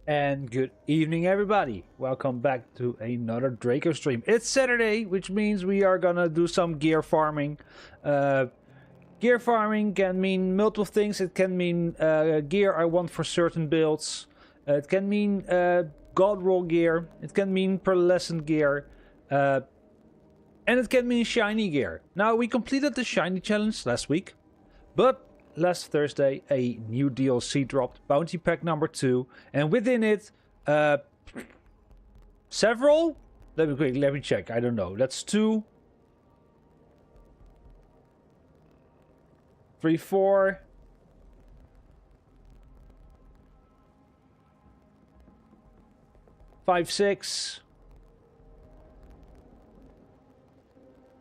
And good evening, everybody. Welcome back to another Draco stream. It's Saturday, which means we are gonna do some gear farming. Gear farming can mean multiple things. It can mean gear I want for certain builds. It can mean god roll gear. It can mean pearlescent gear. And it can mean shiny gear. Now, we completed the shiny challenge last week, but last Thursday, a new DLC dropped, Bounty Pack number 2, and within it, several? Let me check, I don't know. That's 2, 3, 4, 5, 6,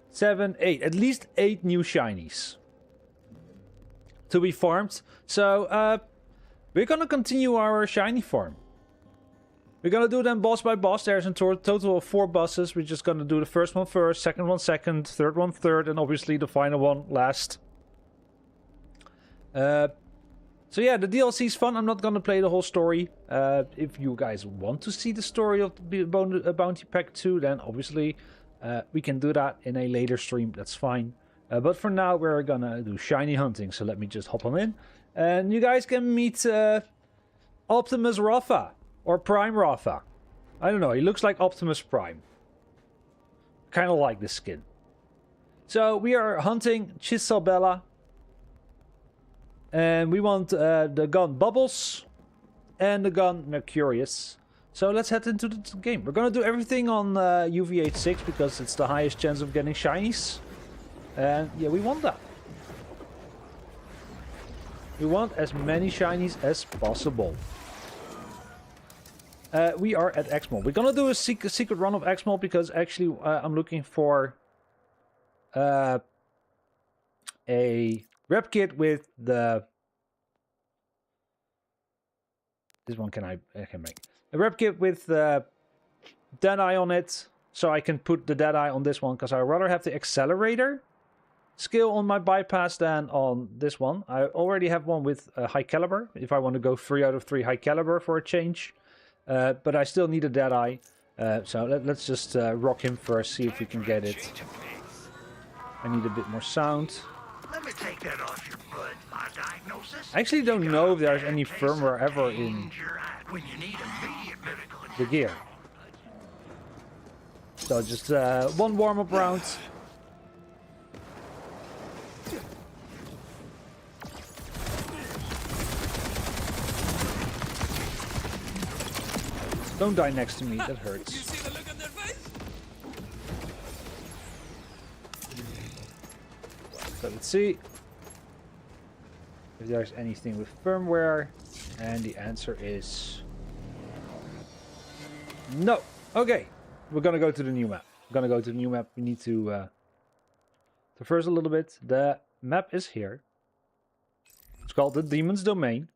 7, 8. At least 8 new shinies to be farmed. So we're gonna continue our shiny farm. We're gonna do them boss by boss. There's a total of 4 bosses. We're just gonna do the first one first, second one second, third one third, and obviously the final one last. So yeah, the DLC is fun. I'm not gonna play the whole story. If you guys want to see the story of the Bounty Pack 2, then obviously we can do that in a later stream. That's fine. But for now, we're gonna do shiny hunting. So let me just hop on in. And you guys can meet Optimus Rafa. Or Prime Rafa. I don't know, he looks like Optimus Prime. Kind of like this skin. So we are hunting Chisabella. And we want the gun Bubbles. And the gun Mercurius. So let's head into the game. We're gonna do everything on UV86 because it's the highest chance of getting shinies. And yeah, we want that. We want as many shinies as possible. We are at Exmol. We're gonna do a secret run of Exmol because actually I'm looking for a rep kit with the... This one I can make. A rep kit with Deadeye on it. So I can put the Deadeye on this one because I'd rather have the accelerator skill on my bypass than on this one. I already have one with high caliber if I want to go 3 out of 3 high caliber for a change. But I still need a Deadeye. So let's just rock him first, see if we can get it. I need a bit more sound. Let me take that off your foot. My diagnosis. I actually don't know if there's any firmware ever in the gear. So just one warm-up round. Don't die next to me, that hurts. You see the look on their face? So let's see if there's anything with firmware, and the answer is no. Okay, we're gonna go to the new map. We need to traverse a little bit. The map is here. It's called the Demon's Domain.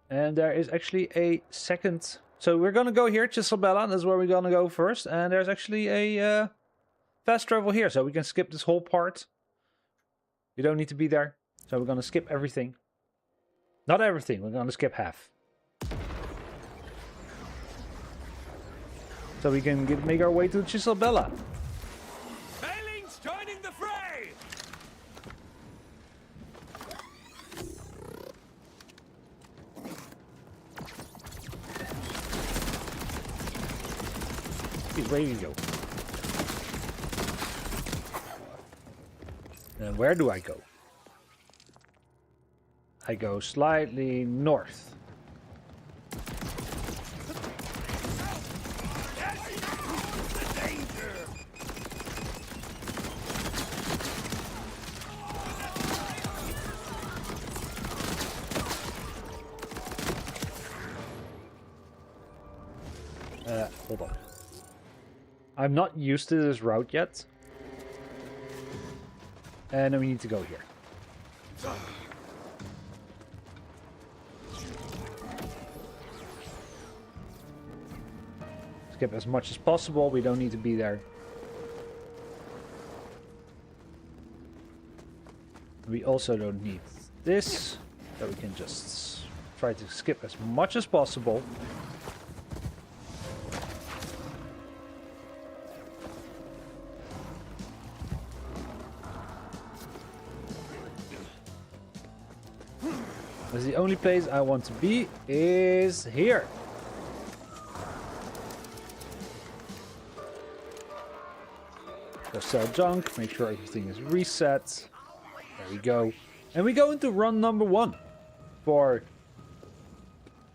And there is actually a second... So we're gonna go here, Chisabella, that's where we're gonna go first. And there's actually a fast travel here, so we can skip this whole part. You don't need to be there. So we're gonna skip everything. Not everything, we're gonna skip half. So we can make our way to Chisabella. Bailing's joining the fray! He's ready to go. And where do I go? I go slightly north. Hold on. I'm not used to this route yet. And then we need to go here. Skip as much as possible. We don't need to be there. We also don't need this, so we can just try to skip as much as possible. Because the only place I want to be is here. Go sell junk, make sure everything is reset. There we go. And we go into run number 1 for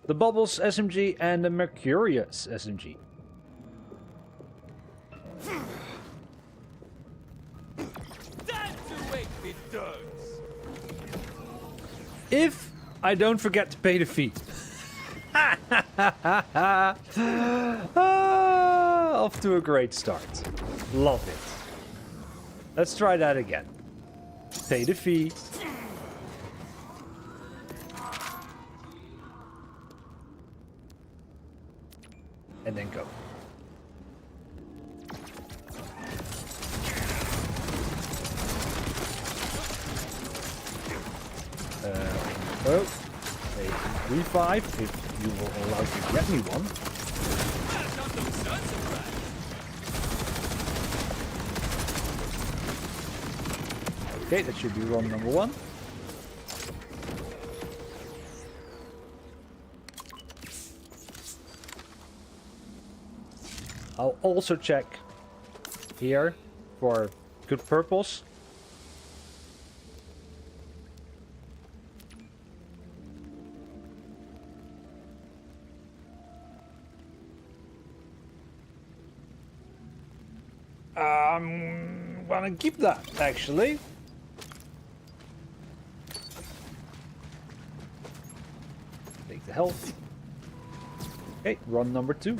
the Bubbles SMG and the Mercurius SMG. Time to wake the dogs. If I don't forget to pay the fee. Off to a great start. Love it. Let's try that again. Pay the fee. And then go. Oh, a revive if you will allow to get me one. Okay, that should be run number 1. I'll also check here for good purples. I'm gonna keep that actually. Take the health. Okay, run number 2.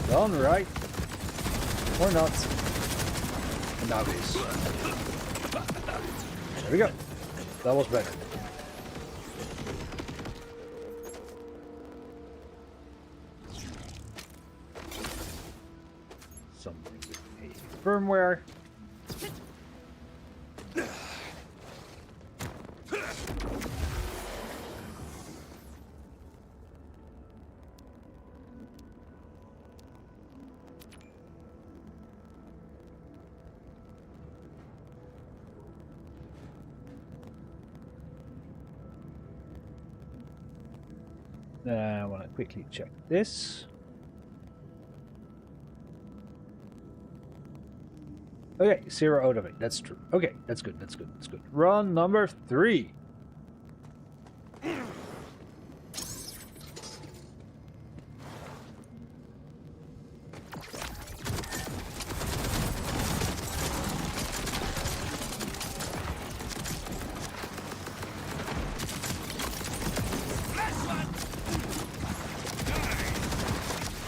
Done, right? Or not. And now it is. There we go. That was better. Something with a firmware. I want to quickly check this. Okay, 0 out of 8. That's true. Okay, that's good. That's good. That's good. Run number 3.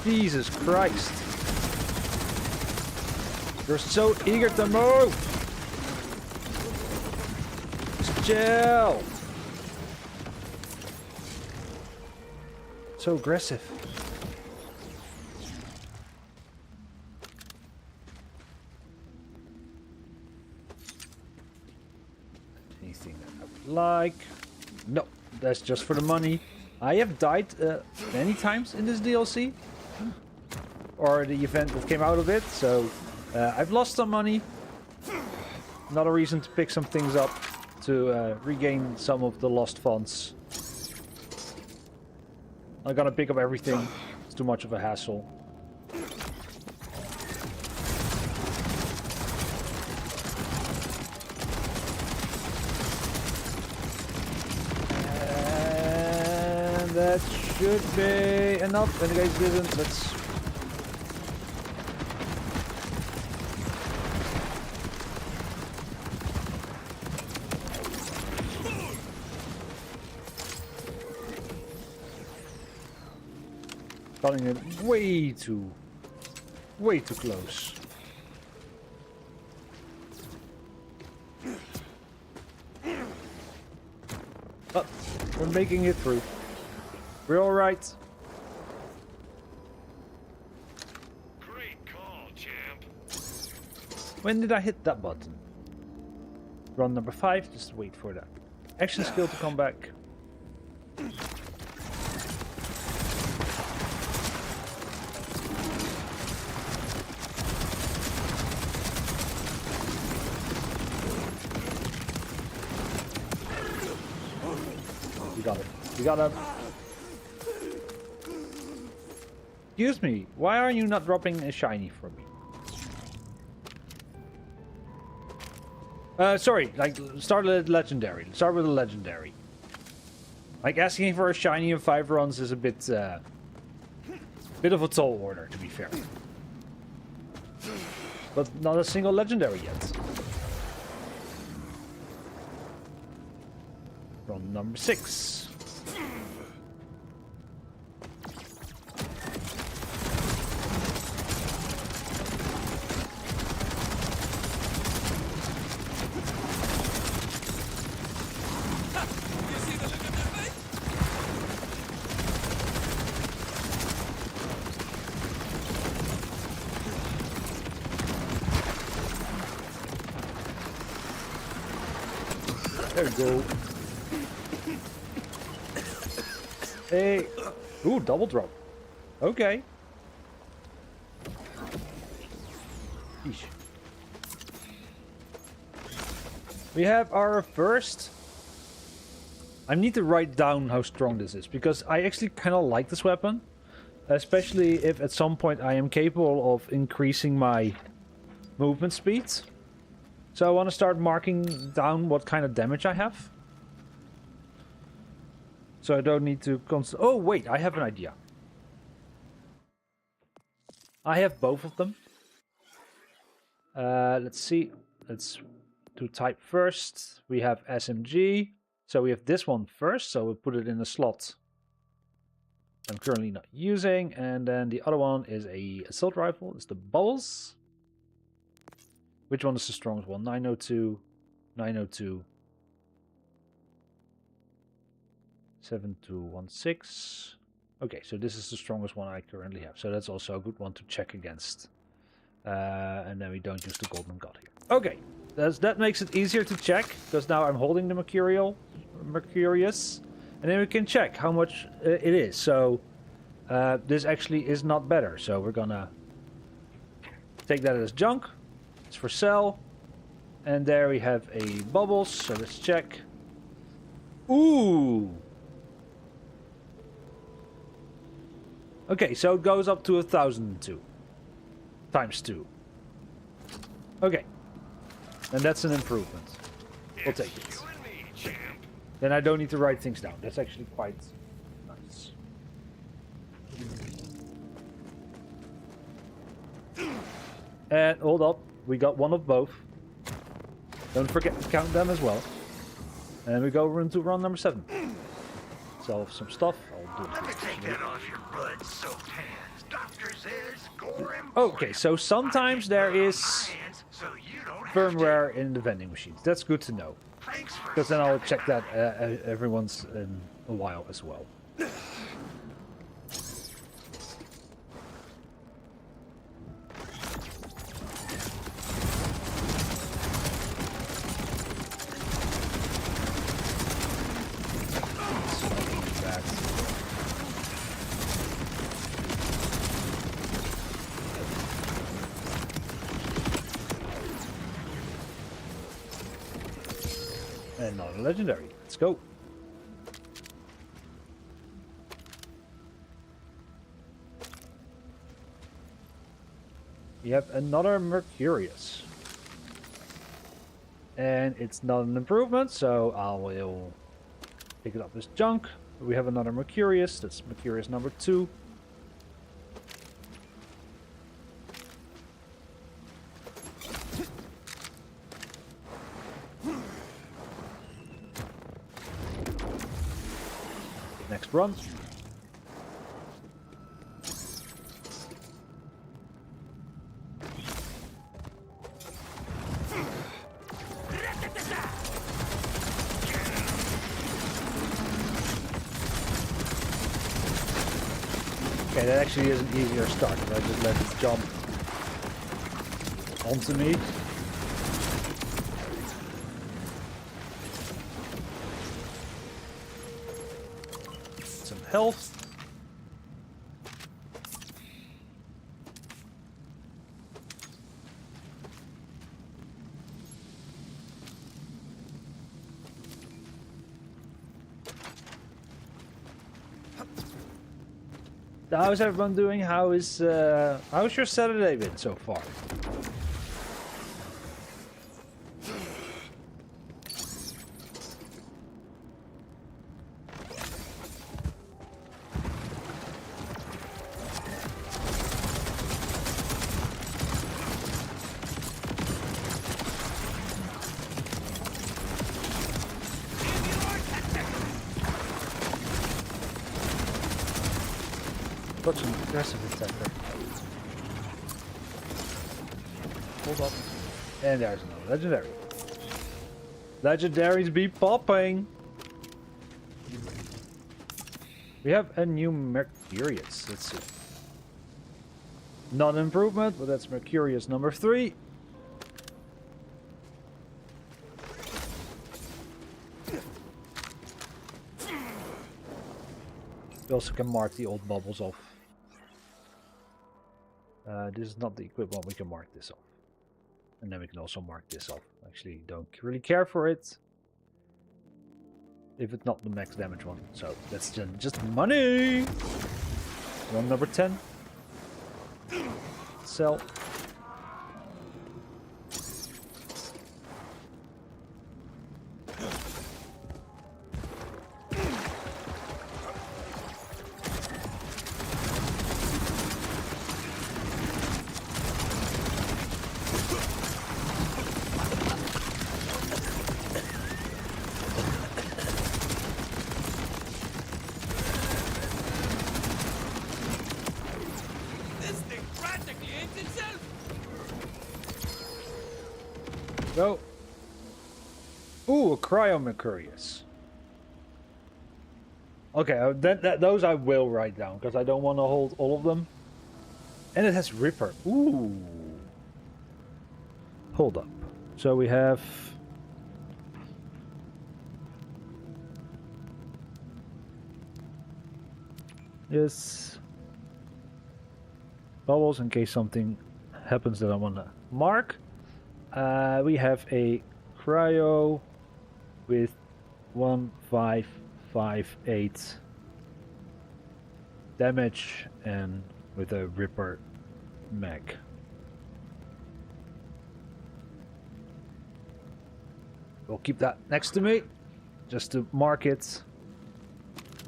Jesus Christ. You're so eager to move. Just chill. So aggressive. Anything that I would like? No, that's just for the money. I have died many times in this DLC. Or the event that came out of it, so I've lost some money. Another reason to pick some things up to regain some of the lost funds. I'm gonna pick up everything. It's too much of a hassle. And that should be enough. And the guys didn't. Let's. Cutting it way too close. But we're making it through. We're alright. Great call, champ. When did I hit that button? Run number 5, just wait for that action skill to come back. We got it. We got it. Excuse me, why are you not dropping a shiny for me? Sorry, like, start with legendary. Start with a legendary. Like, asking for a shiny in 5 runs is a bit of a tall order, to be fair. But not a single legendary yet. Run number 6. There we go. Hey. Ooh, double drop. Okay. Eesh. We have our first... I need to write down how strong this is, because I actually kind of like this weapon. Especially if at some point I am capable of increasing my movement speed. So I want to start marking down what kind of damage I have. So I don't need to oh wait, I have an idea. I have both of them. Let's see. Let's do type first. We have SMG. So we have this one first. So we'll put it in a slot I'm currently not using. And then the other one is a assault rifle. It's the Bubbles. Which one is the strongest one? 902, 902, 7216. Okay, so this is the strongest one I currently have. So that's also a good one to check against. And then we don't use the Golden God here. Okay, that makes it easier to check, because now I'm holding the Mercurius. And then we can check how much it is. So this actually is not better. So we're gonna take that as junk. It's for sale. And there we have a Bubbles, so let's check. Ooh! Okay, so it goes up to 1002. Times 2. Okay. And that's an improvement. We'll take it. You and me, champ. Then I don't need to write things down. That's actually quite nice. And hold up. We got one of both. Don't forget to count them as well. And we go into run number 7. Sell some stuff. I'll do Let me it. take that off your blood-soaked hands. Doctor says gore and Okay, so sometimes there is hands, so you don't have firmware in the vending machines. That's good to know. to. Thanks for Because then I'll check that every once in a while as well. And not a legendary. Let's go. We have another Mercurius. And it's not an improvement, so I will pick it up as junk. We have another Mercurius. That's Mercurius number 2. Next run. Okay, that actually is an easier start. If I just let it jump onto me. Some health. How's everyone doing? How's your Saturday been so far? Got some aggressive attacker. Hold up. And there's another legendary. Legendaries be popping! We have a new Mercurius. Let's see. Not an improvement, but that's Mercurius number 3. We also can mark the old bubbles off. This is not the equipped one, we can mark this off. And then we can also mark this off. Actually, don't really care for it. If it's not the max damage one. So, that's just money! One number 10. Sell. Go. Ooh, a Cryo Mercurius. Okay, those I will write down because I don't want to hold all of them. And it has Ripper. Ooh. Hold up. So we have this bubbles in case something happens that I want to mark. We have a cryo with 1558 damage and with a Ripper mag. We'll keep that next to me just to mark it.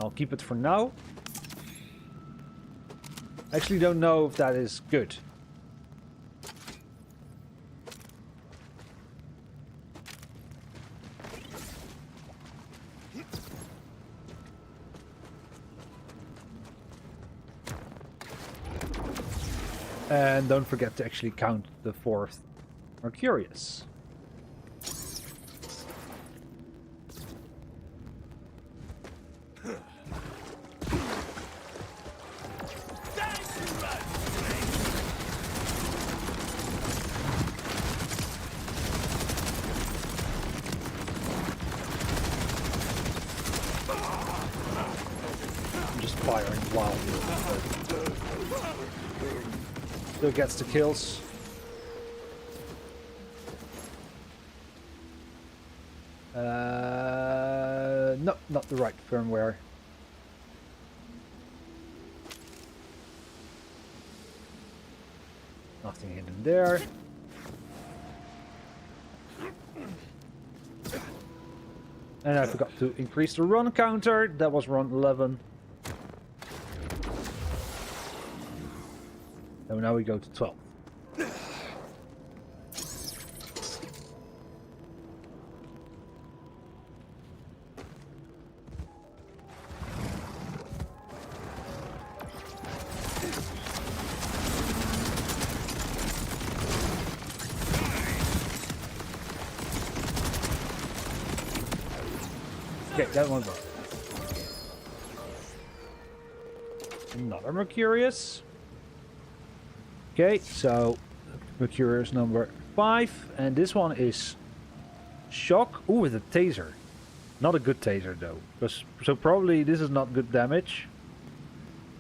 I'll keep it for now. I actually don't know if that is good. And don't forget to actually count the 4th Mercurius. I'm just firing wildly. Still gets the kills. No, not the right firmware. Nothing hidden there. And I forgot to increase the run counter. That was run 11. And now we go to 12. Okay, that one's up. Another Mercurius. Okay, so Mercurius number 5. And this one is Shock. Ooh, with a taser. Not a good taser though. So probably this is not good damage.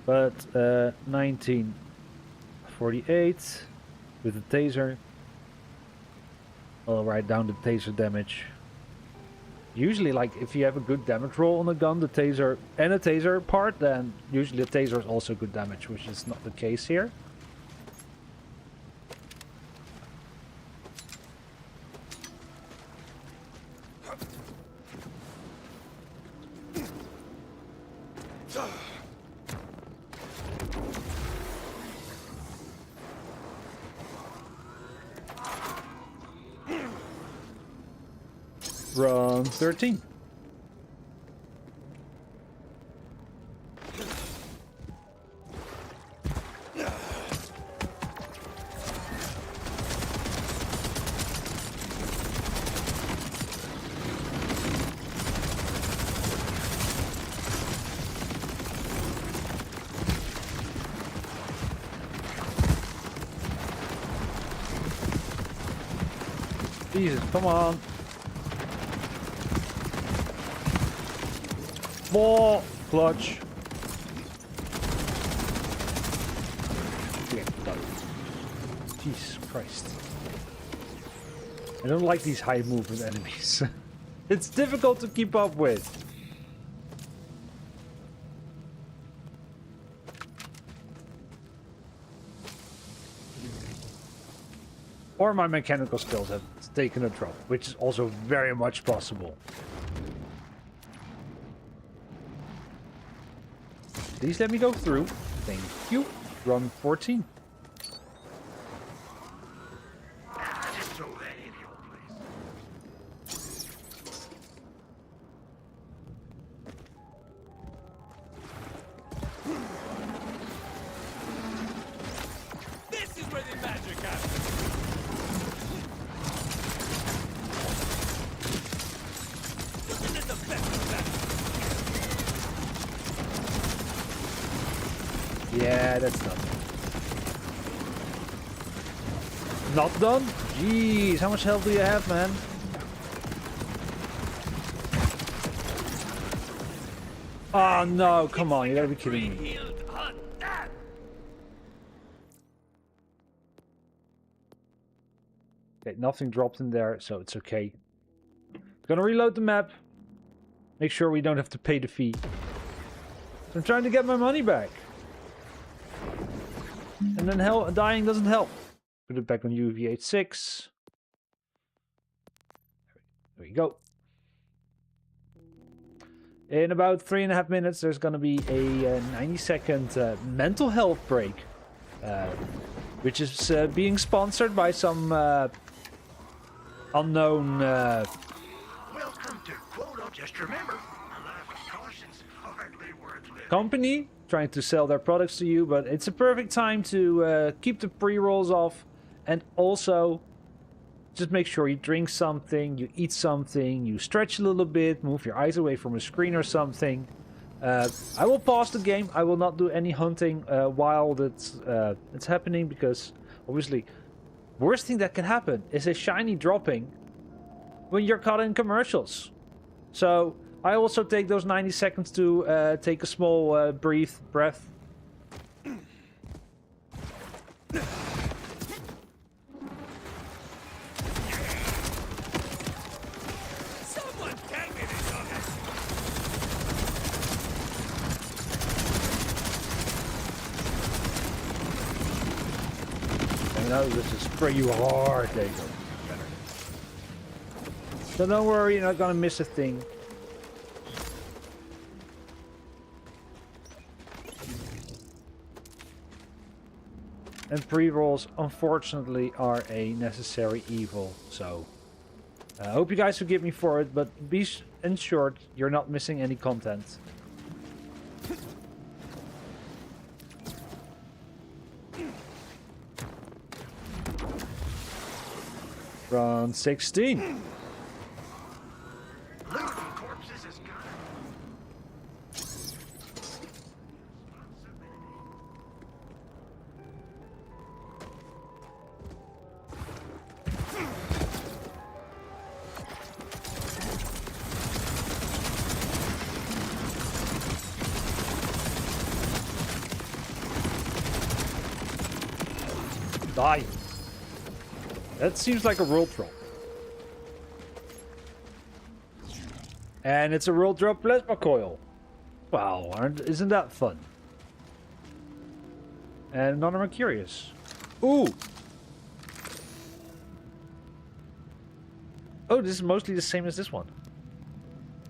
But 1948 with a taser. I'll write down the taser damage. Usually, like, if you have a good damage roll on a gun, the taser and a taser part, then usually the taser is also good damage, which is not the case here. Run 13. Jesus, come on. More clutch. Yeah, done. Jesus Christ. I don't like these high movement enemies. It's difficult to keep up with. Or my mechanical skills have taken a drop, which is also very much possible. Please let me go through. Thank you. Run 14. Just throw that in your place. This is where the magic happens. Isn't it the best of that? Yeah, that's done. Not done? Jeez, how much health do you have, man? Oh no, come on, you gotta be kidding me. Healed on that. Okay, nothing dropped in there, so it's okay. Gonna reload the map. Make sure we don't have to pay the fee. I'm trying to get my money back. And then dying doesn't help. Put it back on UV86. There we go. In about 3.5 minutes, there's going to be a 90-second mental health break. Which is being sponsored by some unknown... Welcome to Quota. Just remember, a life with caution's hardly worth living. company trying to sell their products to you, but it's a perfect time to keep the pre-rolls off, and also just make sure you drink something, you eat something, you stretch a little bit, move your eyes away from a screen or something. I will pause the game. I will not do any hunting while it's happening, because obviously worst thing that can happen is a shiny dropping when you're caught in commercials. So I also take those 90 seconds to take a small breath. Someone tell me this on it. And now this is spray you hard. There you go. Better. So don't worry, you're not gonna miss a thing. And pre-rolls, unfortunately, are a necessary evil. So, I hope you guys forgive me for it, but be ensured you're not missing any content. Round 16. Looting corpses is good. Die. That seems like a world drop. And it's a world drop plasma coil. Wow, isn't that fun? And another Mercurius. Ooh! Oh, this is mostly the same as this one.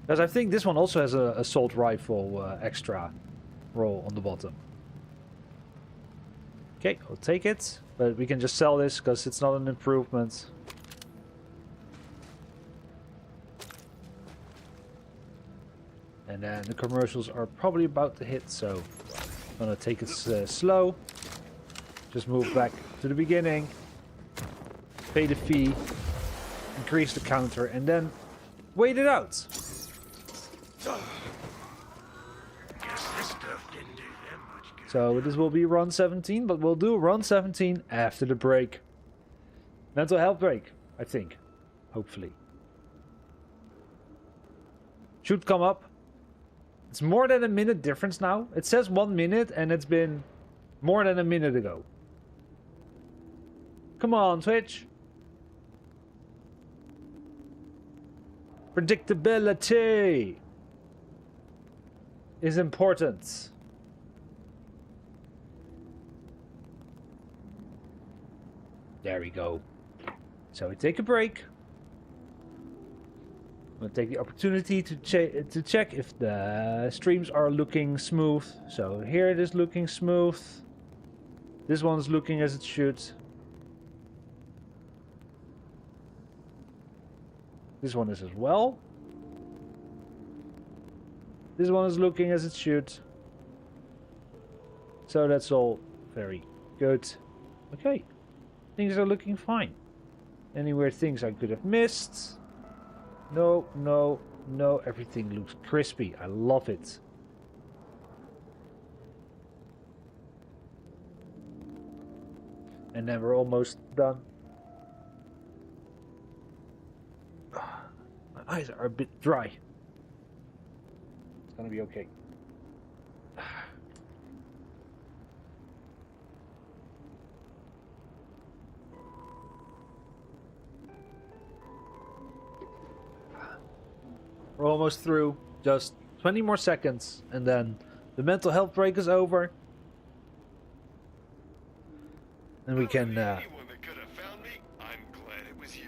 Because I think this one also has a assault rifle extra roll on the bottom. Okay, I'll take it. But we can just sell this because it's not an improvement. And then the commercials are probably about to hit, so I'm gonna take it slow. Just move back to the beginning. Pay the fee. Increase the counter, and then wait it out. So this will be run 17, but we'll do run 17 after the break. Mental health break, I think. Hopefully. Should come up. It's more than a minute difference now. It says 1 minute and it's been more than a minute ago. Come on, Twitch. Predictability is important. There we go. So we take a break. We'll take the opportunity to check if the streams are looking smooth. So here it is looking smooth. This one's looking as it should. This one is as well. This one is looking as it should. So that's all very good. Okay. Things are looking fine. Any weird things I could have missed? No, no, no. Everything looks crispy. I love it. And then we're almost done. My eyes are a bit dry. It's gonna be okay. We're almost through. Just 20 more seconds, and then the mental health break is over. And we can. Anyone that could have found me, I'm glad it was you.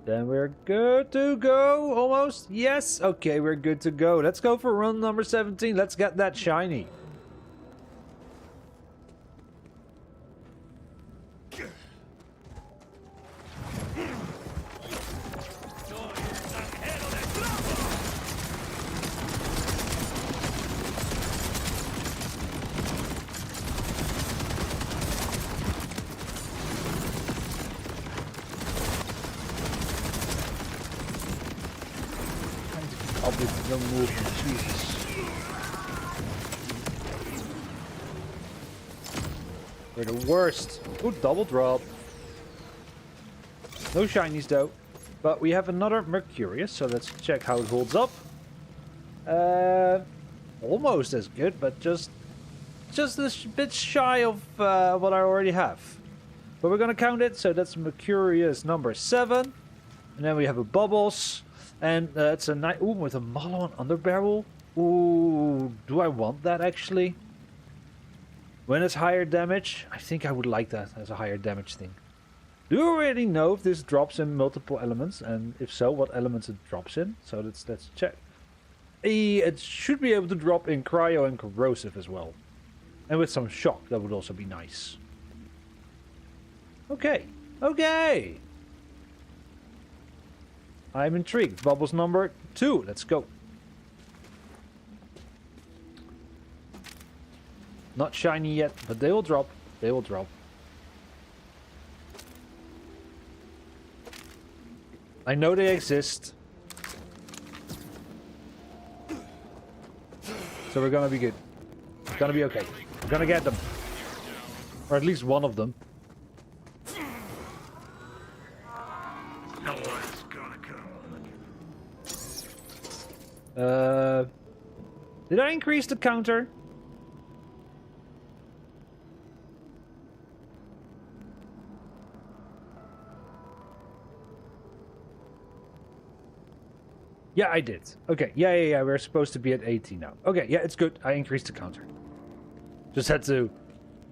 Then we're good to go. Almost. Yes. Okay, we're good to go. Let's go for run number 17. Let's get that shiny. No movement, Jesus. We're the worst. Ooh, double drop. No shinies though. But we have another Mercurius, so let's check how it holds up. Almost as good, but just a bit shy of what I already have. But we're gonna count it, so that's Mercurius number 7. And then we have a Bubbles. And it's a nice... Ooh, with a Malon underbarrel. Ooh, do I want that actually? When it's higher damage, I think I would like that as a higher damage thing. Do you already know if this drops in multiple elements? And if so, what elements it drops in? So let's check. It should be able to drop in cryo and corrosive as well. And with some shock, that would also be nice. Okay. Okay. I'm intrigued. Bubbles number 2. Let's go. Not shiny yet, but they will drop. They will drop. I know they exist. So we're gonna be good. It's gonna be okay. We're gonna get them. Or at least one of them. Did I increase the counter? Yeah, I did. Okay, yeah. We're supposed to be at 80 now. Okay, yeah, it's good. I increased the counter. Just had to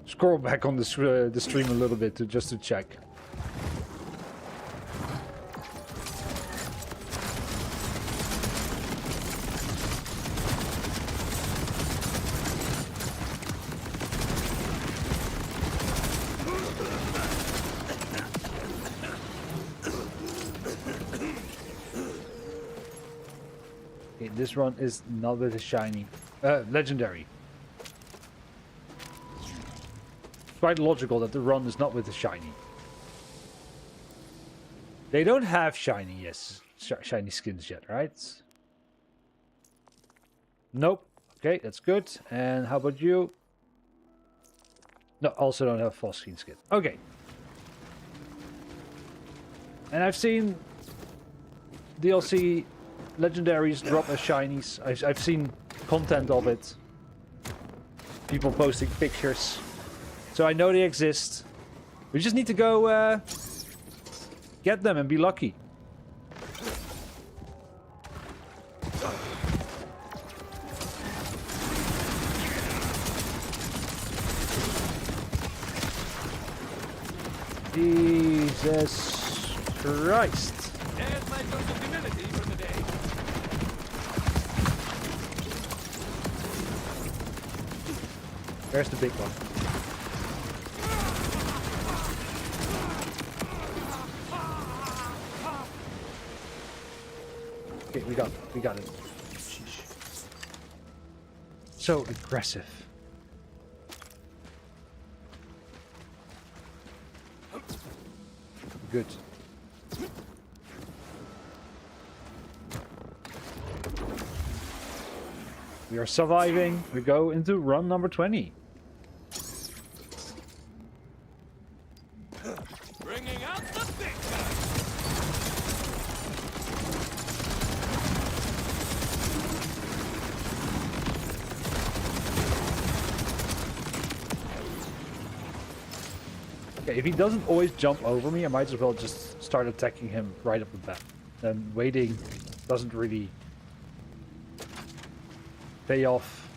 scroll back on the stream a little bit just to check. Okay, this run is not with a shiny. Legendary. Quite logical that the run is not with the shiny. They don't have shiny, shiny skins yet, right? Nope. Okay, that's good. And how about you? No, also don't have false skin. Okay. And I've seen DLC legendaries drop as shinies. I've seen content of it. People posting pictures. So I know they exist. We just need to go get them and be lucky. Jesus Christ. There's my dose of humility for the day. There's the big one. Okay, we got it. Sheesh. So aggressive. Good. We are surviving. We go into run number 20. Bringing out the big guns. Okay, if he doesn't always jump over me, I might as well just start attacking him right off the bat. Then waiting doesn't really pay off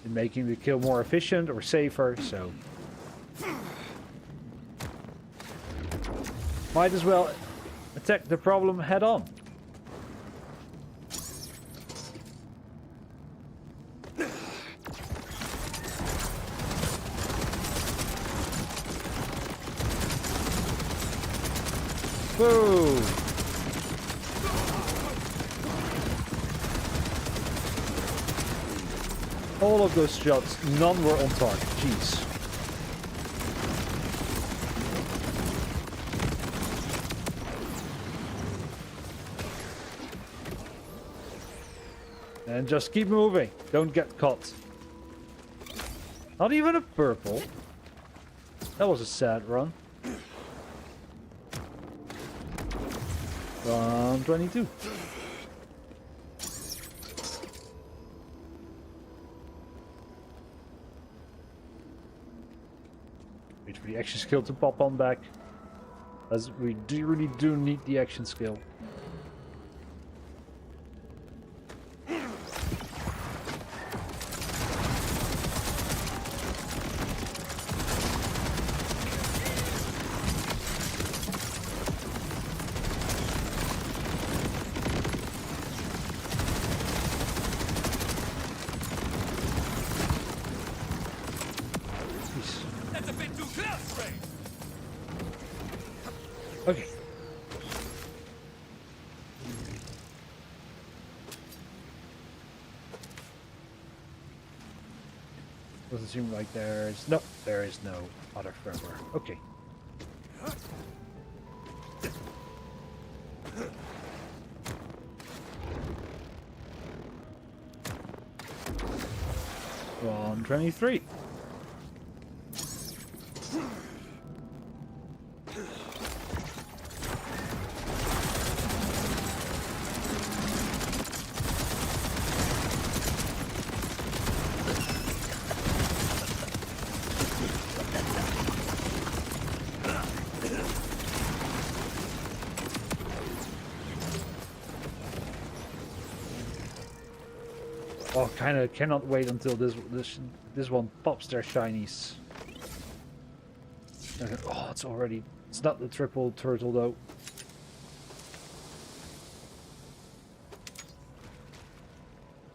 in making the kill more efficient or safer, so might as well attack the problem head on. Boom! All of those shots, none were on target. Jeez. And just keep moving. Don't get caught. Not even a purple. That was a sad run. 122. Wait for the action skill to pop on back, as we really do need the action skill. That's a bit too close, Ray. Okay. Doesn't seem like there is no other firmware. Okay. One 23. Oh, kind of cannot wait until this one pops their shinies. Oh, it's already. It's not the triple turtle though.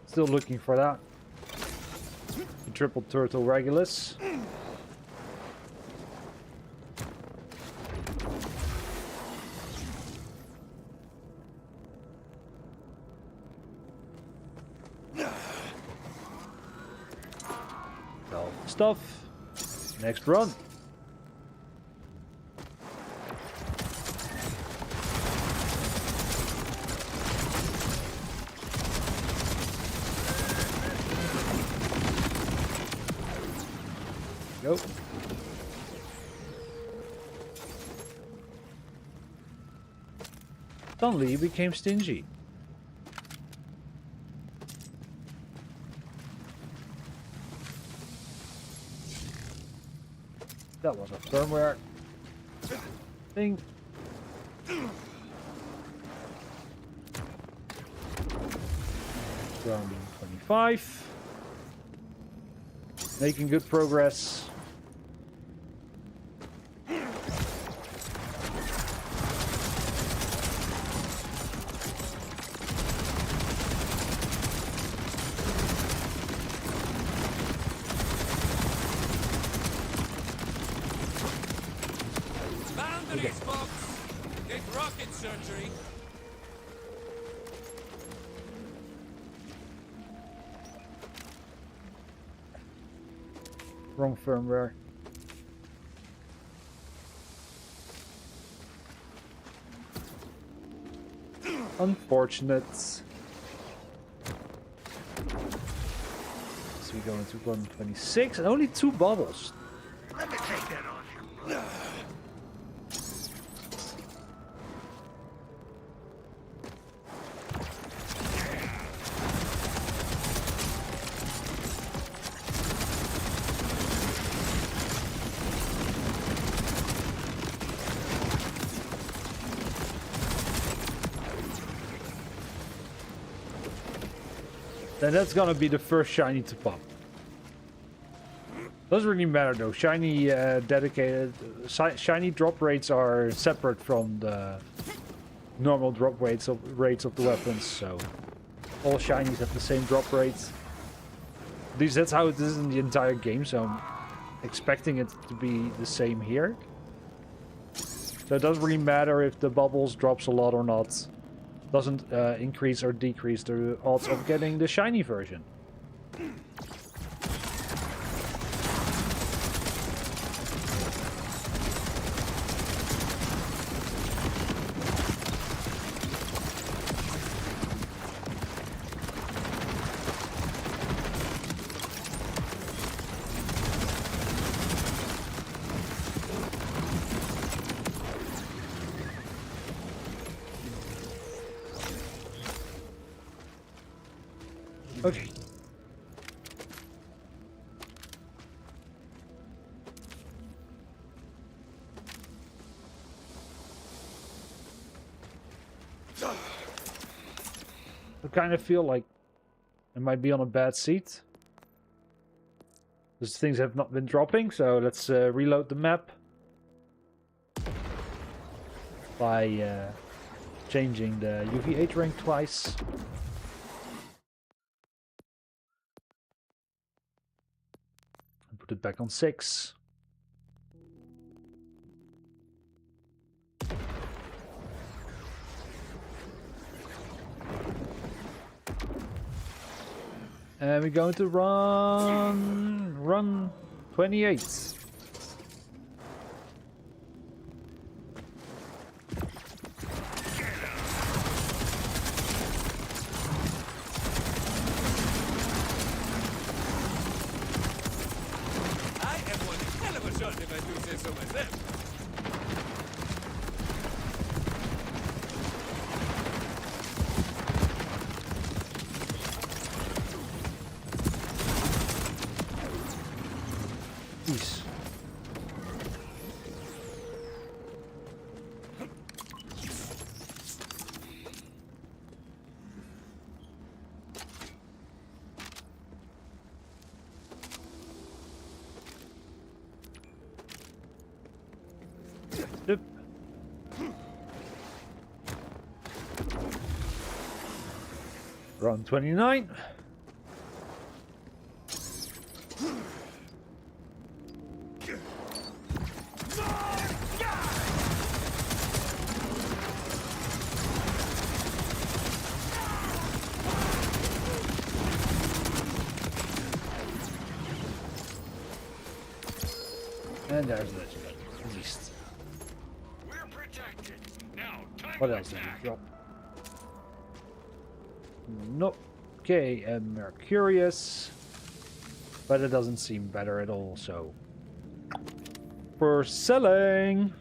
Still looking for that. The triple turtle Regulus. Well, stuff. Next run. Go. Suddenly he became stingy. That was a firmware thing. Round 25. Making good progress. Boundaries, folks. Get rocket surgery. Wrong firmware. Unfortunate. So we go into 126 and only 2 bubbles. Let me take that off your brother. Then that's gonna be the first shiny to pop. Doesn't really matter though. Shiny dedicated shiny drop rates are separate from the normal drop rates of the weapons, so all shinies have the same drop rate. At least that's how it is in the entire game, so I'm expecting it to be the same here. So it doesn't really matter if the bubbles drops a lot or not. Doesn't increase or decrease the odds of getting the shiny version. Okay. I kind of feel like I might be on a bad seat. Because things have not been dropping, so let's reload the map. By changing the UV8 rank twice. Put it back on 6. And we're going to run 28. If I do say so myself. Jeez. Round 29. And there's legendary, at least. We're protected. Now, time What to else did attack. we drop? Nope. Okay, and Mercurius. But it doesn't seem better at all, so... For selling!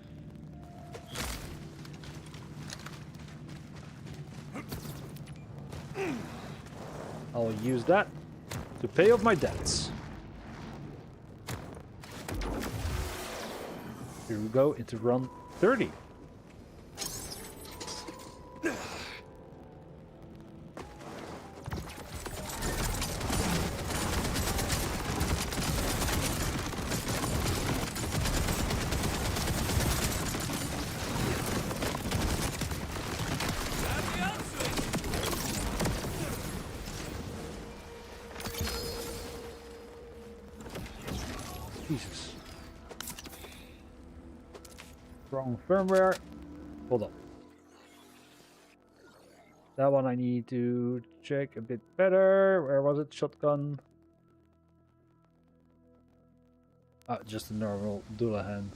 I'll use that to pay off my debts. Here we go into run 30. Jesus. Wrong firmware. Hold on. That one I need to check a bit better. Where was it? Shotgun. Ah, just a normal Dullahan.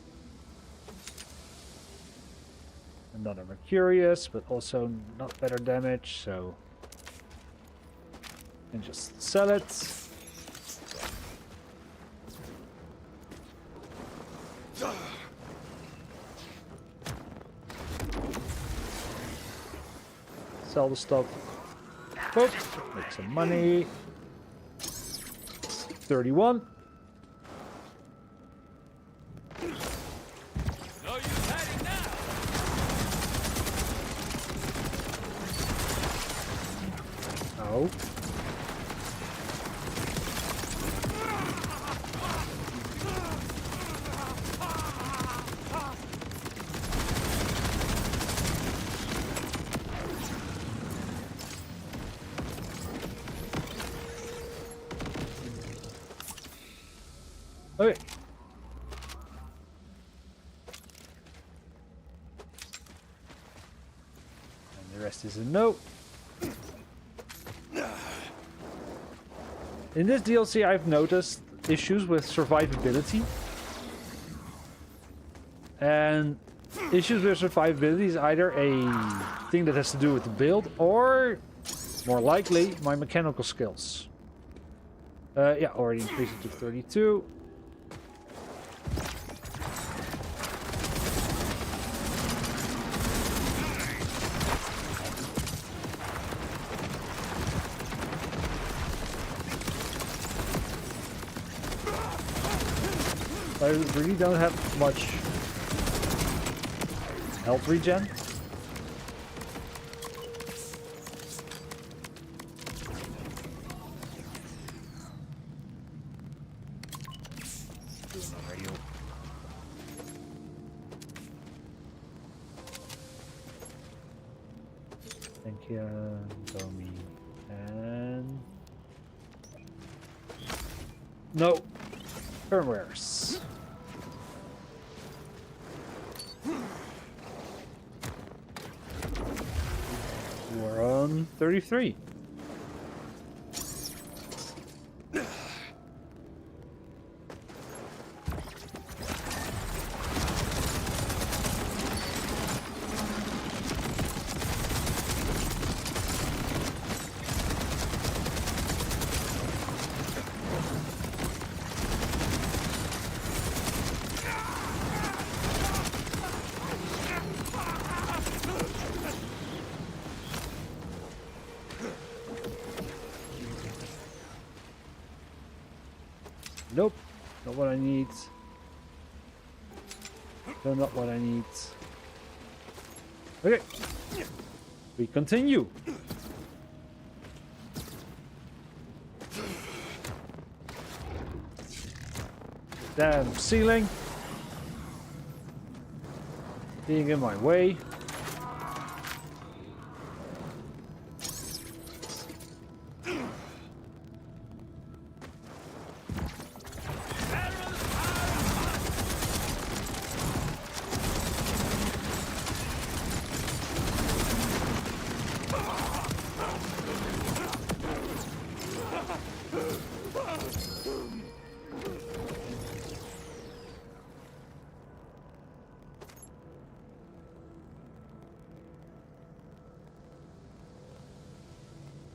Another Mercurius, but also not better damage, so... And just sell it. Sell the stuff. Boop. Make some money. 31. No use hiding now. Oh. Okay. And the rest is a no. In this DLC, I've noticed issues with survivability. And issues with survivability is either a thing that has to do with the build or, more likely, my mechanical skills. Yeah, already increased it to 32. I really don't have much health regen. Thank you, Domi, and no firmwares. We're on 33. Nope, not what I need. No, not what I need. Okay, we continue. Damn ceiling being in my way.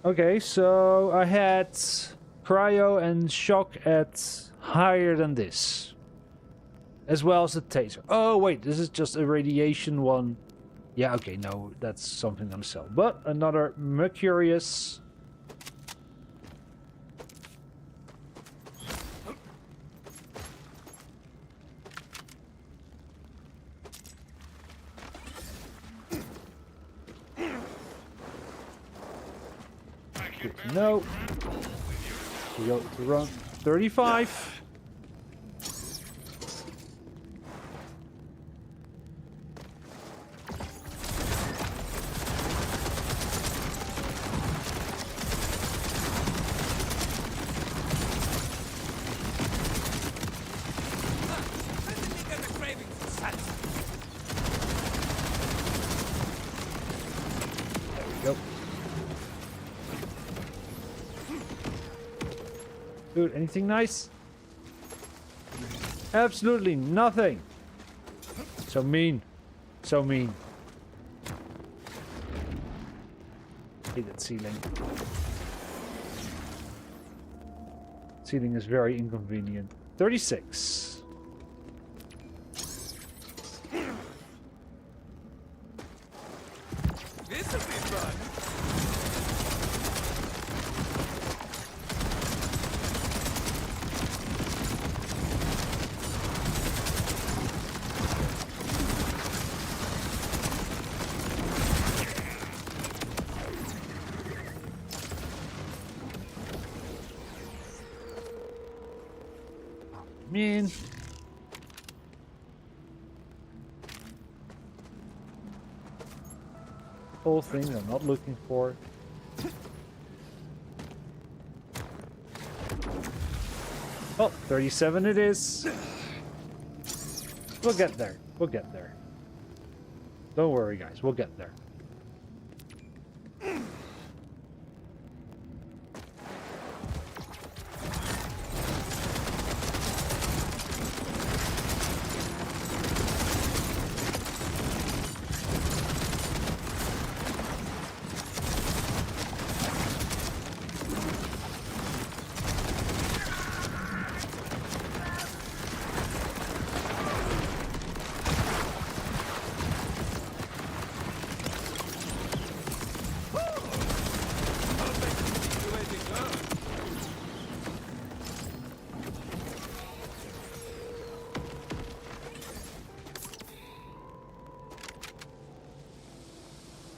Okay, so I had cryo and shock at higher than this. As well as the taser. Oh, wait, this is just a radiation one. Yeah, okay, no, that's something on sell. But another Mercurius. Good to know. We go to run 35. Go. Dude, anything nice? Absolutely nothing. So mean. So mean. Hate that ceiling. Ceiling is very inconvenient. 36. This'll be fun. Man. Whole thing I'm not looking for. Oh, 37 it is. We'll get there. We'll get there. Don't worry, guys. We'll get there.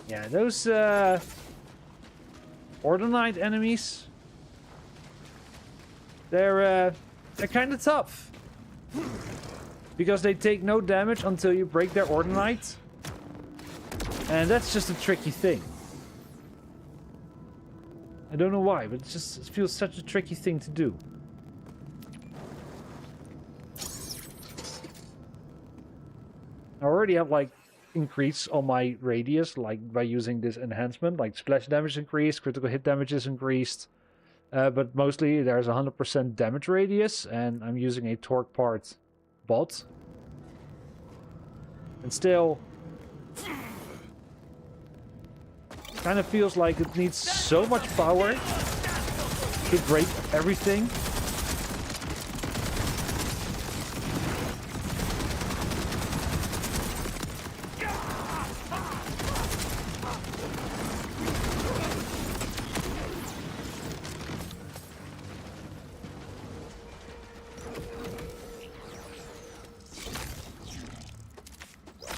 Yeah, those Ordinite enemies, they're kind of tough because they take no damage until you break their Ordinite, and that's just a tricky thing. I don't know why, but it feels such a tricky thing to do. I already have like increase on my radius, like by using this enhancement, like splash damage increased, critical hit damage is increased, but mostly there's 100% damage radius, and I'm using a torque part bot, and still kind of feels like it needs so much power to break everything.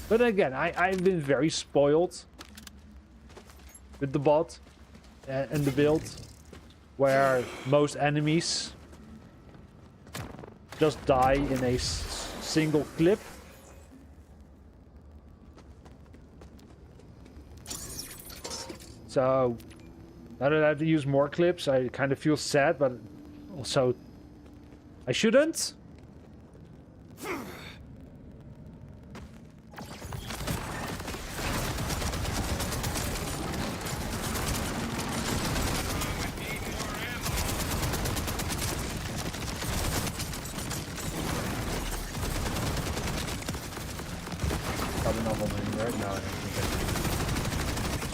But again, I've been very spoiled with the bot and the build, where most enemies just die in a single clip. So now that I have to use more clips, I kind of feel sad, but also I shouldn't. Probably not one in right now. I don't think I can.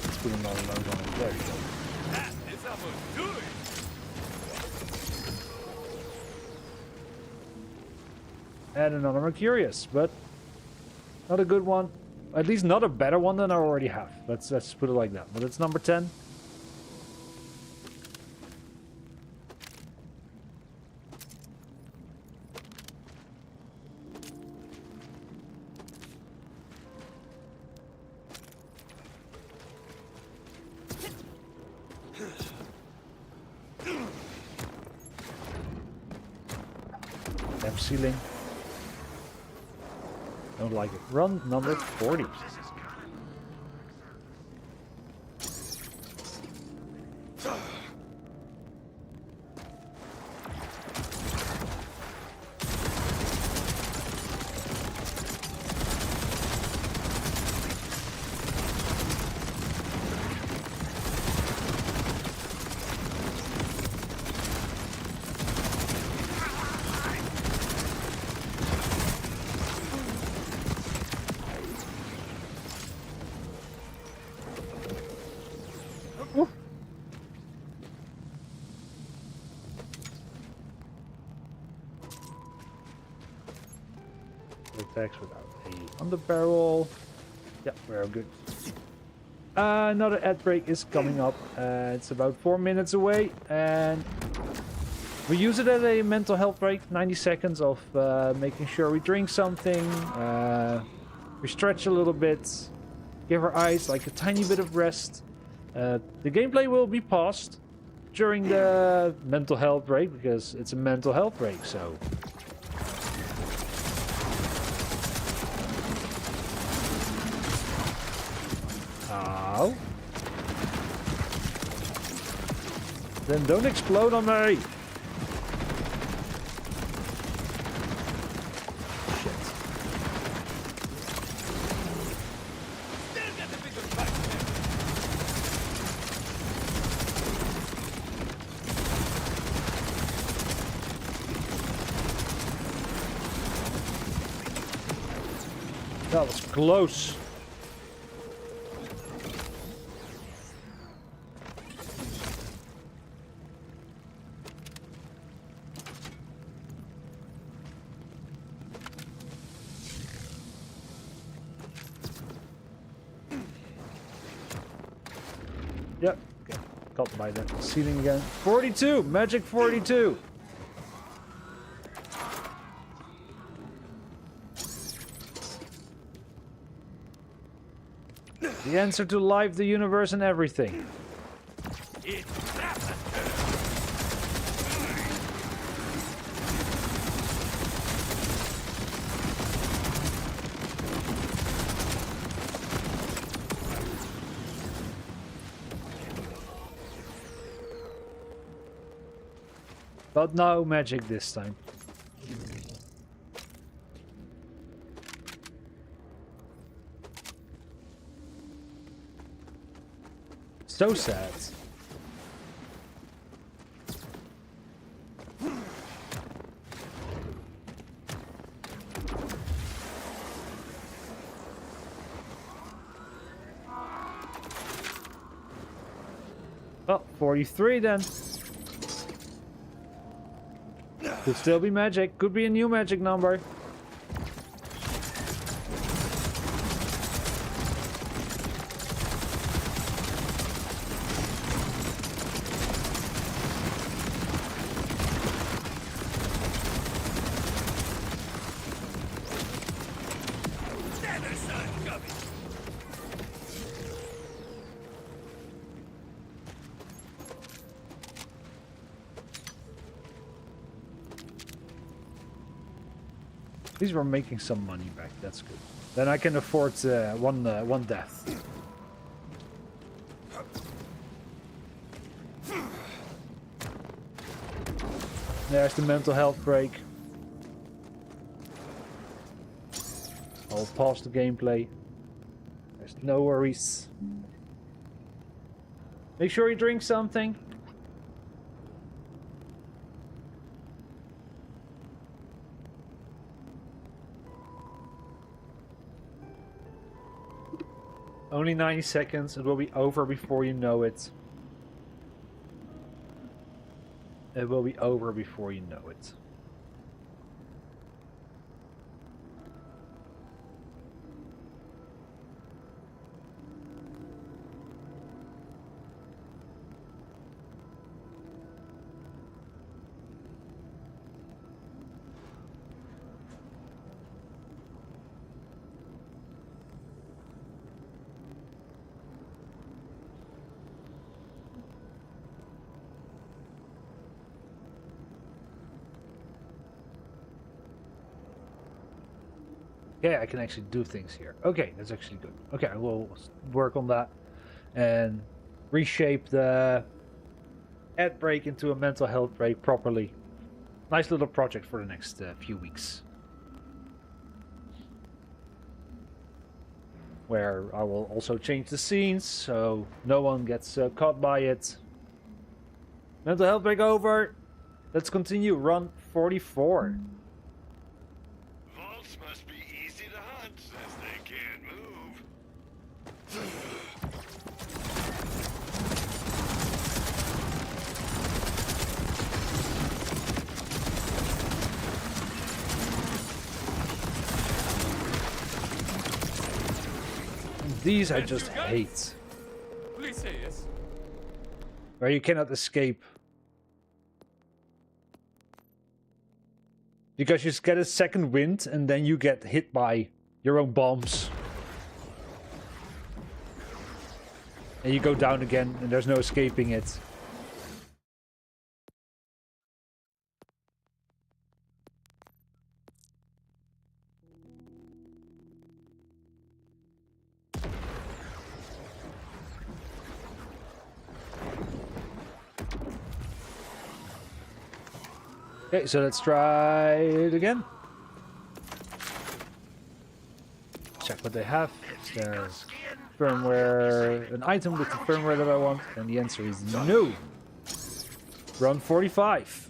Let's put another load on it. There you go. That is a for doing. And another Mercurius, but not a good one. At least not a better one than I already have. Let's put it like that. But it's number 10. Damn ceiling. Don't like it. Run number 40. This is kind Attacks without a under barrel. Yeah, we're good. Another ad break is coming up. It's about 4 minutes away, and we use it as a mental health break. 90 seconds of making sure we drink something, we stretch a little bit, give our eyes like a tiny bit of rest. The gameplay will be paused during the mental health break because it's a mental health break. So. Ow. Then don't explode on me! Shit. Still got the bigger fight. That was close. Yep, okay. Caught by the ceiling again. 42! Magic 42! The answer to life, the universe, and everything. It's Rafa. But no magic this time. So sad. Well, 43 then. Could still be magic. Could be a new magic number. At least we're making some money back. That's good. Then I can afford one death. There's the mental health break. I'll pause the gameplay. There's no worries. Make sure you drink something. Only 90 seconds. It will be over before you know it. It will be over before you know it. Yeah, I can actually do things here. Okay, that's actually good. Okay, I will work on that and reshape the ad break into a mental health break properly. Nice little project for the next few weeks. Where I will also change the scenes so no one gets caught by it. Mental health break over. Let's continue. Run 44. Vaults must be easy to hunt since they can't move. These I just hate. Please say yes. Where you cannot escape. Because you get a second wind and then you get hit by your own bombs. And you go down again and there's no escaping it. Okay, so let's try it again. Check what they have. Is there firmware, an item with the firmware that I want? And the answer is no. Run 45.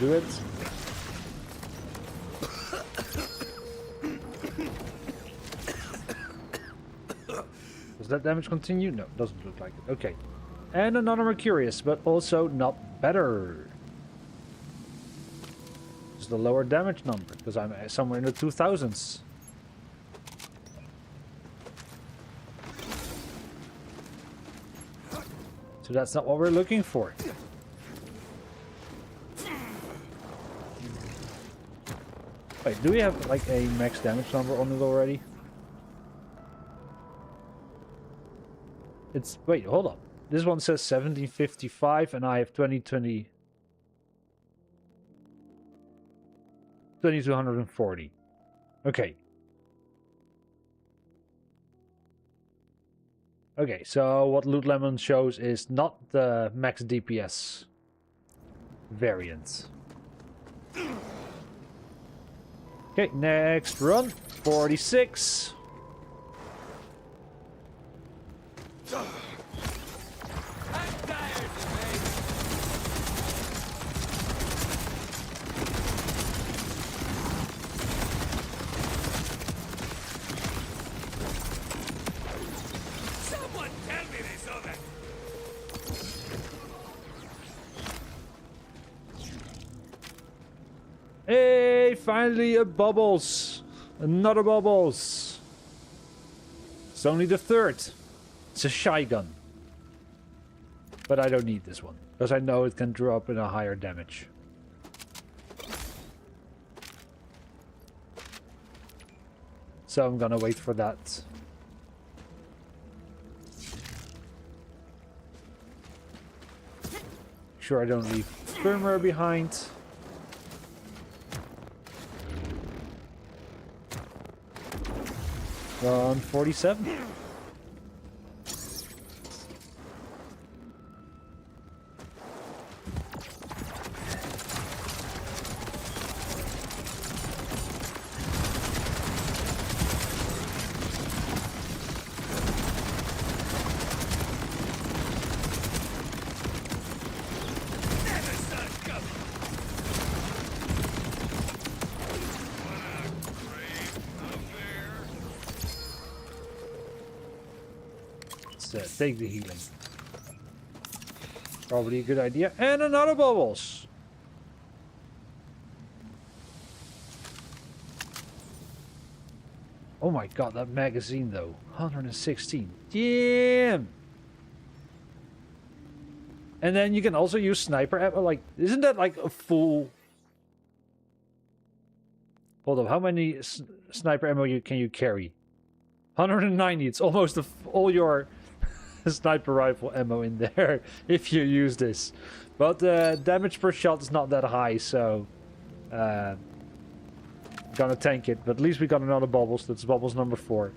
Do it. Does that damage continue? No, doesn't look like it. Okay. And another Mercurius, but also not better. It's the lower damage number, because I'm somewhere in the 2000s. So that's not what we're looking for. Wait, do we have like a max damage number on it already? It's, wait, hold on. This one says 1755 and I have 2240. Okay. Okay, so what Loot Lemon shows is not the max DPS variant. Okay, next run, 46. I'm tired, mate. Someone tell me they saw that. Hey, finally a bubbles. Another bubbles. It's only the third. It's a shy gun. But I don't need this one, because I know it can drop in a higher damage. So I'm gonna wait for that. Sure I don't leave firmware behind. Run 47. let's take the healing. Probably a good idea. And another bubbles. Oh my god, that magazine though. 116. Damn! And then you can also use sniper ammo. Like, isn't that like a full... Hold up, how many sniper ammo can you carry? 190. It's almost all your sniper rifle ammo in there if you use this. But damage per shot is not that high, so... gonna tank it. But at least we got another bubbles. That's bubbles number 4.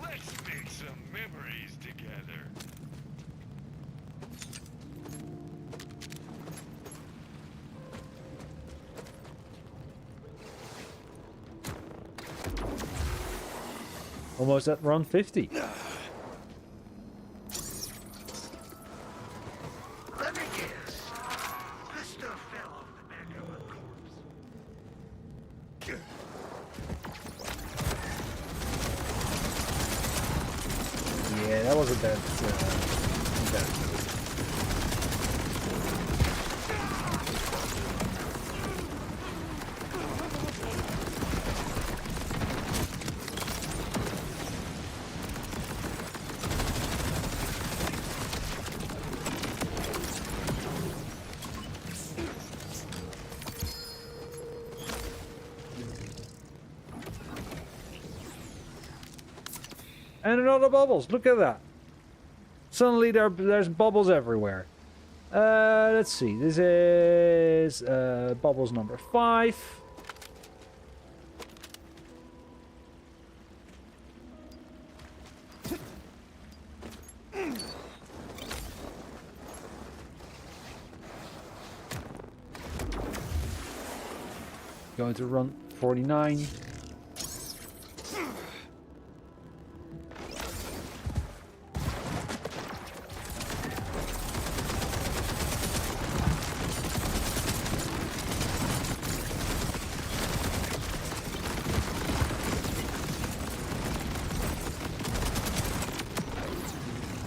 Let's make some memories together. Almost at run 50. Let me guess. This stuff fell off the back of a corpse. Yeah, that was a bad move. And another bubbles. Look at that. Suddenly there's bubbles everywhere. Let's see. This is bubbles number 5. Going to run 49.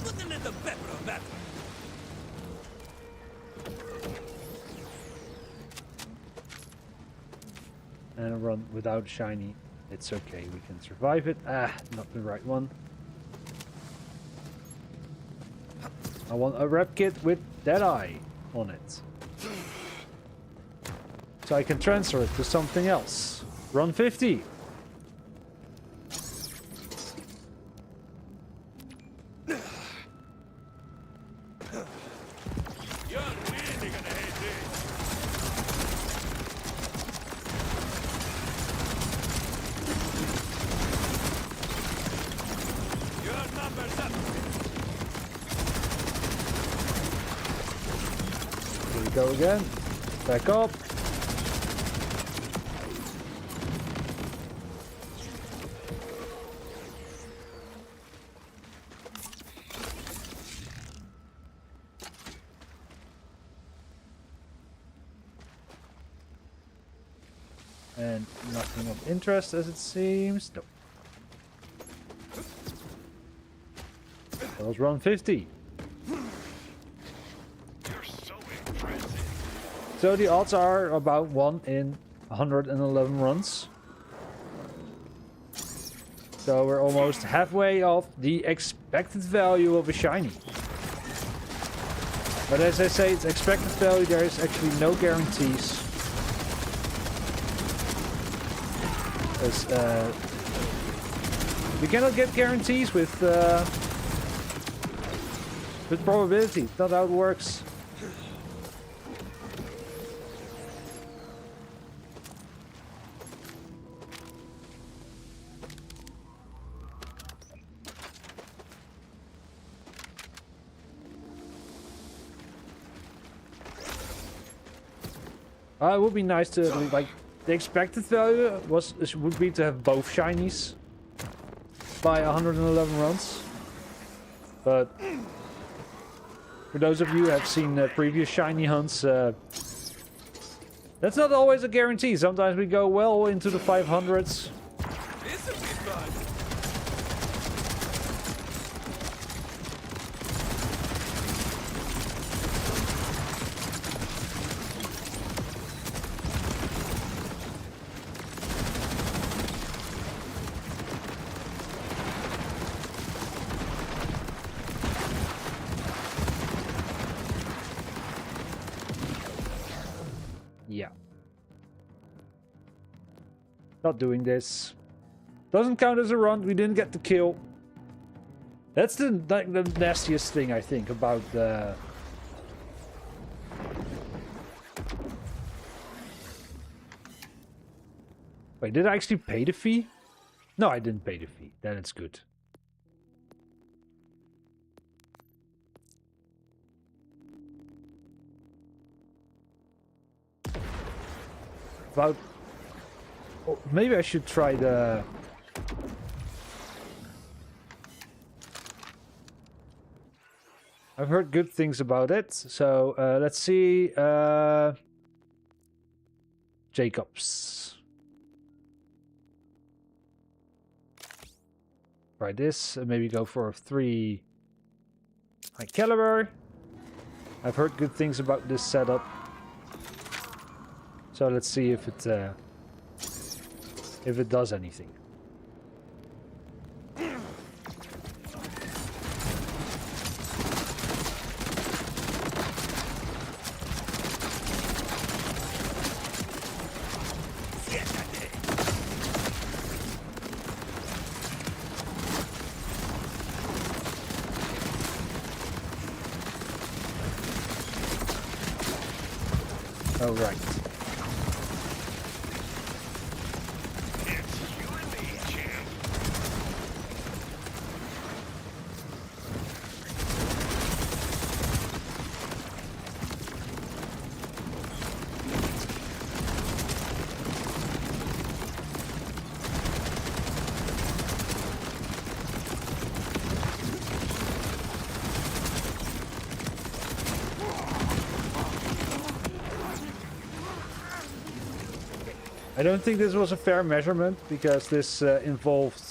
Looking at the pepper of that. And run without shiny. It's okay, we can survive it. Ah, not the right one. I want a rep kit with Deadeye on it. So I can transfer it to something else. Run 50. You're really gonna hate this. Your number's up. Here we go again. Back up. And nothing of interest as it seems. Nope. That was run 50. You're so impressive. So the odds are about 1 in 111 runs. So we're almost halfway off the expected value of a shiny. But as I say, it's expected value, there is actually no guarantees. As, you cannot get guarantees with probability. It's not how it works. It would be nice to like the expected value would be to have both shinies by 111 runs. But for those of you who have seen previous shiny hunts, that's not always a guarantee. Sometimes we go well into the 500s. This'll be fun. Yeah. Not doing this. Doesn't count as a run. We didn't get the kill. That's the nastiest thing, I think, about the... Wait, did I actually pay the fee? No, I didn't pay the fee. Then it's good. About... Oh, maybe I should try the... I've heard good things about it. So, let's see. Jacobs. Try this. Maybe go for 3 high caliber. I've heard good things about this setup. So let's see if it does anything. Oh, right. It's you and me, champ. I don't think this was a fair measurement because this involved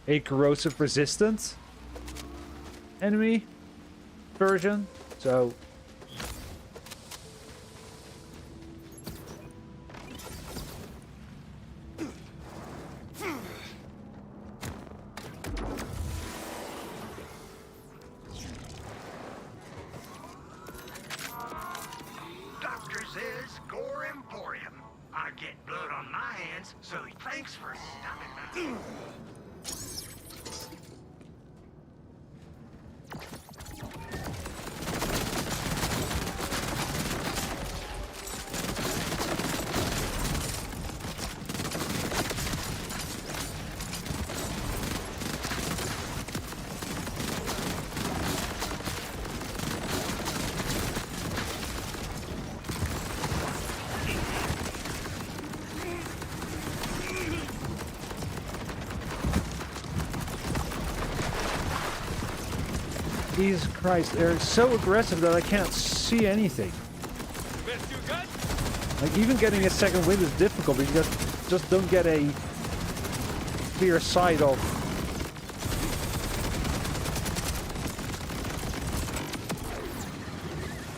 a corrosive resistant enemy version. So Doctor says Gore Emporium. I get blood on my hands, so thanks for stopping by. Jesus Christ, they're so aggressive that I can't see anything. Best you got? Like, even getting a second wind is difficult because you just don't get a clear sight of...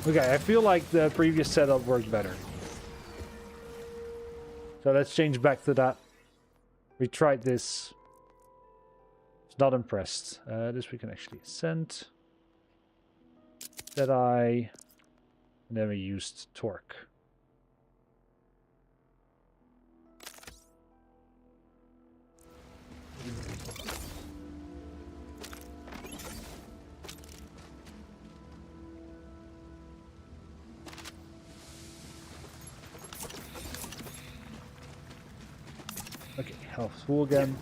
Okay, I feel like the previous setup worked better. So let's change back to that. We tried this. It's not impressed. This we can actually ascend. Deadeye. And then we used torque. Okay, health full again.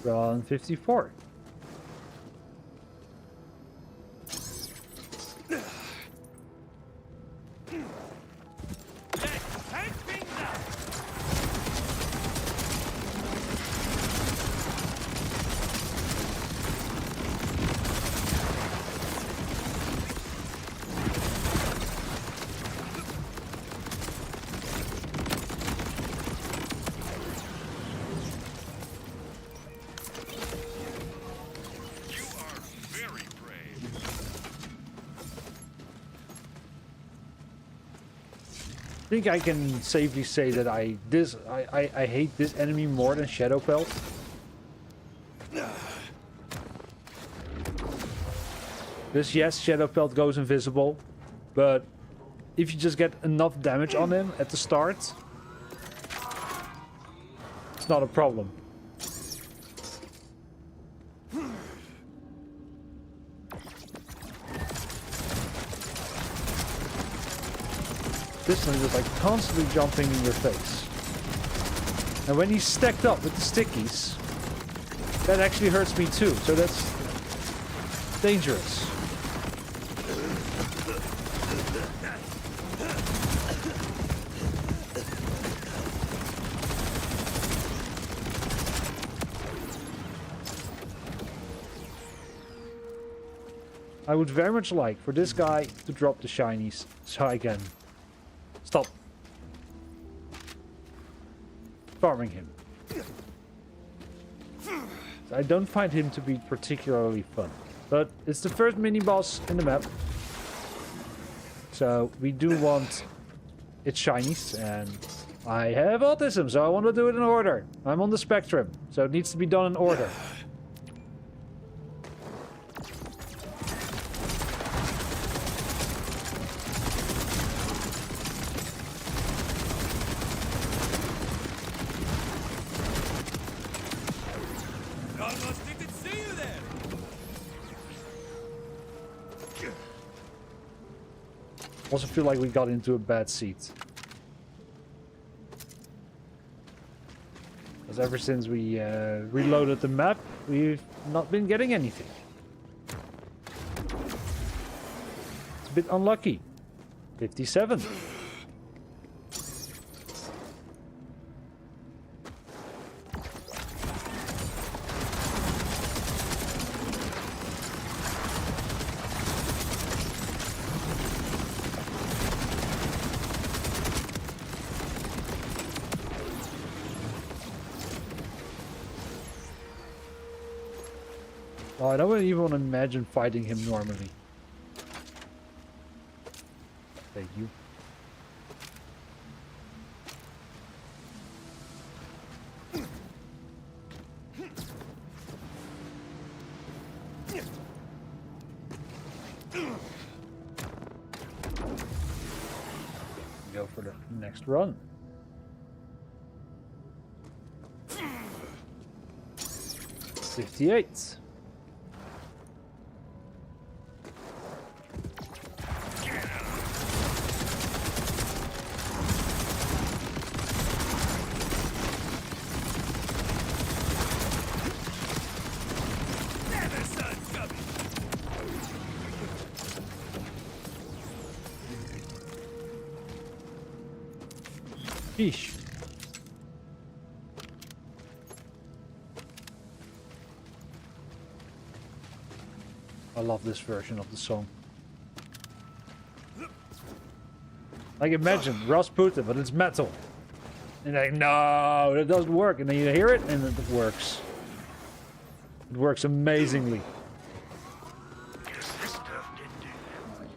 Run 54. Let's take things out. You are very brave. I think I can safely say that I hate this enemy more than Shadow Pelt. This, yes, Shadow Pelt goes invisible, but if you just get enough damage on him at the start, it's not a problem. This thing is like constantly jumping in your face. And when he's stacked up with the stickies, that actually hurts me too, so that's dangerous. I would very much like for this guy to drop the shinies so I can stop farming him. I don't find him to be particularly fun, but it's the first mini boss in the map, so we do want its shinies, and I have autism, so I want to do it in order. I'm on the spectrum, so it needs to be done in order. Almost didn't see you there. Also feel like we got into a bad seat. Because ever since we reloaded the map, we've not been getting anything. It's a bit unlucky. 57. Oh, I don't even want to imagine fighting him normally. Thank you. Go for the next run. $58. Sheesh. I love this version of the song. Like, imagine Rasputin, but it's metal. And like, no, that doesn't work. And then you hear it, and it works. It works amazingly. Guess this stuff didn't do that much.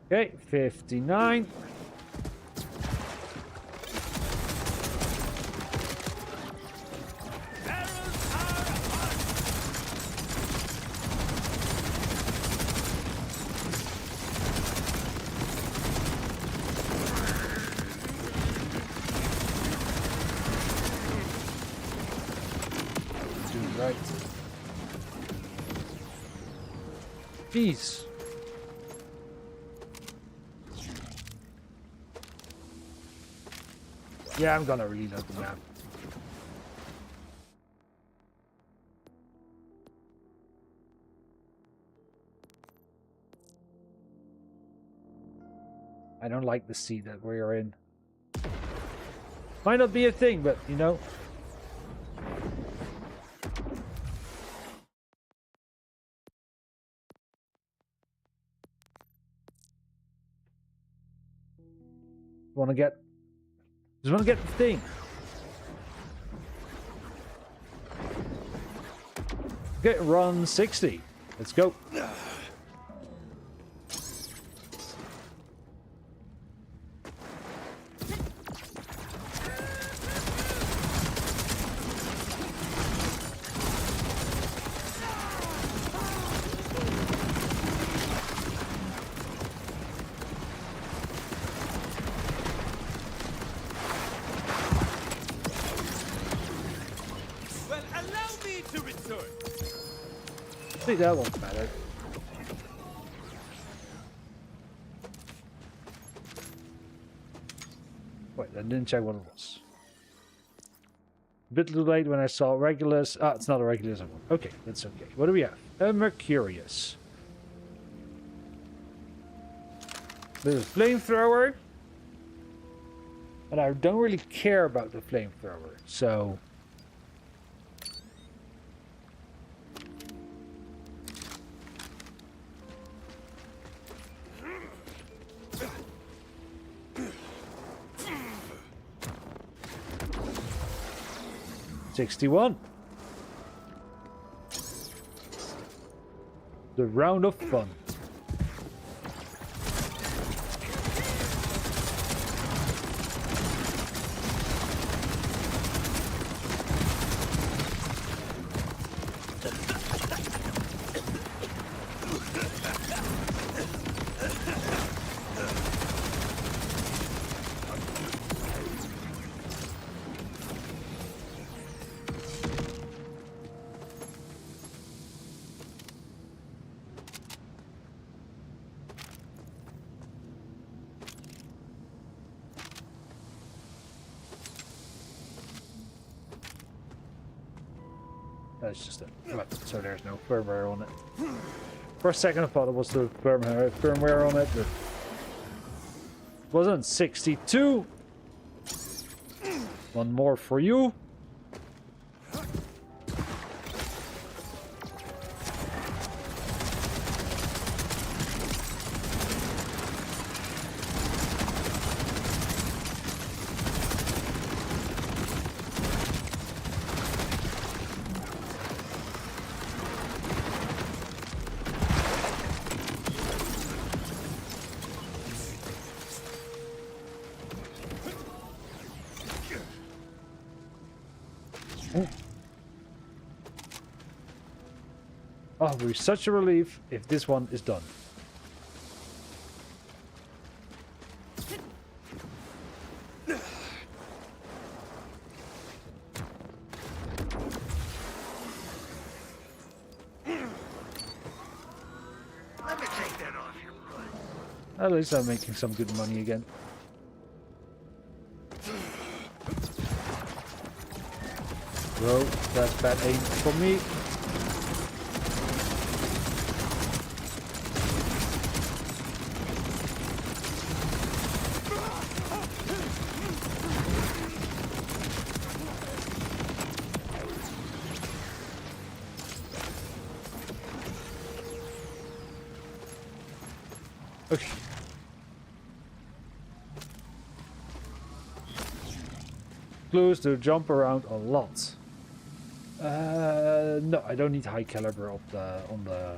Okay, 59. Right. Jeez. Yeah, I'm gonna reload the map. I don't like the seat that we're in. Might not be a thing, but you know. Just wanna get the thing. Okay, run 60. Let's go. See, that won't matter. Wait, I didn't check what it was. A bit too late when I saw Regulus. Ah, it's not a Regulus. Okay, that's okay. What do we have? A Mercurius. There's a flamethrower. And I don't really care about the flamethrower, so... $61. The round of fun. That's just it. Right, so there's no firmware on it. For a second I thought it was the firmware on it, but it wasn't. 62. One more for you. Oh, it will be such a relief if this one is done. Let me take that off your foot. At least I'm making some good money again. Whoa, that's bad aim for me. Okay. Clues to jump around a lot. No, I don't need high caliber on the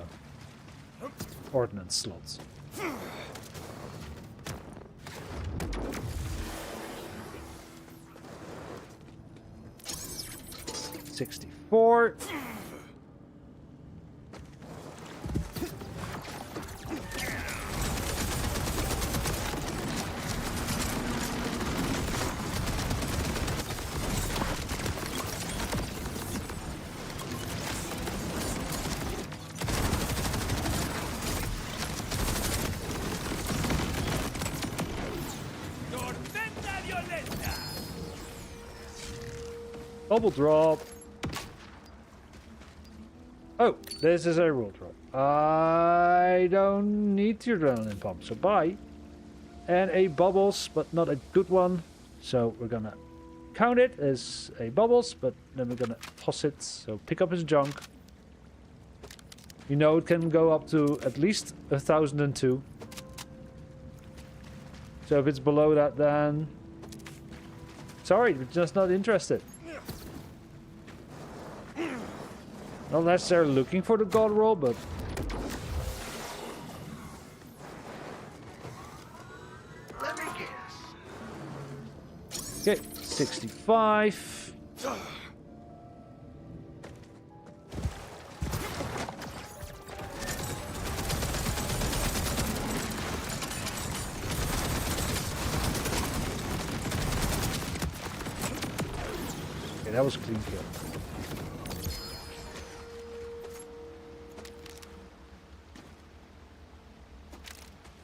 ordnance slots. $64. Double drop. Oh, this is a roll drop. I don't need the adrenaline pump, so bye. And a bubbles, but not a good one. So we're gonna count it as a bubbles, but then we're gonna toss it. So pick up his junk. You know it can go up to at least 1,002. So if it's below that, then sorry, we're just not interested. Not necessarily looking for the god roll, but Let me guess. okay, 65. Okay, that was a clean kill.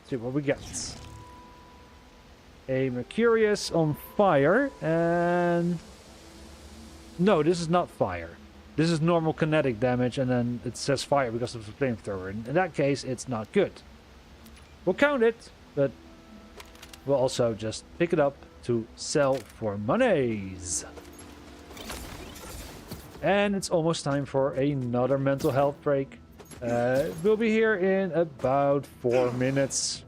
see what we get. A Mercurius on fire, and... No, this is not fire. This is normal kinetic damage, and then it says fire because of the flamethrower. In that case, it's not good. We'll count it, but we'll also just pick it up to sell for monies. And it's almost time for another mental health break. We'll be here in about 4 minutes.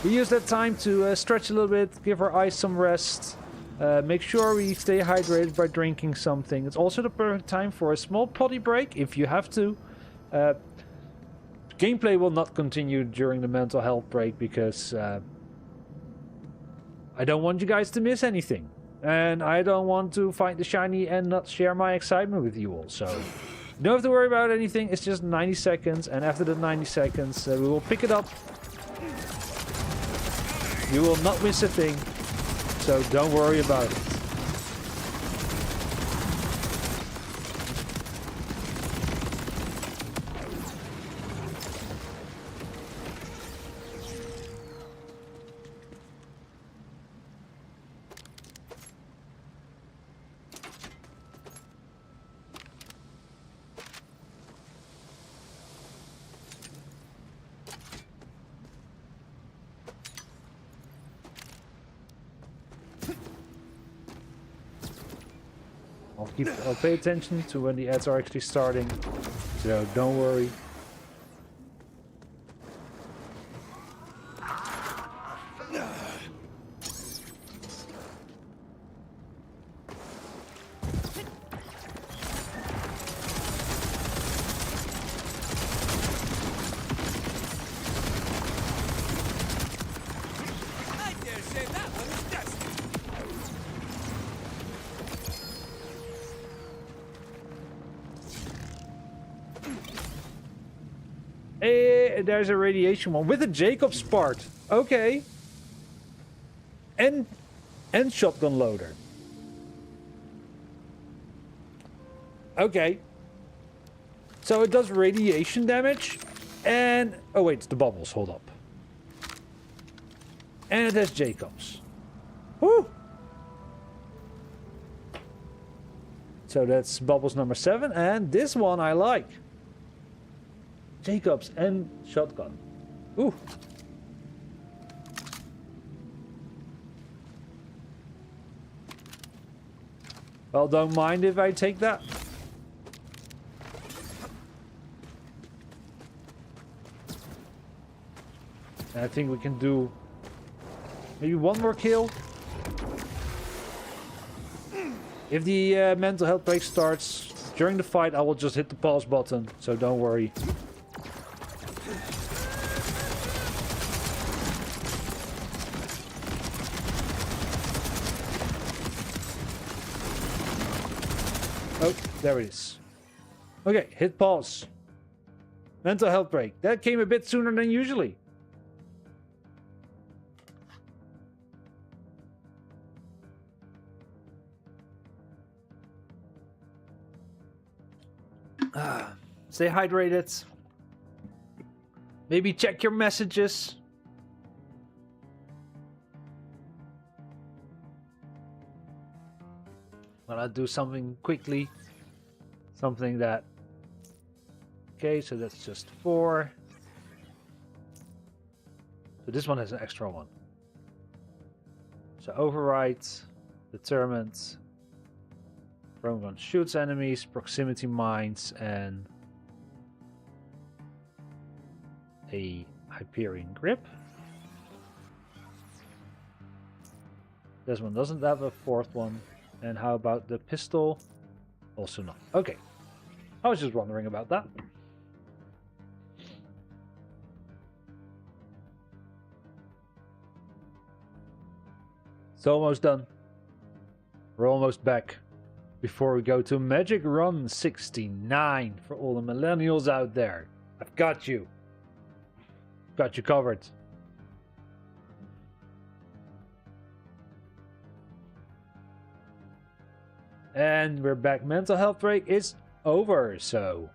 We use that time to stretch a little bit, give our eyes some rest. Make sure we stay hydrated by drinking something. It's also the perfect time for a small potty break if you have to. Gameplay will not continue during the mental health break because I don't want you guys to miss anything. And I don't want to find the shiny and not share my excitement with you all. So you don't have to worry about anything. It's just 90 seconds. And after the 90 seconds, we will pick it up. You will not miss a thing. So don't worry about it. I'll pay attention to when the ads are actually starting, so don't worry. I dare say that one is dusty. There's a radiation one with a Jacob's part. Okay. And shotgun loader. Okay. So it does radiation damage and... Oh wait, it's the bubbles. Hold up. And it has Jacobs. Woo! So that's bubbles number 7, and this one I like. Jacobs and shotgun. Ooh. Well, don't mind if I take that. And I think we can do maybe one more kill. If the mental health break starts during the fight, I will just hit the pause button, so don't worry. Oh, there it is. Okay, hit pause. Mental health break. That came a bit sooner than usually. Stay hydrated. Maybe check your messages. Well, I'll do something quickly. Something that... Okay, so that's just 4. So this one has an extra one. So override, determined, thrown gun shoots enemies, proximity mines, and a Hyperion grip. This one doesn't have a 4th one. And how about the pistol? Also not. Okay. I was just wondering about that. It's almost done. We're almost back. Before we go to Magic Run 69 for all the millennials out there. I've got you. Got you covered. And we're back. Mental health break is over, so...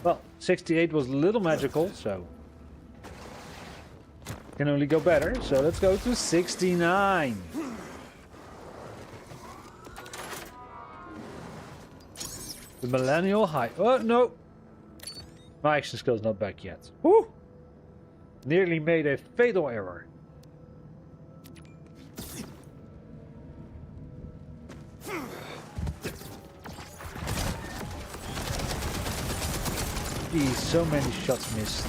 Well, 68 was a little magical, so can only go better. So let's go to 69. The Millennial High. Oh, no. My action skill's not back yet. Woo! Nearly made a fatal error. Geez, so many shots missed.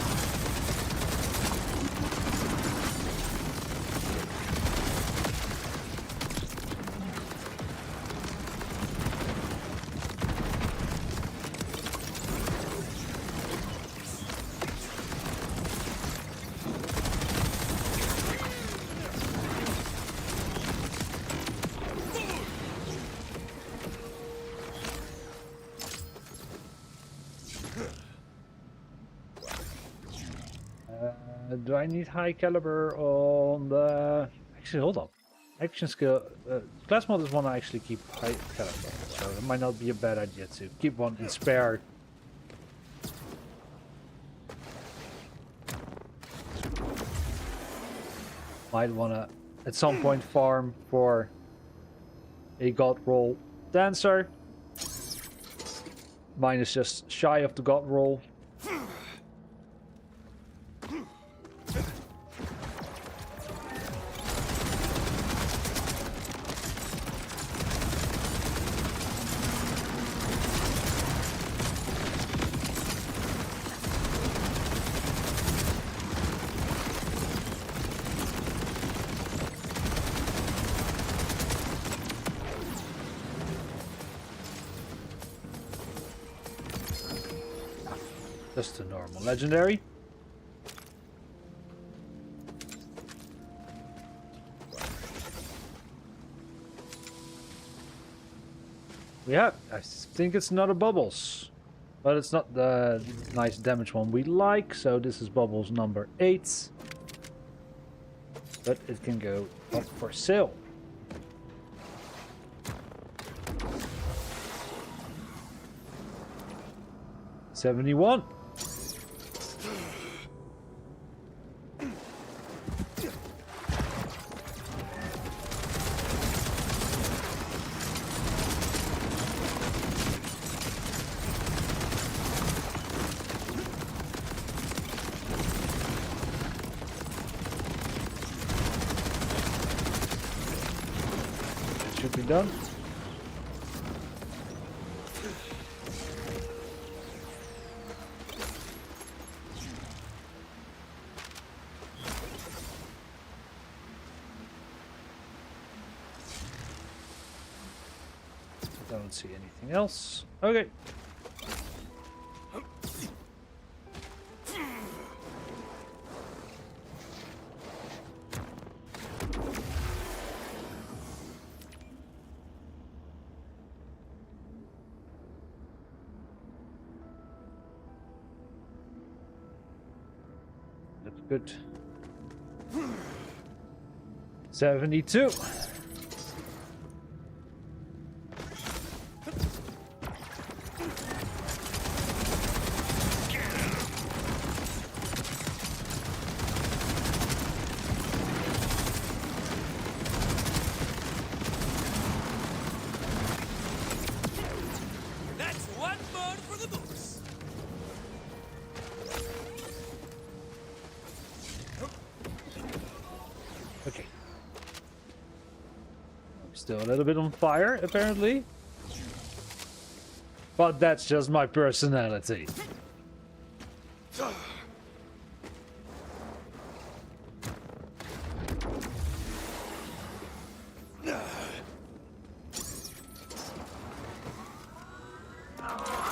Do I need high caliber on the... Actually, hold on. Action skill... class mod is one I actually keep high caliber. So it might not be a bad idea to keep one in spare. Might wanna at some point farm for a god roll dancer. Mine is just shy of the god roll. Just a normal legendary. Yeah, I think it's not a bubbles. But it's not the nice damage one we like, so this is bubbles number 8. But it can go up for sale. $71. Should be done. Don't see anything else. Okay. That's good. 72. That's one more for the books. Okay. Still a little bit on fire, apparently. But that's just my personality. Oh,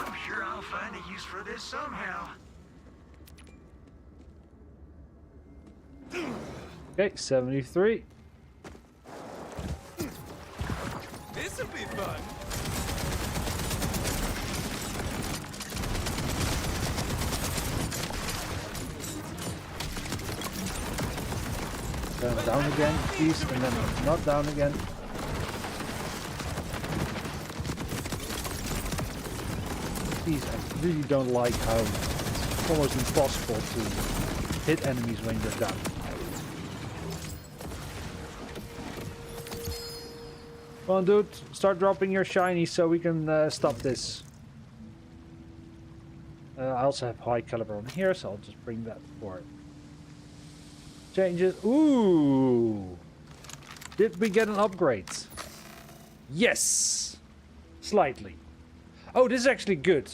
I'm sure I'll find a use for this somehow. Okay, 73. This'll be fun. Then down again, please, and then not down again. these, I really don't like how it's almost impossible to hit enemies when they're down. Come on, dude, start dropping your shiny so we can stop this. I also have high caliber on here, so I'll just bring that for it. Changes. Ooh! Did we get an upgrade? Yes! Slightly. Oh, this is actually good.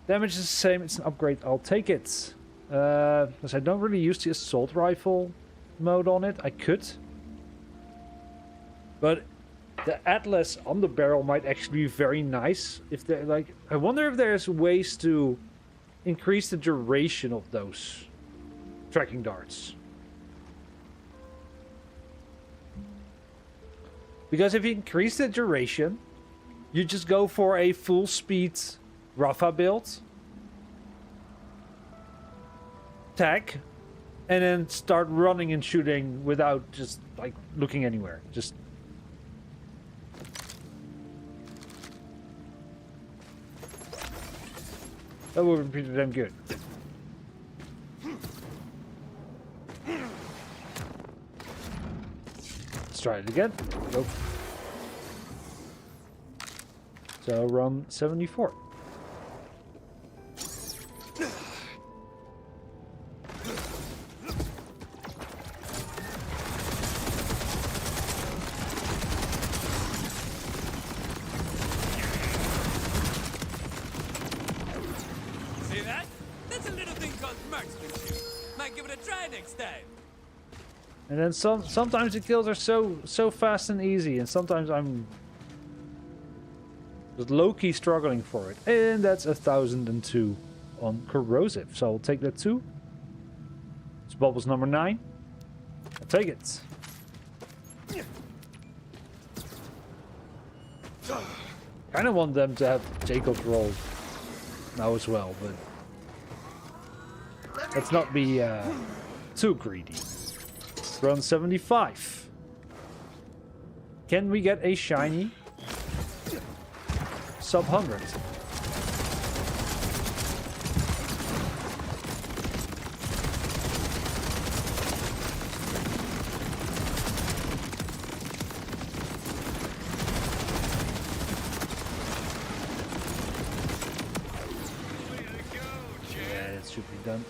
Damage is the same, it's an upgrade, I'll take it. Because I don't really use the assault rifle mode on it. I could. But the Atlas on the barrel might actually be very nice. If they're like, I wonder if there's ways to increase the duration of those tracking darts. Because if you increase the duration, you just go for a full speed Rafa build, tag, and then start running and shooting without just like looking anywhere. Just that would be pretty damn good. Let's try it again. Nope. So run 74. See that? That's a little thing called marksmanship. Might give it a try next time. And then sometimes the kills are so fast and easy, and sometimes I'm just low-key struggling for it. And that's 1002 on corrosive. So I'll take that too. It's bubbles number 9. I'll take it. Kind of want them to have Jacob's roll now as well, but let's not be too greedy. Run 75. Can we get a shiny? Sub 100. Yeah, it should be done.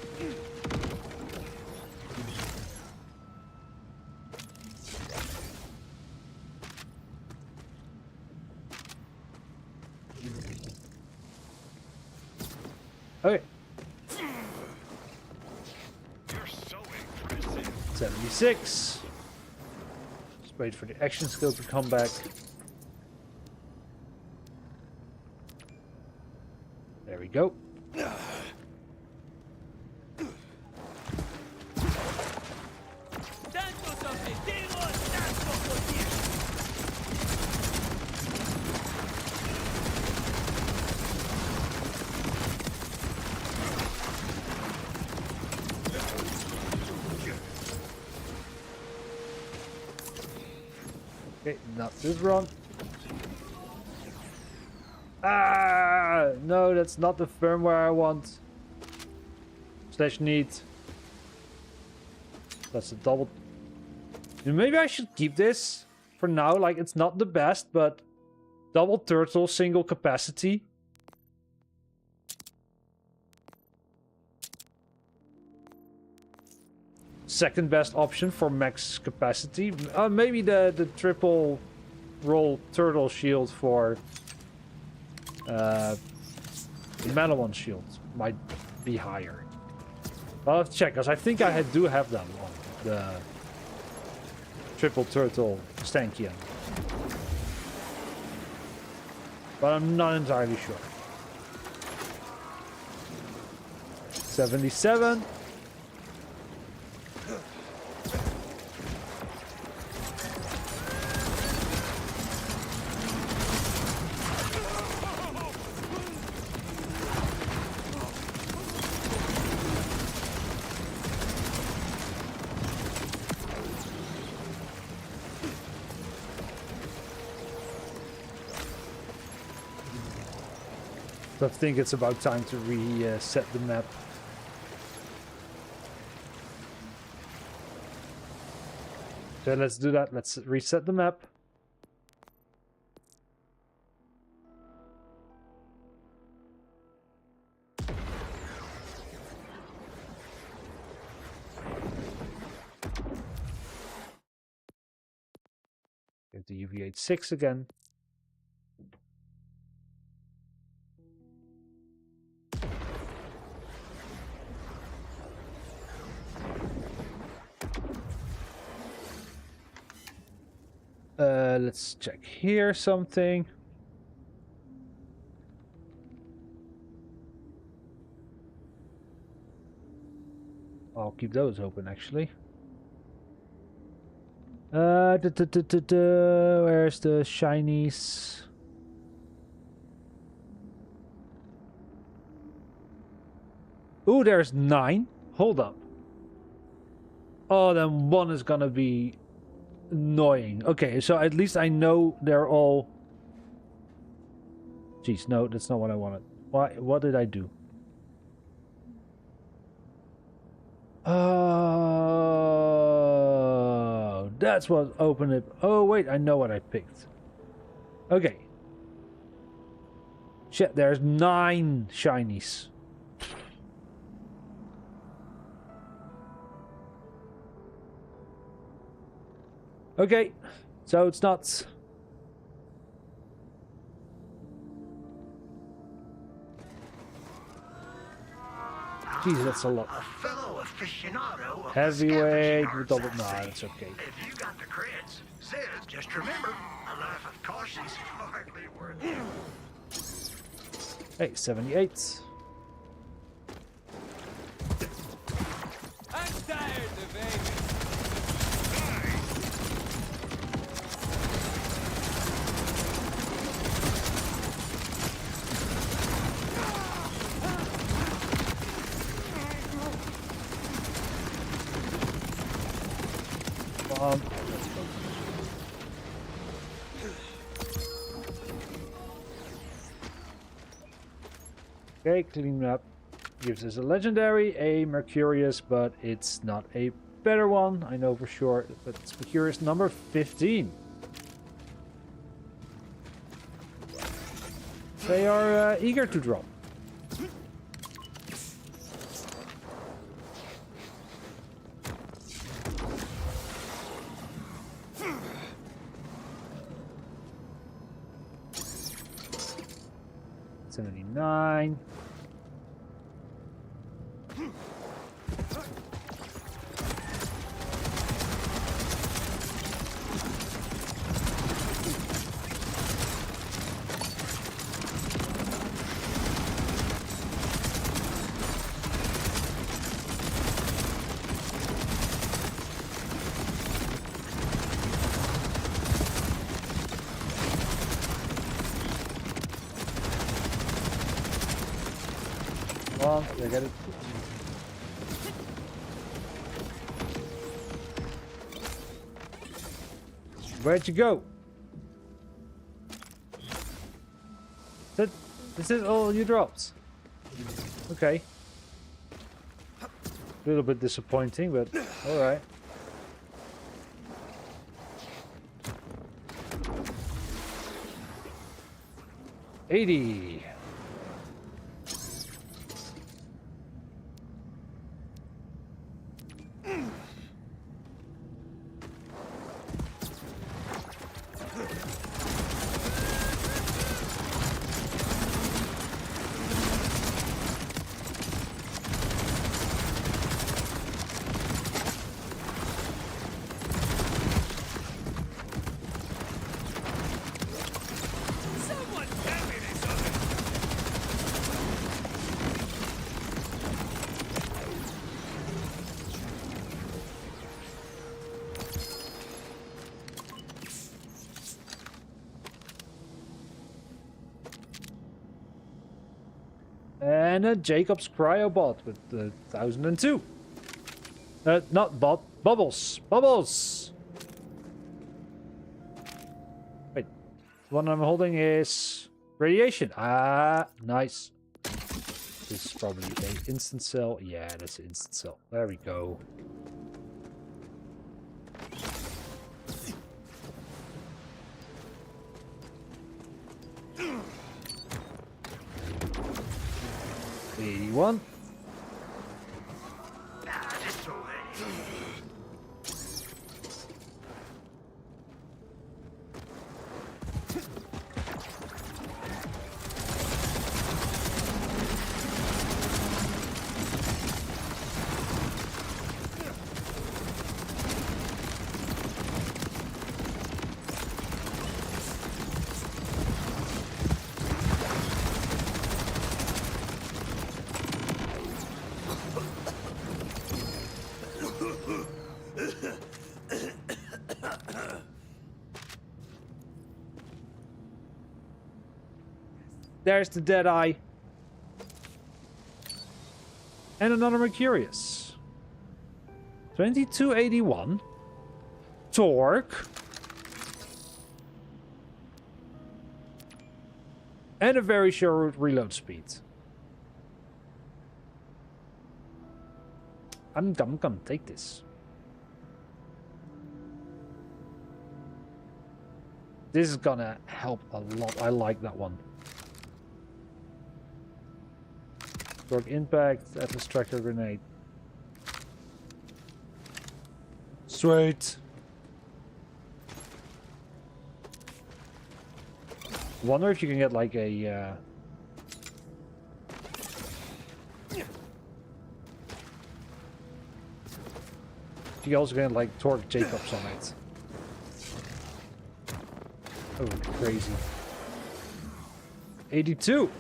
Okay. You're so impressive. 76. Just wait for the action skill to come back. There we go. Okay, not this run. Ah, no, that's not the firmware I want. Slash need. That's a double. Maybe I should keep this for now. Like, it's not the best, but double turtle, single capacity. Second best option for max capacity. Maybe the triple roll turtle shield for the metal one shield might be higher. I'll have to check, because I think I do have them on the triple turtle stanchion. But I'm not entirely sure. 77. So I think it's about time to reset the map. So let's do that. Let's reset the map. Get the UV86 again. Let's check here something. I'll keep those open actually. Where's the shinies? Ooh, there's 9. Hold up. Oh, then 1 is gonna be annoying. Okay, so at least I know they're all... Jeez, no, that's not what I wanted. What did I do? Oh, that's what opened it. Oh, wait, I know what I picked. Okay. Shit, there's 9 shinies. Okay, so it's not... Jeez, that's a lot. A fellow aficionado of Heavyweight, the with double... arts, No, I say. that's okay. If you got the creds, says, just remember, a life of caution's hardly worth it. Hey, 78. I'm tired of Vegas. Okay, clean up. Gives us a legendary, a Mercurius, but it's not a better one. I know for sure, but it's Mercurius number 15. They are eager to drop. $79. Come on, I get it. Where'd you go? This is all you dropped. Okay. A little bit disappointing, but alright. $80. Someone tell me this other. And a Jacob's Cryobot with the 1002. Not bot, Bubbles. Bubbles! Wait, the one I'm holding is Radiation. Ah, nice. This is probably an instant cell. Yeah, that's an instant cell. There we go. $81. Just throw that in. There's the dead eye. And another Mercurius. 2281. Torque. And a very short reload speed. I'm gonna take this. This is gonna help a lot. I like that one. Torque impact, Atlas tractor grenade. Sweet. Wonder if you can get like a you also get like Torque Jacobs on it. Oh, crazy. 82.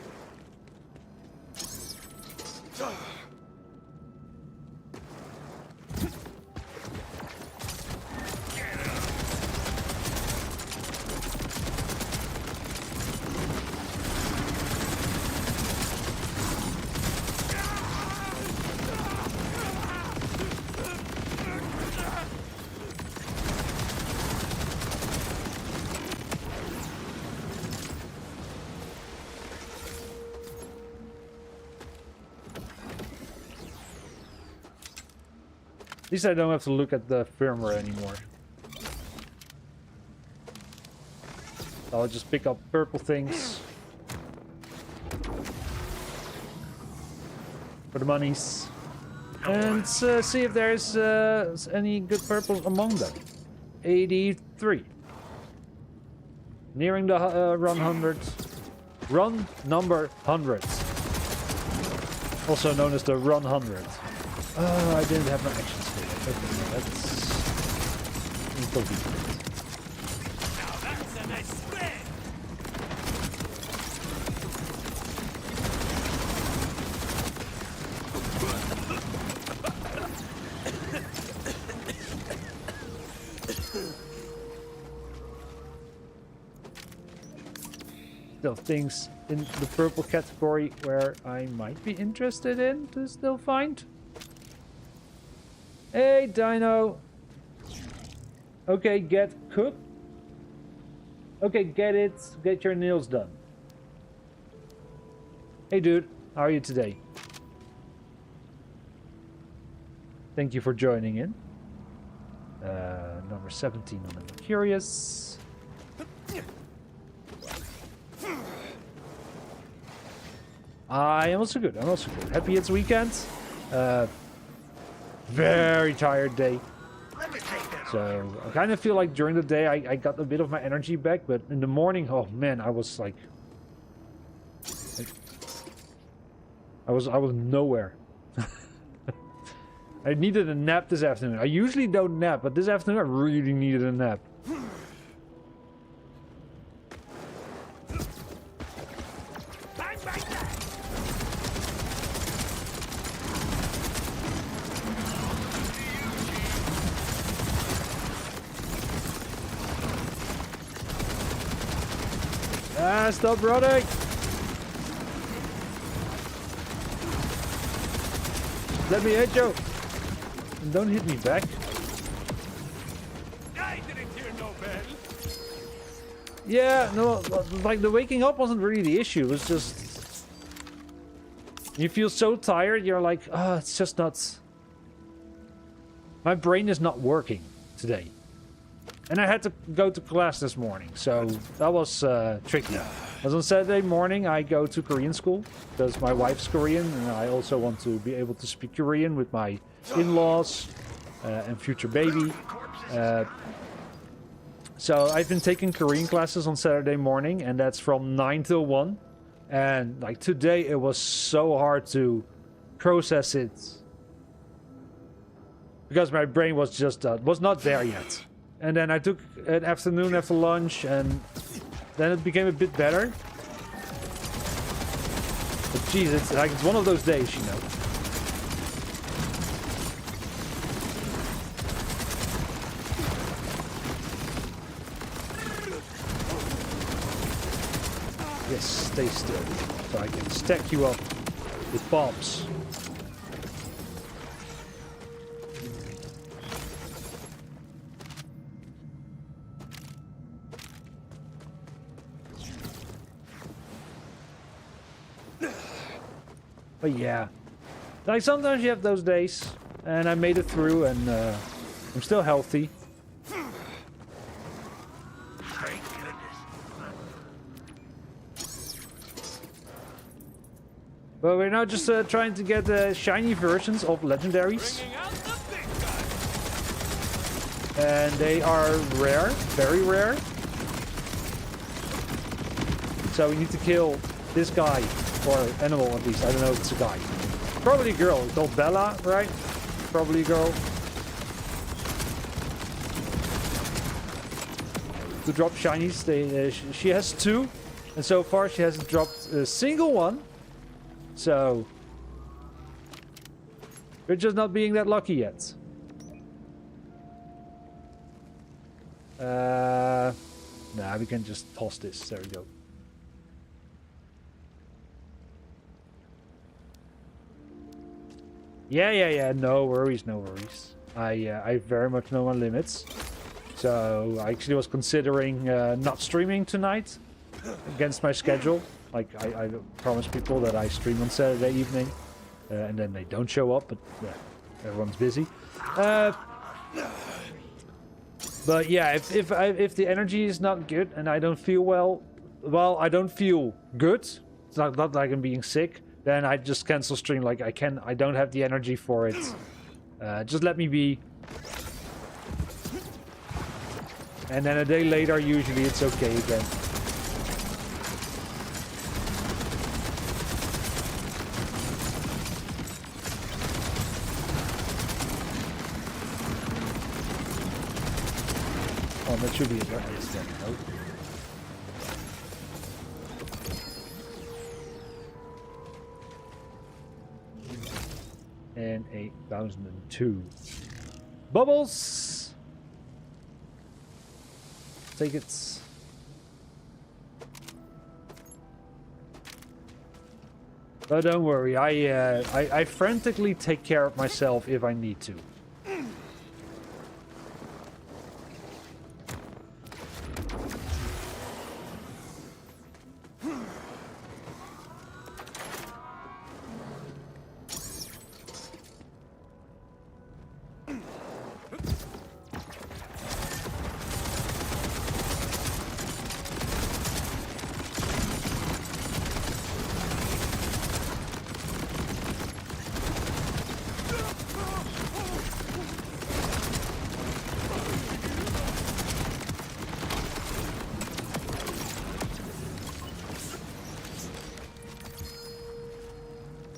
At least I don't have to look at the firmware anymore. I'll just pick up purple things. For the monies. And see if there's any good purples among them. 83. Nearing the run 100. Run number 100. Also known as the run 100. Oh, I didn't have my action skill. Okay, no, that's inconvenient. Now that's a nice spread. Still things in the purple category where I might be interested in to still find. Hey, Dino. Okay, get cooked. Okay, get it. Get your nails done. Hey, dude. How are you today? Thank you for joining in. Number 17 on the Curious. I am also good. I'm also good. Happy it's weekend. Very tired day. Let me take that. So I kind of feel like during the day I got a bit of my energy back, but in the morning, oh man, I was like I was nowhere. I needed a nap this afternoon. I usually don't nap, but this afternoon I really needed a nap. Bang, bang, bang. Ah, stop running! Let me hit you! And don't hit me back. I didn't hear no bell. Yeah, no, like the waking up wasn't really the issue. It was just you feel so tired. You're like, oh, it's just not. My brain is not working today, and I had to go to class this morning, so that was tricky. As on Saturday morning, I go to Korean school because my wife's Korean, and I also want to be able to speak Korean with my in-laws and future baby. So I've been taking Korean classes on Saturday morning, and that's from 9 till 1. And like today, it was so hard to process it because my brain was just was not there yet. And then I took an afternoon after lunch, and then it became a bit better. But geez, it's like it's one of those days, you know. Yes, stay still, so I can stack you up with bombs. But yeah, like sometimes you have those days, and I made it through, and I'm still healthy. Thank goodness. But we're now just trying to get shiny versions of legendaries. Bringing out the big guns. And they are rare, very rare. So we need to kill this guy, or animal at least. I don't know if it's a guy. Probably a girl. It's called Bella, right? Probably a girl. To drop shinies, she has 2. And so far she hasn't dropped a single one. So we're just not being that lucky yet. Nah, we can just toss this. There we go. Yeah. No worries, no worries. I very much know my limits. So I actually was considering not streaming tonight against my schedule. Like I promise people that I stream on Saturday evening, and then they don't show up. But everyone's busy. But yeah, if the energy is not good and I don't feel well, I don't feel good. It's not like I'm being sick. Then I just cancel stream. Like I don't have the energy for it. Just let me be. And then a day later, usually it's okay again. Oh, that should be a better step. Nope. And 8002. Bubbles! Take it. But don't worry, I frantically take care of myself if I need to.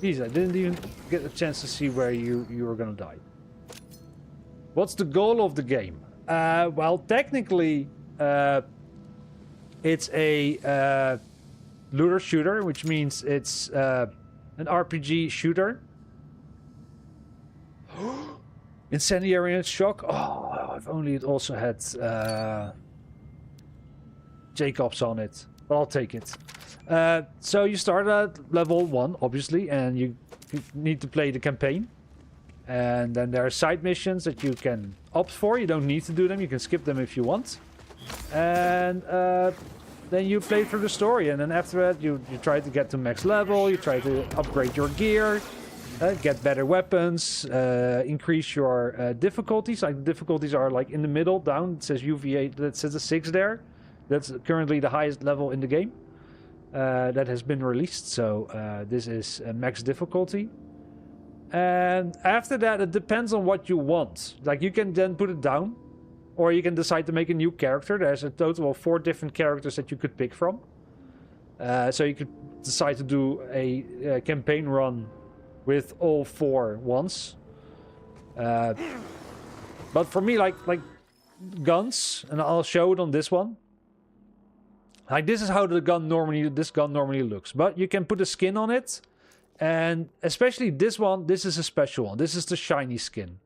Jeez, I didn't even get a chance to see where you were gonna die. What's the goal of the game? Well, technically, it's a looter shooter, which means it's an RPG shooter. Incendiary and shock. Oh, if only it also had Jacobs on it. But I'll take it. So you start at level 1, obviously, and you need to play the campaign. And then there are side missions that you can opt for. You don't need to do them. You can skip them if you want. And then you play through the story, and then after that you try to get to max level, you try to upgrade your gear, get better weapons, increase your difficulties. Like, the difficulties are like in the middle, down. It says UVA, that says a 6 there. That's currently the highest level in the game that has been released. So this is max difficulty. And after that, it depends on what you want. Like, you can then put it down, or you can decide to make a new character. There's a total of 4 different characters that you could pick from. So you could decide to do a campaign run with all 4 once. But for me, like guns, and I'll show it on this one. Like, this is how this gun normally looks. But you can put a skin on it. And especially this one, this is a special one. This is the shiny skin.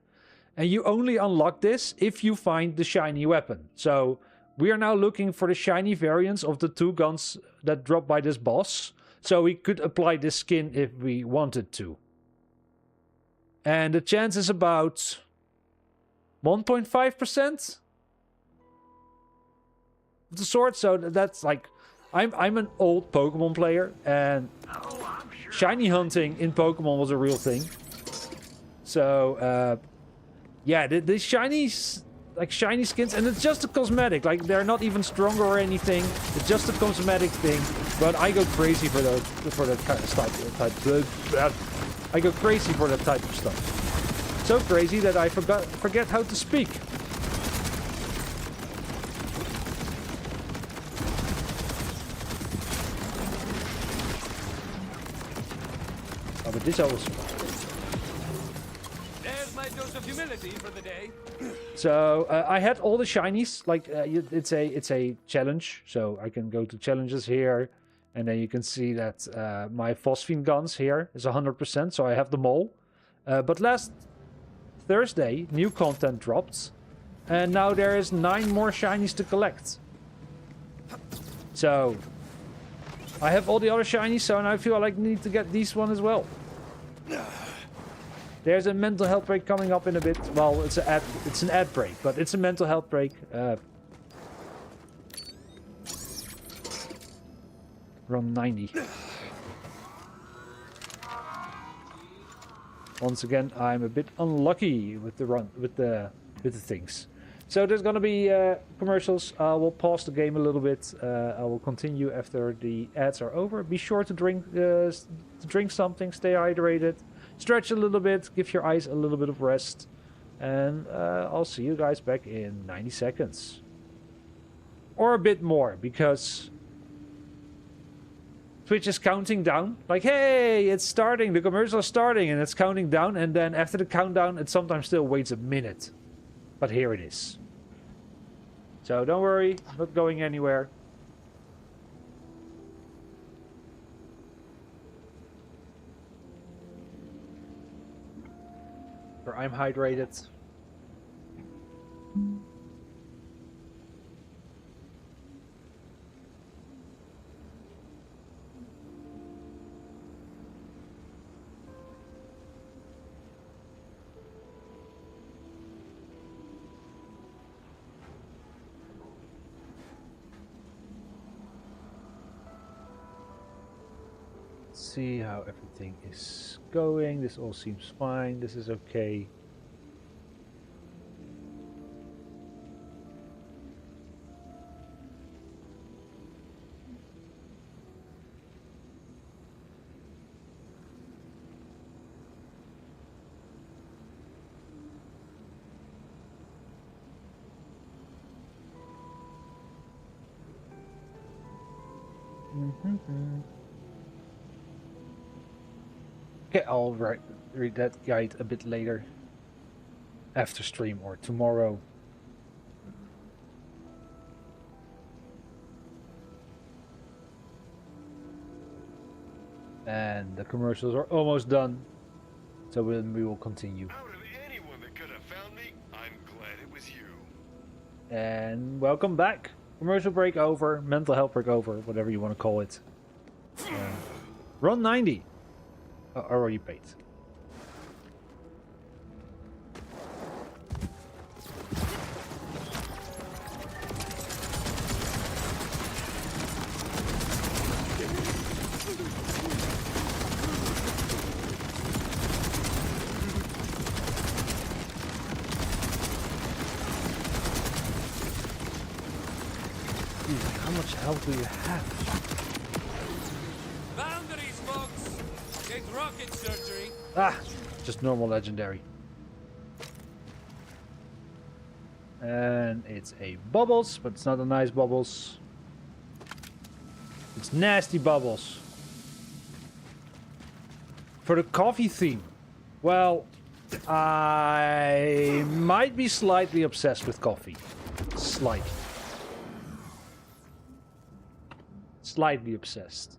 And you only unlock this if you find the shiny weapon. So we are now looking for the shiny variants of the 2 guns that drop by this boss. So we could apply this skin if we wanted to. And the chance is about 1.5% of the sword. So that's like, I'm an old Pokemon player, and shiny hunting in Pokemon was a real thing. So yeah, the shinies, like shiny skins, and it's just a cosmetic. Like, they're not even stronger or anything. It's just a cosmetic thing. But I go crazy for that kind of stuff. I go crazy for that type of stuff. So crazy that I forget how to speak. Oh, but this always. There's my dose of humility for the day. So I had all the shinies. Like, it's a challenge, so I can go to challenges here, and then you can see that my phosphine guns here is 100%. So I have them all. But last Thursday, new content dropped, and now there is 9 more shinies to collect. So I have all the other shinies, so now I feel like I need to get these one as well. There's a mental health break coming up in a bit. Well, it's an ad break, but it's a mental health break. Run 90. Once again, I'm a bit unlucky with the things. So there's gonna be commercials. I will pause the game a little bit. I will continue after the ads are over. Be sure to drink something, stay hydrated, stretch a little bit, give your eyes a little bit of rest, and I'll see you guys back in 90 seconds. Or a bit more, because Twitch is counting down. Like, hey, it's starting, the commercial is starting, and it's counting down, and then after the countdown, it sometimes still waits a minute. But here it is. So don't worry, not going anywhere. Or I'm hydrated. See how everything is going. This all seems fine. This is okay. Okay, I'll read that guide a bit later. After stream or tomorrow. And the commercials are almost done. So we will continue. Out of anyone that could have found me, I'm glad it was you. And welcome back. Commercial break over, mental health break over, whatever you want to call it. Run 90. Already paid. How much health do you have? Boundaries, folks. Get rocket surgery. Ah, just normal legendary. And it's a bubbles, but it's not a nice bubbles. It's nasty bubbles. For the coffee theme, well, I might be slightly obsessed with coffee. Slightly obsessed.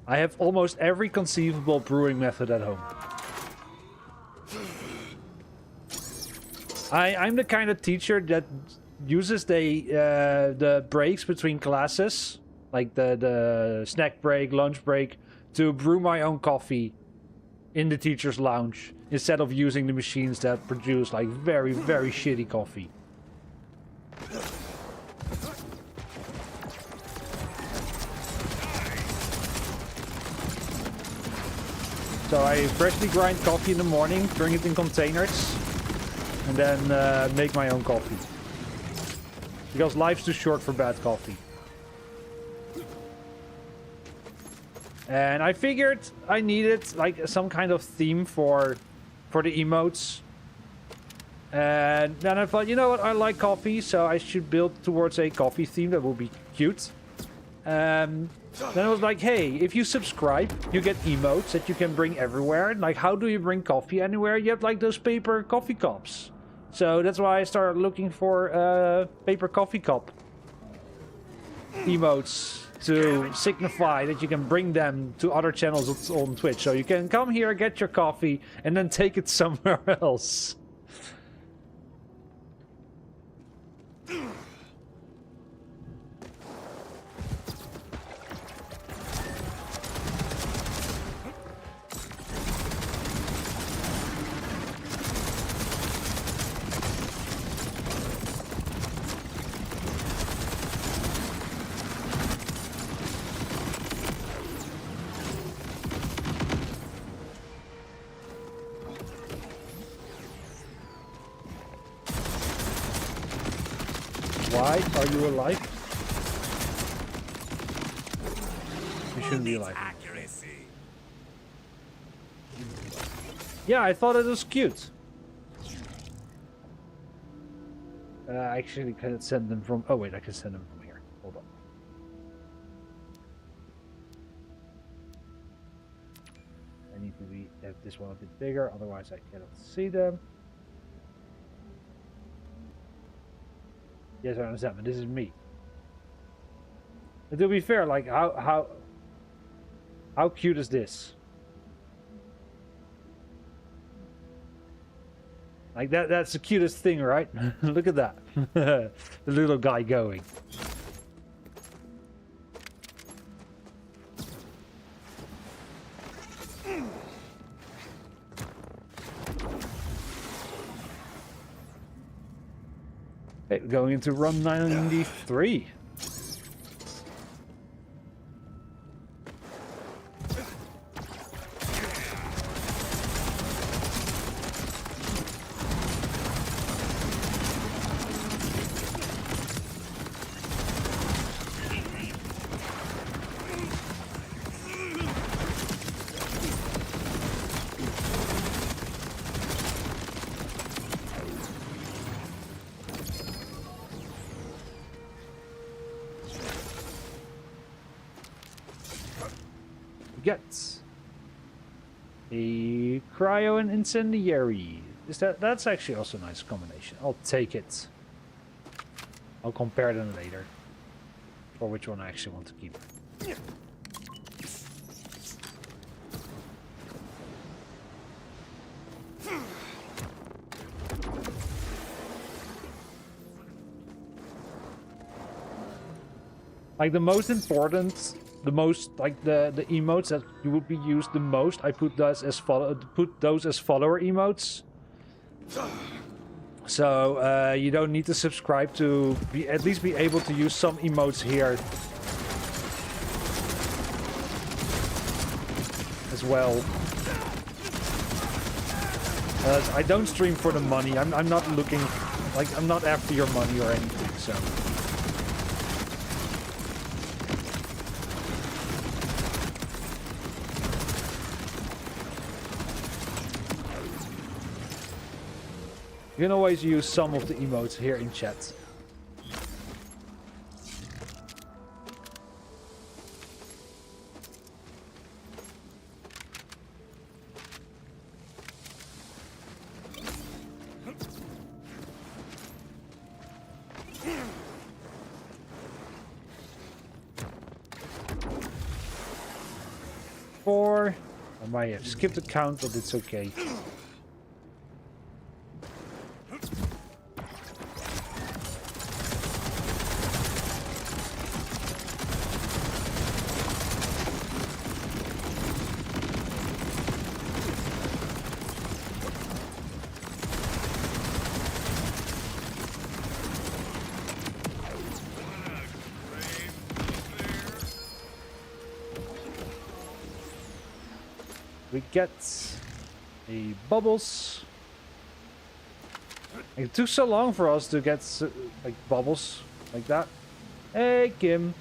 I have almost every conceivable brewing method at home. I'm the kind of teacher that uses the breaks between classes, like the snack break, lunch break, to brew my own coffee in the teacher's lounge instead of using the machines that produce like very, very shitty coffee. So I freshly grind coffee in the morning, bring it in containers, and then make my own coffee. Because life's too short for bad coffee. And I figured I needed like some kind of theme for the emotes. And then I thought, you know what, I like coffee, so I should build towards a coffee theme that will be cute. Then I was like, hey, if you subscribe, you get emotes that you can bring everywhere. Like, how do you bring coffee anywhere? You have like those paper coffee cups. So that's why I started looking for paper coffee cup emotes to signify that you can bring them to other channels on Twitch. So you can come here, get your coffee, and then take it somewhere else. Why are you alive? You shouldn't be alive. Accuracy. Yeah, I thought it was cute. I actually can send them from... Oh wait, I can send them from here. Hold on. I need to have this one a bit bigger, otherwise I cannot see them. Yes, I understand, but this is me. But to be fair, like how cute is this? Like that's the cutest thing, right? Look at that. The little guy going. Okay, going into run 93. Gets a cryo and incendiary. That's actually also a nice combination. I'll take it. I'll compare them later for which one I actually want to keep. Like the most important, the emotes that you would be used the most, I put those as follower emotes. So you don't need to subscribe to at least be able to use some emotes here as well. I don't stream for the money. I'm not looking, like, I'm not after your money or anything. So You can always use some of the emotes here in chat. Four. I might have skipped the count, but it's okay. We get the bubbles. It took so long for us to get like bubbles like that. Hey Kim.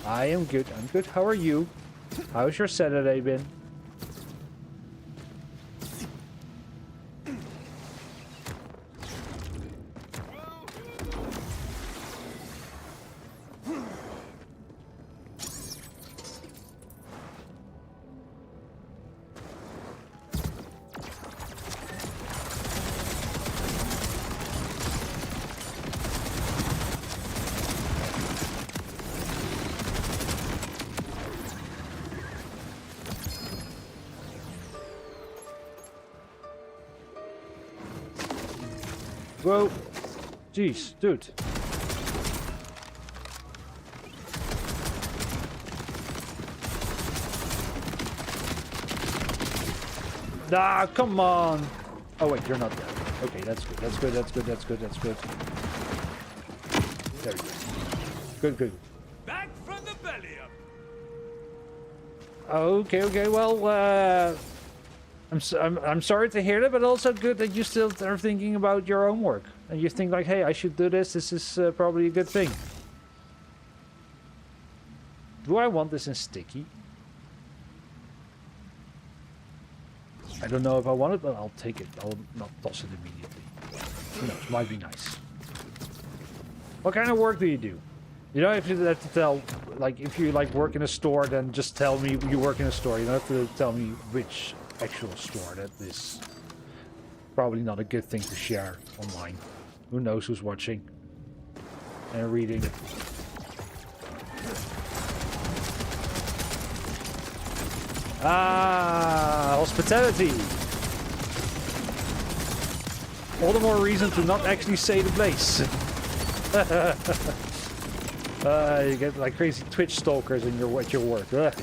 I am good. I'm good. How are you? How's your Saturday been? Whoa. Jeez, dude. Ah, come on. Oh wait, you're not dead. Okay, that's good. That's good. That's good. That's good. That's good. There we go. Good, good. Back from the belly up. Okay, okay. Well, I'm sorry to hear that, but also good that you still are thinking about your own work and you think like, hey, I should do this. This is probably a good thing. Do I want this in sticky? I don't know if I want it, but I'll take it. I'll not toss it immediately. Who knows? Might be nice. What kind of work do you do? You don't have to tell, like, if you like work in a store, then just tell me you work in a store. You don't have to tell me which actual store. That is probably not a good thing to share online. Who knows who's watching and reading. Ah, hospitality. All the more reason to not actually say the place. You get like crazy Twitch stalkers in your at your work. Ugh.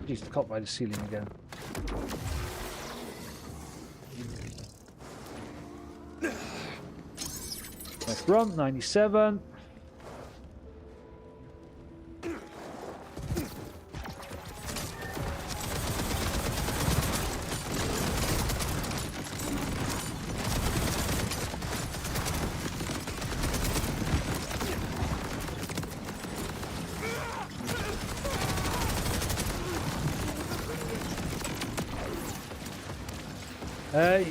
Jeez, caught by the ceiling again. Next run, 97.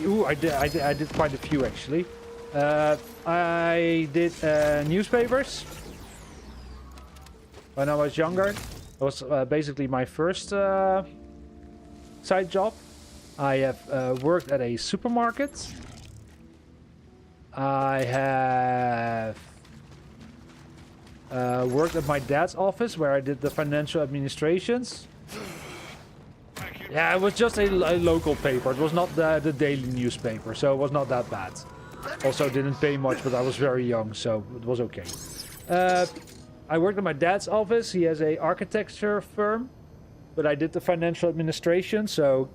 Ooh, I did quite a few actually. I did newspapers when I was younger. It was basically my first side job. I have worked at a supermarket. I have worked at my dad's office where I did the financial administrations. Yeah, it was just a local paper. It was not the daily newspaper, so it was not that bad. Also didn't pay much, but I was very young, so it was okay. I worked at my dad's office. He has a architecture firm, but I did the financial administration, so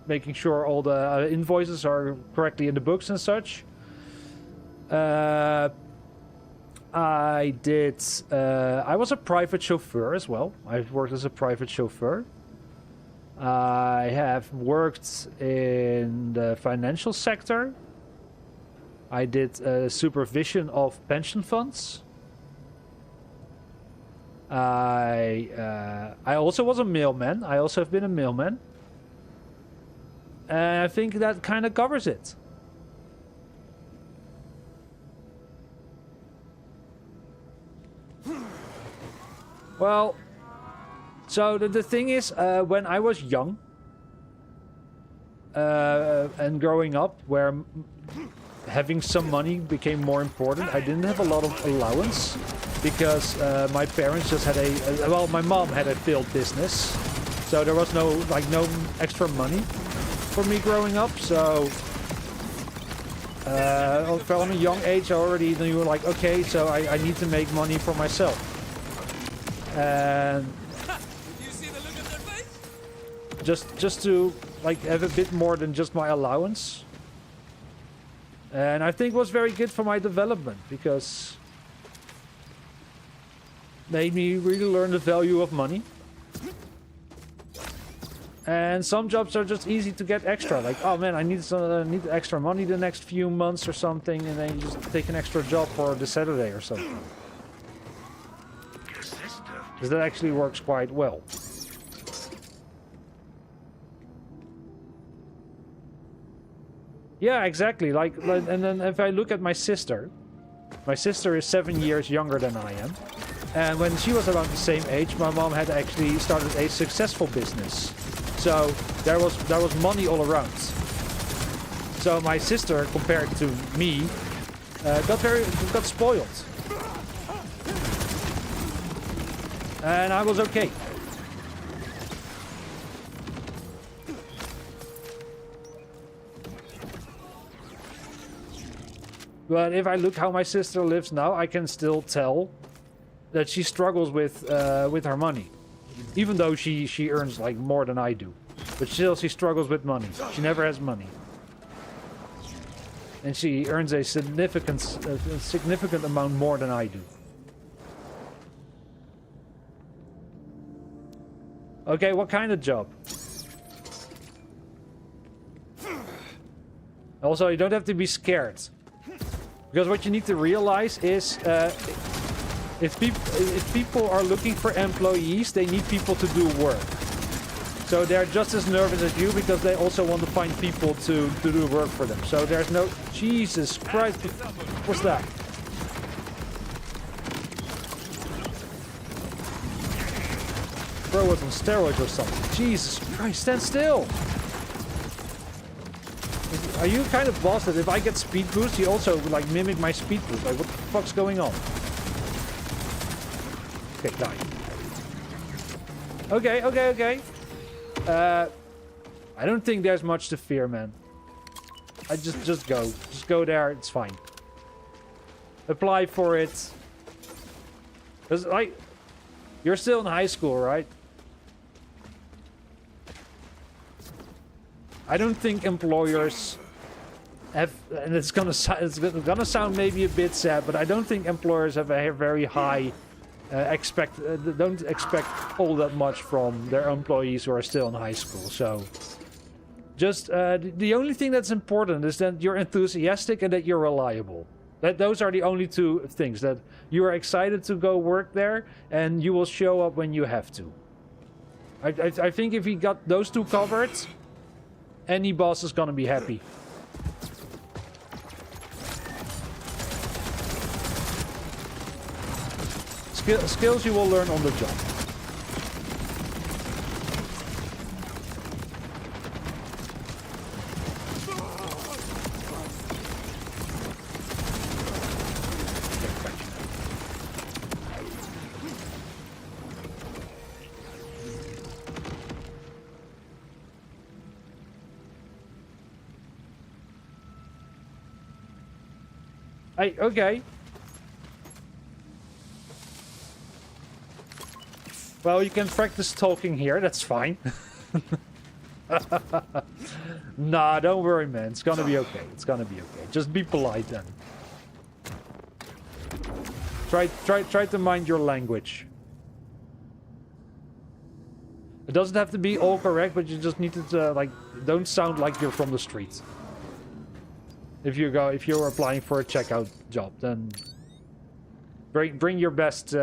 making sure all the invoices are correctly in the books and such. I was a private chauffeur as well. I've worked as a private chauffeur. I have worked in the financial sector. I did supervision of pension funds. I also was a mailman. I also have been a mailman. And I think that kind of covers it. Well, so the thing is, when I was young and growing up, where having some money became more important, I didn't have a lot of allowance because my parents just had well, my mom had a failed business, so there was no extra money for me growing up. So from a young age, I already knew like, okay, so I need to make money for myself. And You see the look on their face? just to like have a bit more than just my allowance. And I think it was very good for my development because made me really learn the value of money. And some jobs are just easy to get extra, like, oh man, I need extra money the next few months or something, and then you just take an extra job for the Saturday or something. Because that actually works quite well. Yeah, exactly. Like, and then if I look at my sister is 7 years younger than I am. And when she was around the same age, my mom had actually started a successful business. So there was money all around. So my sister, compared to me, got spoiled. And I was okay. But if I look how my sister lives now, I can still tell that she struggles with her money. Even though she earns like more than I do. But still she struggles with money. She never has money. And she earns a significant amount more than I do. Okay, what kind of job? Also, you don't have to be scared. Because what you need to realize is, if people are looking for employees, they need people to do work. So they're just as nervous as you because they also want to find people to do work for them. So there's no... Jesus Christ, what's that? Bro was on steroids or something. Jesus Christ, stand still! Are you kind of boss that if I get speed boost, you also like mimic my speed boost? Like, what the fuck's going on? Okay, die. Okay. I don't think there's much to fear, man. I just go. Just go there, it's fine. Apply for it. Cause like, you're still in high school, right? I don't think employers have, and it's gonna sound maybe a bit sad, but I don't think employers have a very high don't expect all that much from their employees who are still in high school. So just the only thing that's important is that you're enthusiastic and that you're reliable. Those are the only two things, that you are excited to go work there and you will show up when you have to. I think if you got those two covered, any boss is gonna be happy. Skills you will learn on the job. Okay. Well, you can practice talking here, that's fine. Nah, don't worry, man. It's gonna be okay. It's gonna be okay. Just be polite then. Try to mind your language. It doesn't have to be all correct, but you just need to like don't sound like you're from the streets. If you're applying for a checkout job, then bring your best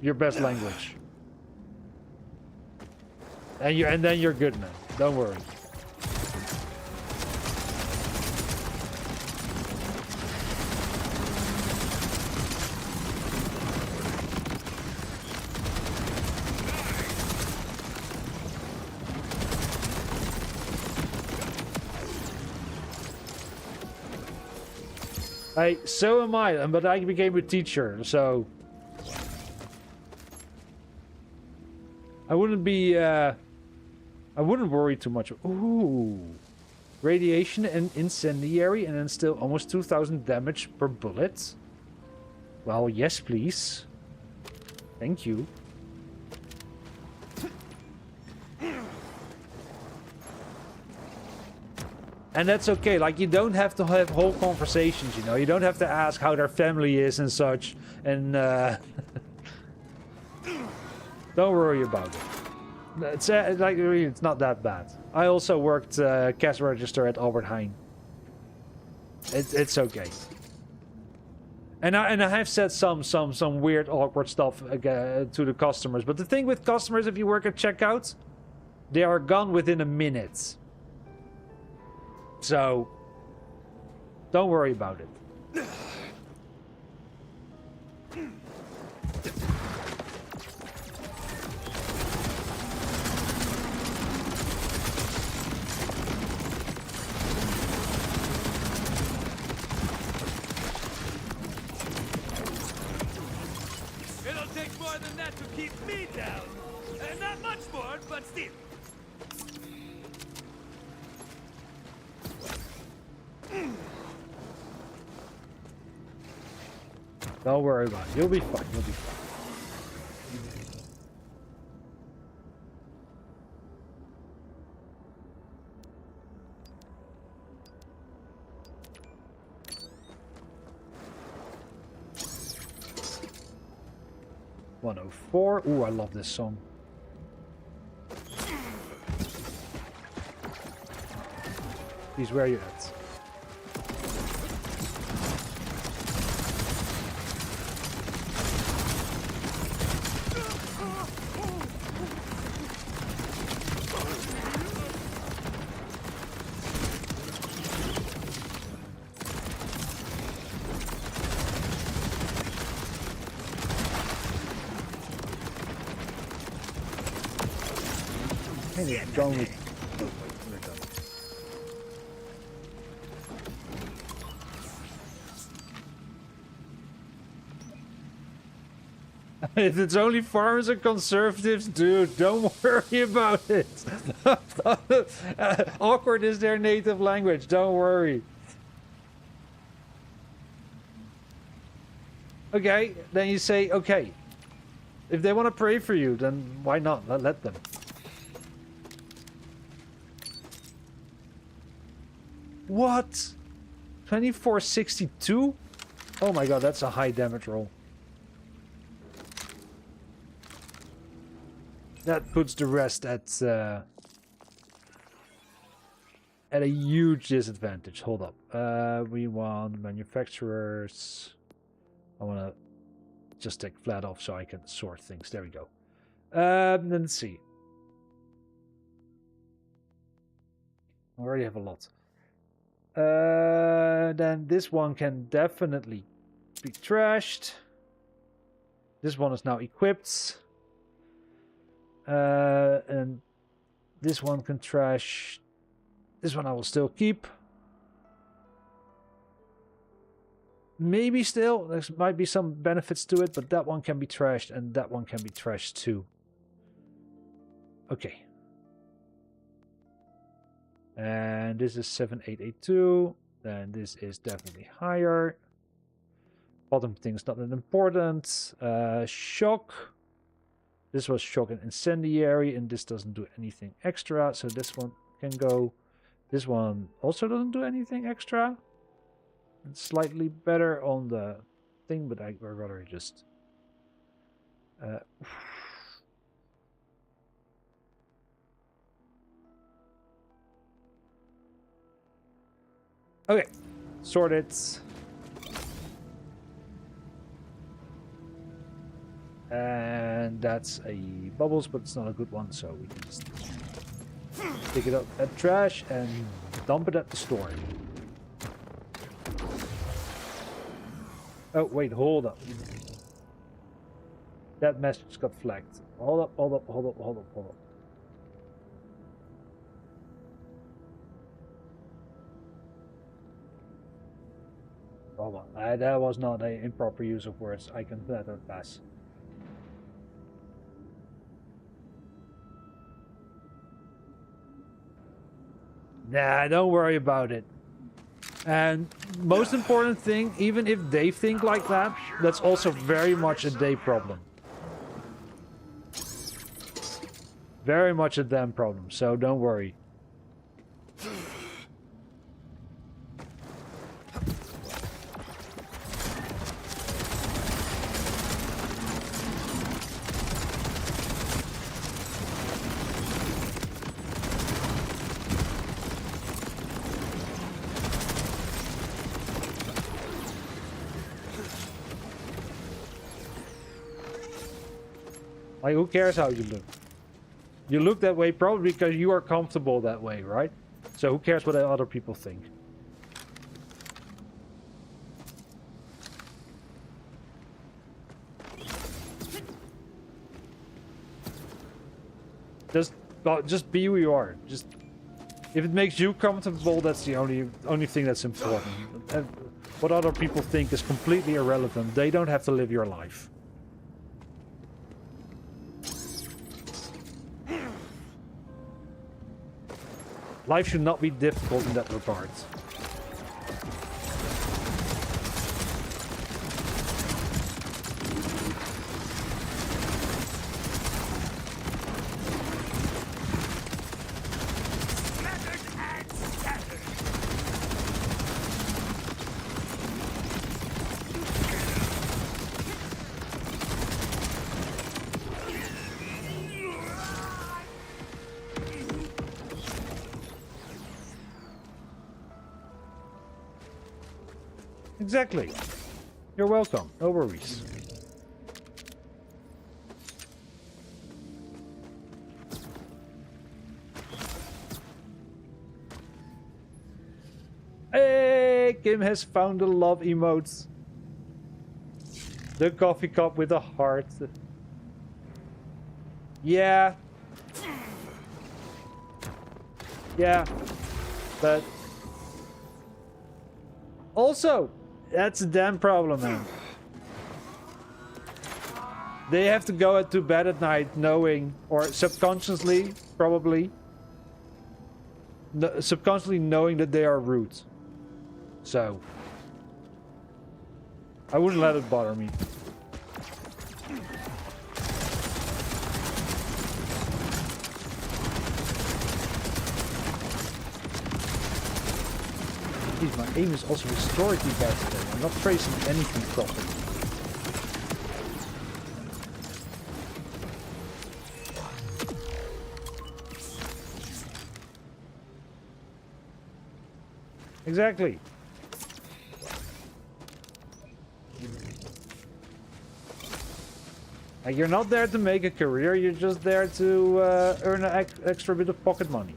your best language. And then you're good, man. Don't worry. Hey, so am I, but I became a teacher, so I wouldn't be I wouldn't worry too much. Ooh. Radiation and incendiary and then still almost 2000 damage per bullet. Well, yes, please. Thank you. And that's okay, like you don't have to have whole conversations, you know? You don't have to ask how their family is and such, and don't worry about it. It's like really, it's not that bad. I also worked cash register at Albert Heijn. It's okay. And I have said some weird awkward stuff to the customers, but the thing with customers, if you work at checkout, they are gone within a minute. So, don't worry about it. It'll take more than that to keep me down. Not much more, but still. Don't worry about it. You'll be fine. You'll be fine. $104. Ooh, I love this song. Please, where are you at? Maybe going with... If it's only farmers and conservatives, dude, don't worry about it. Awkward is their native language, don't worry. Okay, then you say, okay. If they want to pray for you, then why not? Let them. What? 2462? Oh my god, that's a high damage roll. That puts the rest at a huge disadvantage. Hold up. We want manufacturers. I want to just take flat off so I can sort things. There we go. Let's see. I already have a lot. Then this one can definitely be trashed. This one is now equipped. And this one can trash. This one I will still keep. Maybe still, there might be some benefits to it, but that one can be trashed and that one can be trashed too. Okay. And this is 7882. Then this is definitely higher. Bottom thing is not that important. Shock. This was shock and incendiary, and this doesn't do anything extra, so this one can go. This one also doesn't do anything extra. It's slightly better on the thing, but I'd rather just... Okay, sorted. And that's a bubbles, but it's not a good one, so we can just pick it up at trash and dump it at the store. Oh, wait, hold up. That message got flagged. Hold up, hold up, hold up, hold up, hold up. Hold on, that was not an improper use of words. I can let that pass. Nah, don't worry about it. And most important thing, even if they think like that, that's also very much a they problem. Very much a them problem, so don't worry. Like, who cares how you look? You look that way probably because you are comfortable that way, right? So who cares what other people think? Just be who you are. Just if it makes you comfortable, that's the only thing that's important. And what other people think is completely irrelevant. They don't have to live your life. Life should not be difficult in that regard. Exactly. You're welcome. No worries. Hey, Kim has found the love emotes. The coffee cup with a heart. Yeah. Yeah. But also, that's a damn problem, man. They have to go to bed at night knowing, or subconsciously, probably, subconsciously knowing that they are rude. So, I wouldn't let it bother me. Jeez, my aim is also historically bad today. I'm not tracing anything properly. Exactly. Like, you're not there to make a career, you're just there to earn an extra bit of pocket money.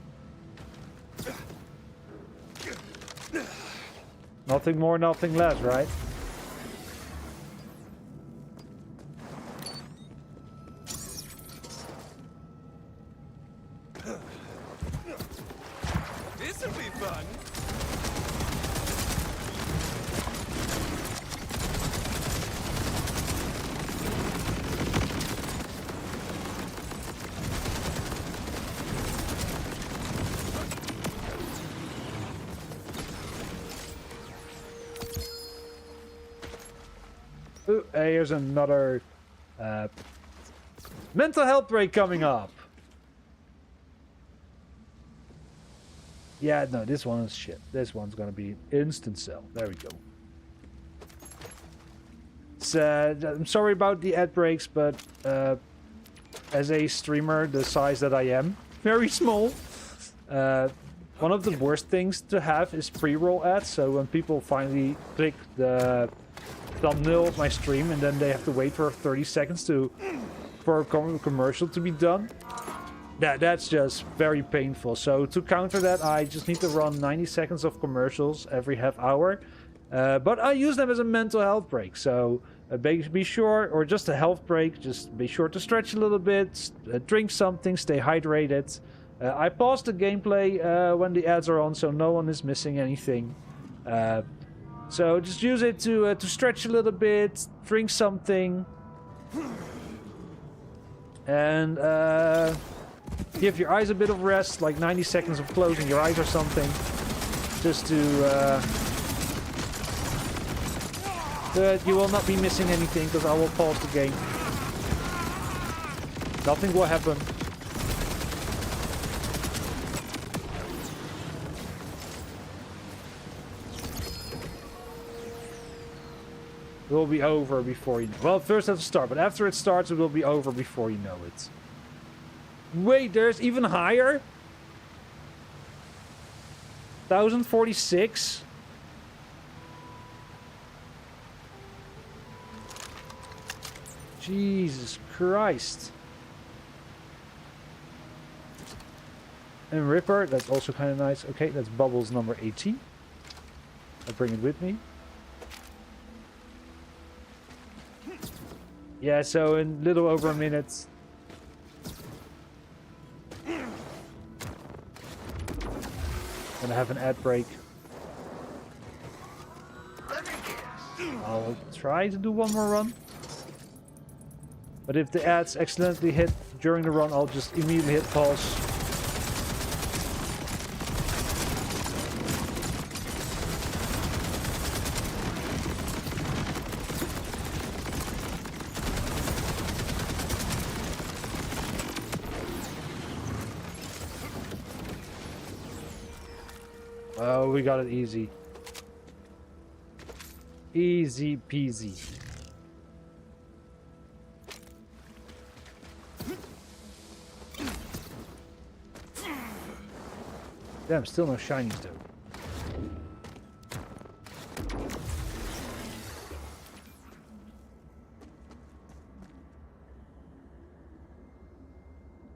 Nothing more, nothing less, right? This'll be fun. Ooh, here's another mental health break coming up. Yeah, no, this one is shit. This one's gonna be instant sell. There we go. I'm sorry about the ad breaks, but as a streamer the size that I am, very small, One of the worst things to have is pre-roll ads. So when people finally click the thumbnail of my stream and then they have to wait for 30 seconds for a commercial to be done, that's just very painful. So to counter that, I just need to run 90 seconds of commercials every half hour. But I use them as a mental health break. So be sure, or just a health break, just be sure to stretch a little bit, drink something, stay hydrated. I pause the gameplay when the ads are on, so no one is missing anything. So just use it to stretch a little bit, drink something, and give your eyes a bit of rest, like 90 seconds of closing your eyes or something, just to that you will not be missing anything, because I will pause the game. Nothing will happen. It will be over before you know. Well, first it has to start, but after it starts, it will be over before you know it. Wait, there's even higher? 1046? Jesus Christ. And Ripper, that's also kind of nice. Okay, that's Bubbles number 18. I'll bring it with me. Yeah, so in little over a minute. Gonna have an ad break. Let me guess. I'll try to do one more run. But if the ads accidentally hit during the run, I'll just immediately hit pause. Oh, we got it easy. Easy peasy. Damn, still no shinies though.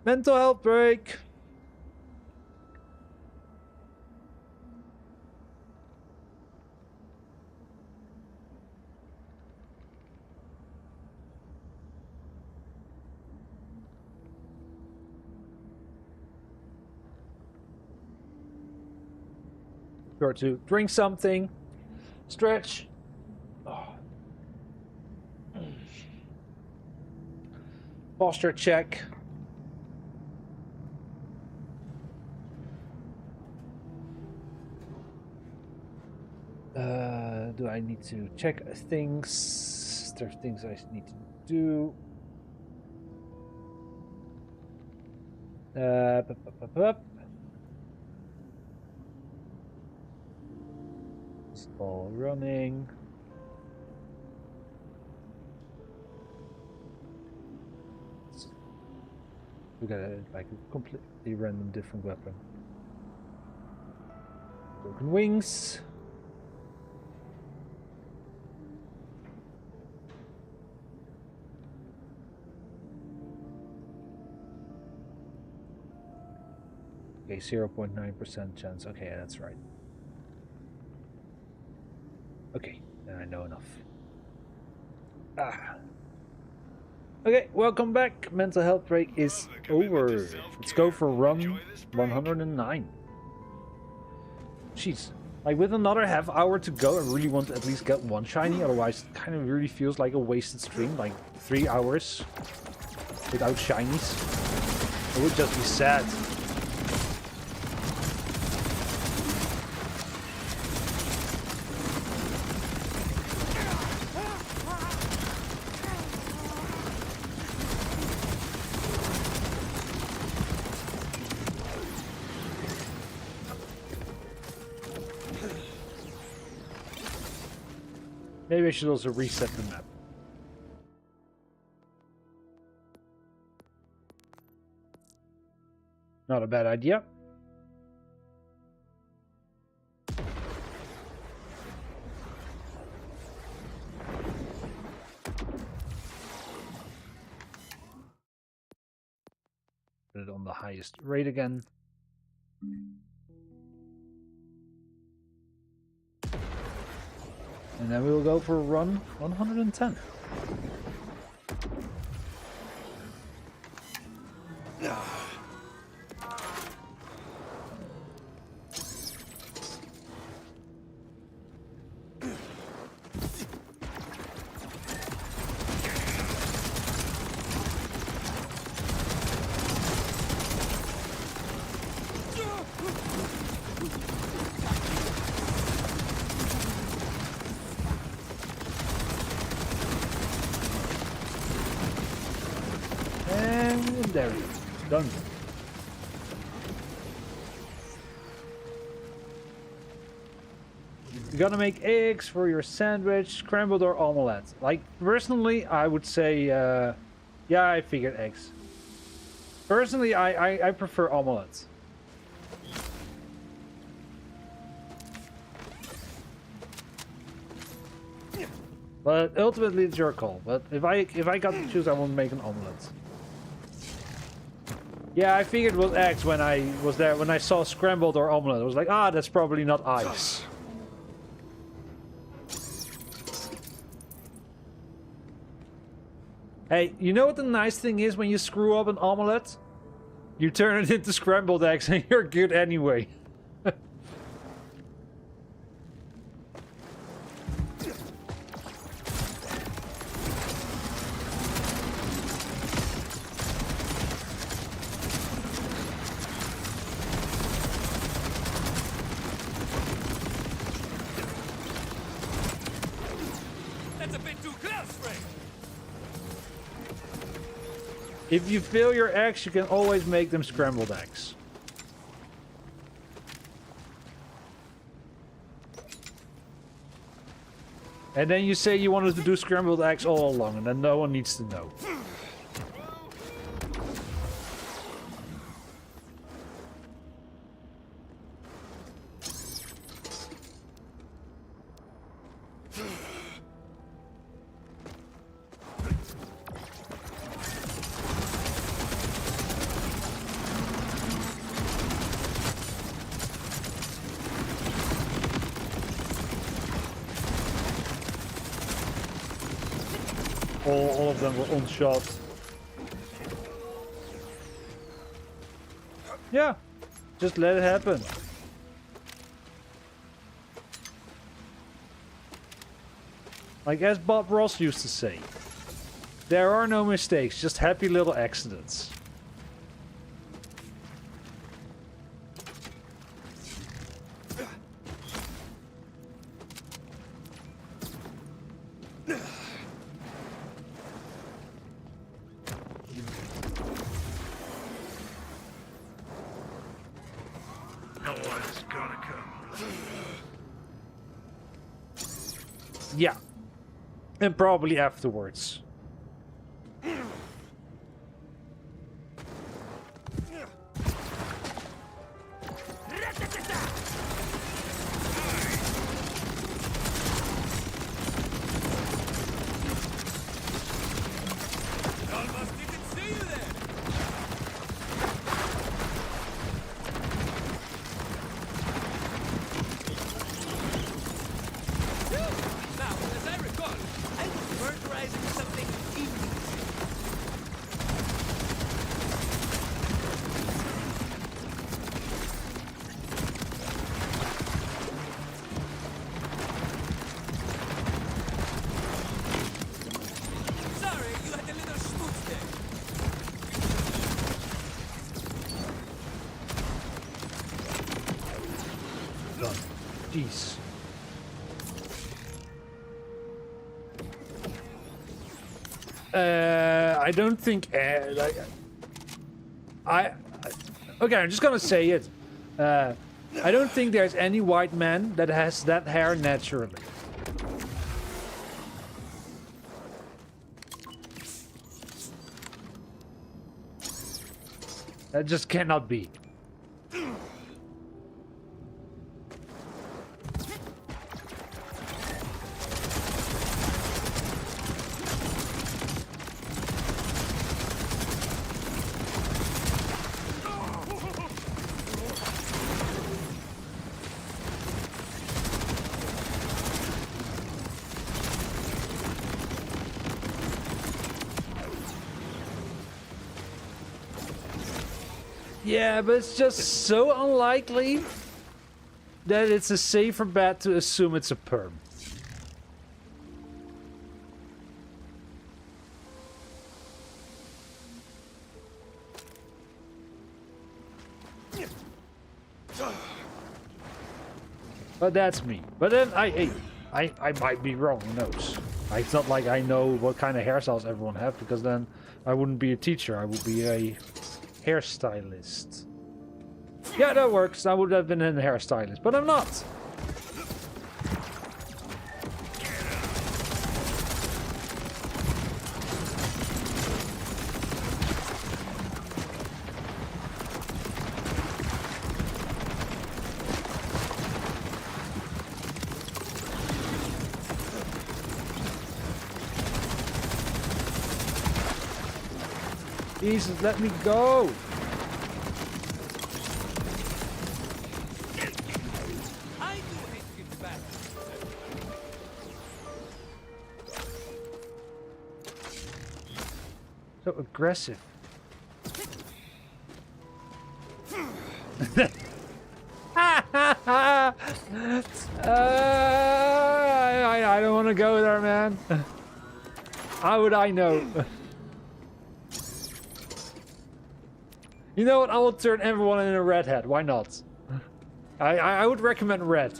Mental health break. Sure to drink something, stretch. Oh. Posture check. Do I need to check things? There's things I need to do. It's all running. We got like a completely random different weapon. Broken wings. Okay, 0.9% chance. Okay, that's right. Okay, then I know enough. Okay, welcome back. Mental health break is over. Let's go for run 109. Jeez. Like, with another half hour to go, I really want to at least get one shiny. Otherwise, it kind of really feels like a wasted stream. Like, 3 hours without shinies. It would just be sad. Maybe I should also reset the map. Not a bad idea. it on the highest rate again. And then we will go for run 110. And there we go. Done. You're gonna make eggs for your sandwich, scrambled or omelette. Like, personally, I would say, yeah, I figured eggs. Personally, I prefer omelette. But ultimately, it's your call. But if I got to choose, I would make an omelette. Yeah, I figured it was eggs when I was there. When I saw scrambled or omelette, I was like, ah, that's probably not ice. Hey, you know what the nice thing is when you screw up an omelette? You turn it into scrambled eggs and you're good anyway. That's a bit too close, Frank. If you fail your eggs, you can always make them scrambled eggs. And then you say you wanted to do scrambled eggs all along, and then no one needs to know. All of them were unshot. Yeah, just let it happen. Like as Bob Ross used to say, there are no mistakes, just happy little accidents. No one's gonna come. Yeah. And probably afterwards. Almost didn't see you there. Now, as I recall, I was murderizing something indecent. Sorry, you had a little schmooze there. Done. Jeez. I don't think. Like, okay, I'm just gonna say it. I don't think there's any white man that has that hair naturally. That just cannot be. Yeah, but it's just so unlikely that it's a safer bet to assume it's a perm. But that's me. But then I might be wrong, who knows? It's not like I know what kind of hairstyles everyone have, because then I wouldn't be a teacher, I would be a hairstylist. Yeah, that works. I would have been a hairstylist, but I'm not. Jesus, let me go! I do hate to get back. So aggressive. I don't want to go there, man. How would I know? You know what? I will turn everyone in a redhead. Why not? I would recommend red.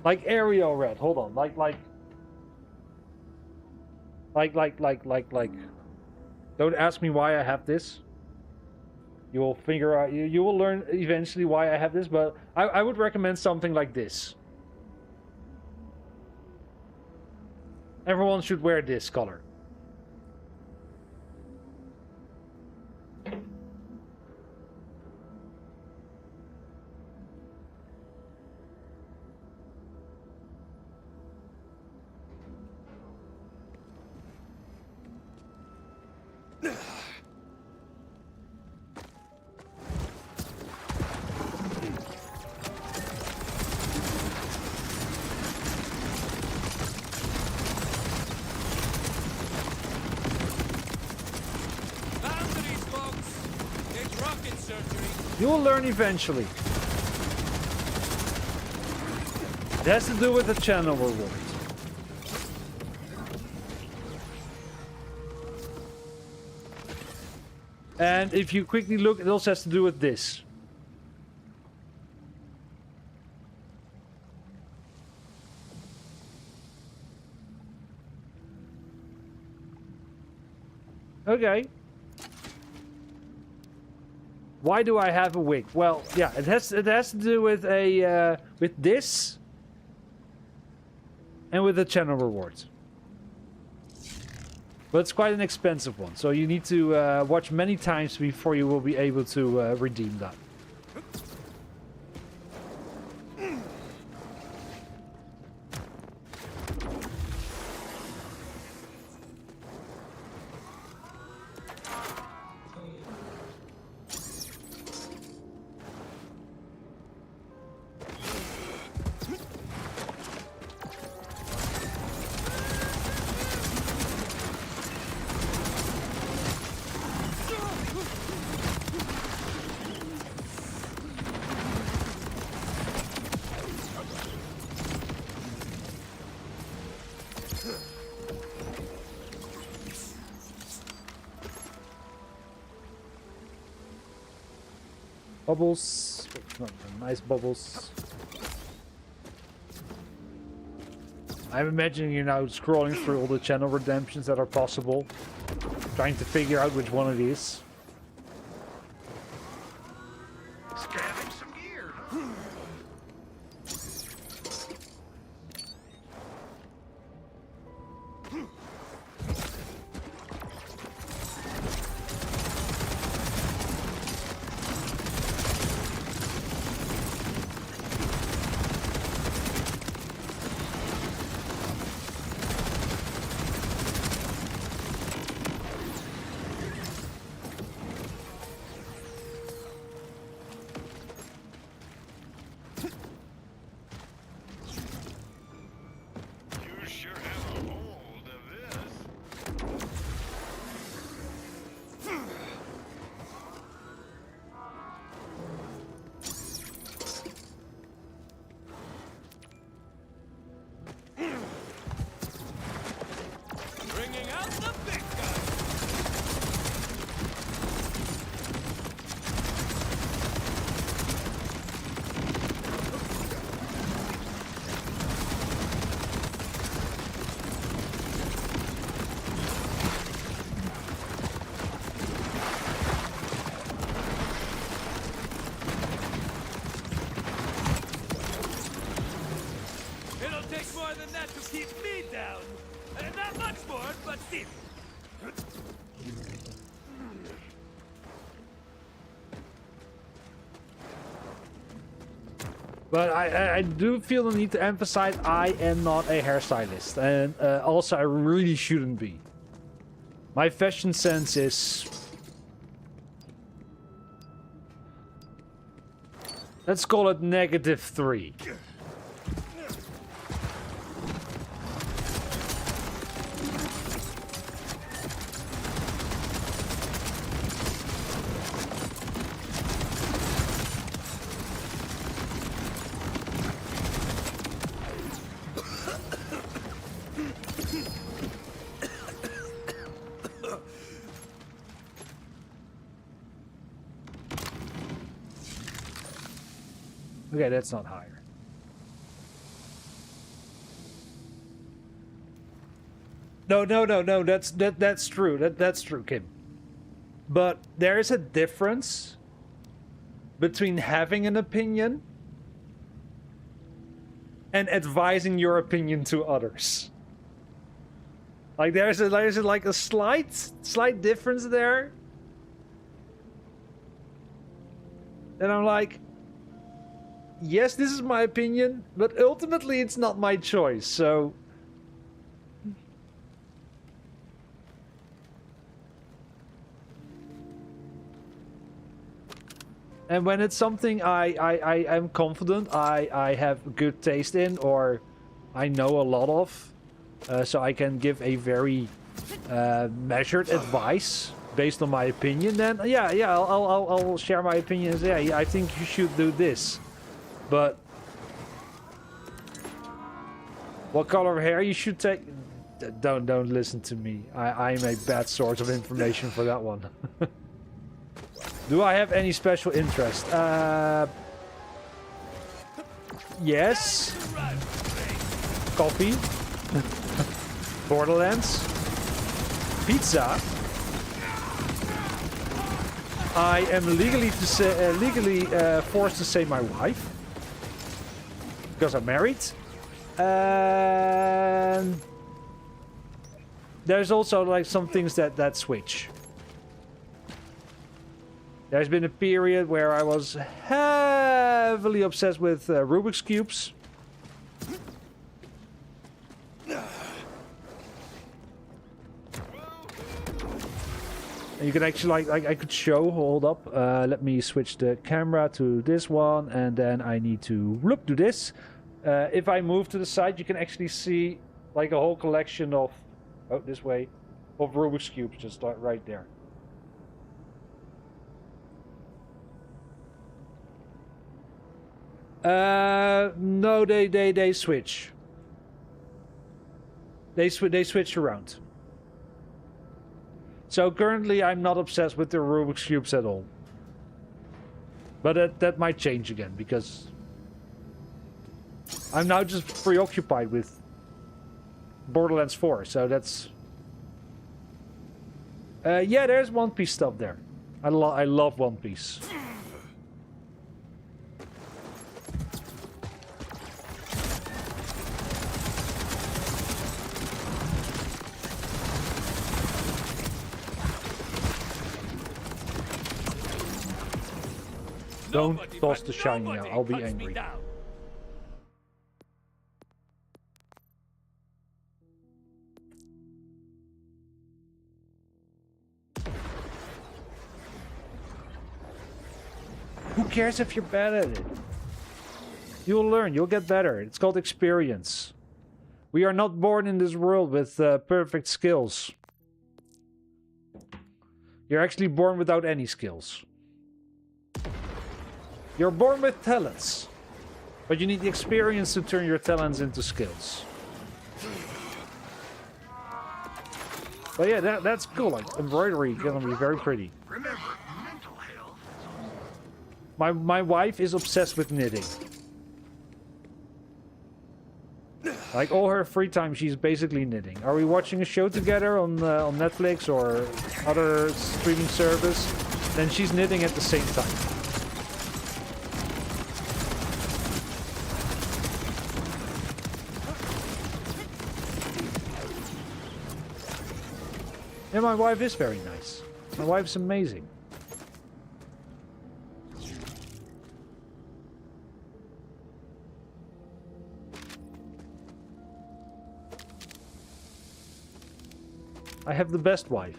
Like Ariel red. Hold on. Like. Don't ask me why I have this. You will figure out. You will learn eventually why I have this. But I would recommend something like this. Everyone should wear this color. Boundaries, folks. It's rocket surgery. You will learn eventually. It has to do with the channel reward. And if you quickly look, it also has to do with this. Okay. Why do I have a wig? Well, yeah, it has to do with a with this and with the channel rewards. But it's quite an expensive one, so you need to watch many times before you will be able to redeem that. Bubbles. Nice bubbles. I'm imagining you're now scrolling through all the channel redemptions that are possible, trying to figure out which one it is. Scavenge some gear, huh? more than that to keep me down. Not much more, but still. But I do feel the need to emphasize I am not a hairstylist. And also I really shouldn't be. My fashion sense is... let's call it -3. Okay, that's not higher. No, that's true. That's true, Kim. But there is a difference between having an opinion and advising your opinion to others. Like there's like a slight difference there. And I'm like, yes, this is my opinion, but ultimately it's not my choice, so... And when it's something I am confident I have good taste in, or I know a lot of, so I can give a very measured advice based on my opinion, then yeah, I'll share my opinions. Yeah, I think you should do this. But what color of hair you should take? Don't listen to me. I'm a bad source of information for that one. Do I have any special interest? Yes. Coffee. Borderlands. Pizza. I am legally forced to say my wife. Because I'm married. And there's also like some things that switch. There's been a period where I was heavily obsessed with Rubik's Cubes. And you can actually, like I could show, hold up. Let me switch the camera to this one, and then I need to look to this. If I move to the side, you can actually see like a whole collection of, oh, this way, of Rubik's Cubes just right there. No, they switch. They switch around. So currently I'm not obsessed with the Rubik's Cubes at all. But that might change again, because I'm now just preoccupied with Borderlands 4, so that's... yeah, there's One Piece stuff there. I love One Piece. Don't toss the shiny now, I'll be angry. Who cares if you're bad at it? You'll learn, you'll get better. It's called experience. We are not born in this world with perfect skills. You're actually born without any skills. You're born with talents, but you need the experience to turn your talents into skills. But yeah, that's cool. Like embroidery gonna be very pretty. Remember, mental health. My wife is obsessed with knitting. Like all her free time, she's basically knitting. Are we watching a show together on Netflix or other streaming service? Then she's knitting at the same time. Yeah, my wife is very nice. My wife's amazing. I have the best wife.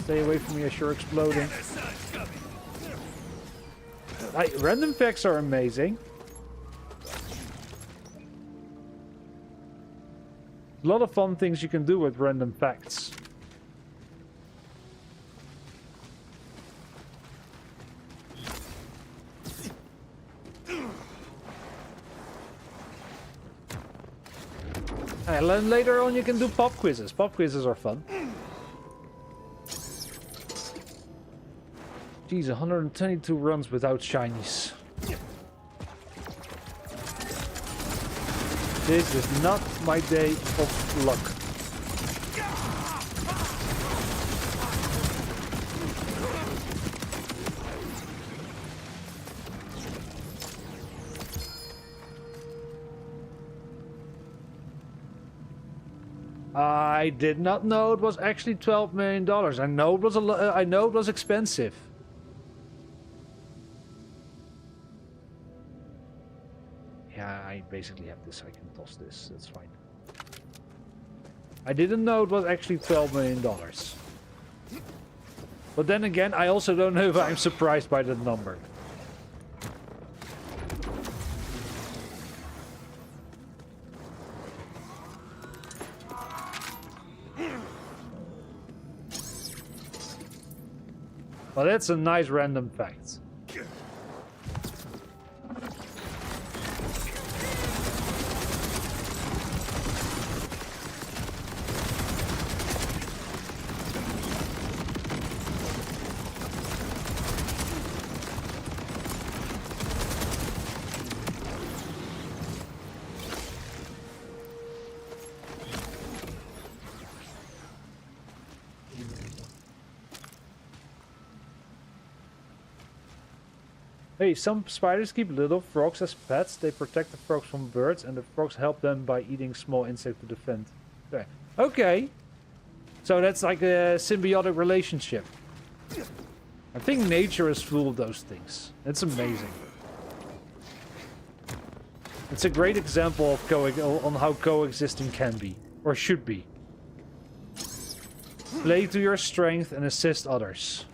Stay away from me as you're exploding. Random facts are amazing. A lot of fun things you can do with random facts. And then later on you can do pop quizzes. Pop quizzes are fun. Geez, 122 runs without shinies. This is not my day of luck. I did not know it was actually $12 million. I know it was I know it was expensive. Yeah, I basically have this. I can toss this. That's fine. I didn't know it was actually $12 million. But then again, I also don't know if I'm surprised by that number. Well, that's a nice random fact. Hey, some spiders keep little frogs as pets. They protect the frogs from birds, and the frogs help them by eating small insects to defend. Okay. So that's like a symbiotic relationship. I think nature is full of those things. It's amazing. It's a great example of on how coexisting can be, or should be. Play to your strength and assist others.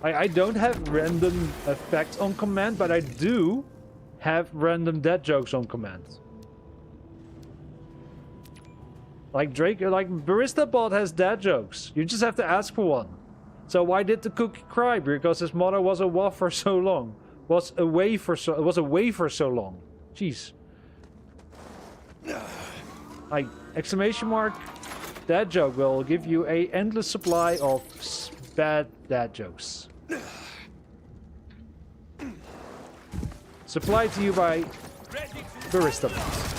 I don't have random effects on command, but I do have random dad jokes on command. Like Barista Bot has dad jokes. You just have to ask for one. So why did the cookie cry? Because his mother was away for so long. Was away for so long. Jeez. Like exclamation mark. Dad joke will give you a endless supply of bad dad jokes. Supplied to you by Barista Bot.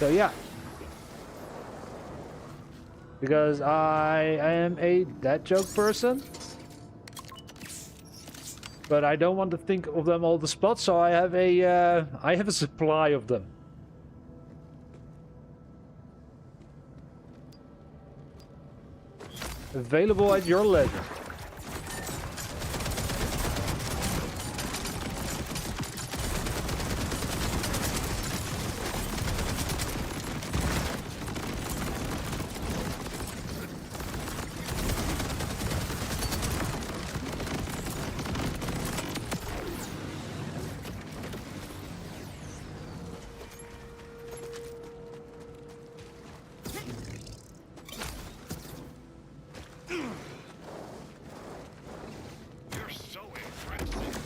So yeah. Because I am a dad joke person. But I don't want to think of them all the spots, so I have a supply of them. Available at your leisure. You're so impressive.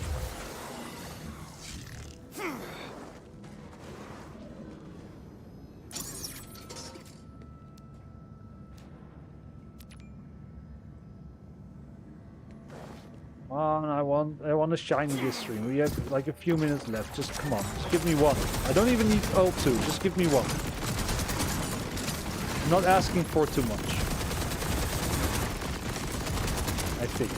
Come on, I want to shine this stream. We have like a few minutes left. Just come on, just give me one. I don't even need all two. Just give me one. I'm not asking for too much. I think.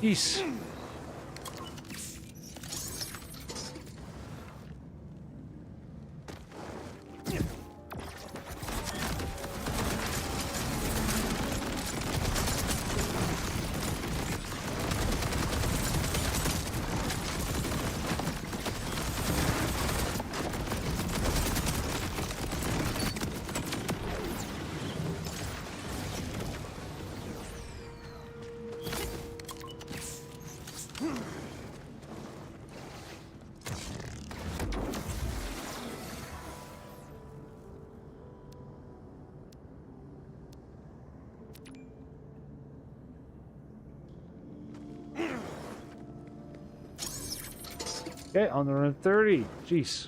Jeez. Okay, 130. Jeez.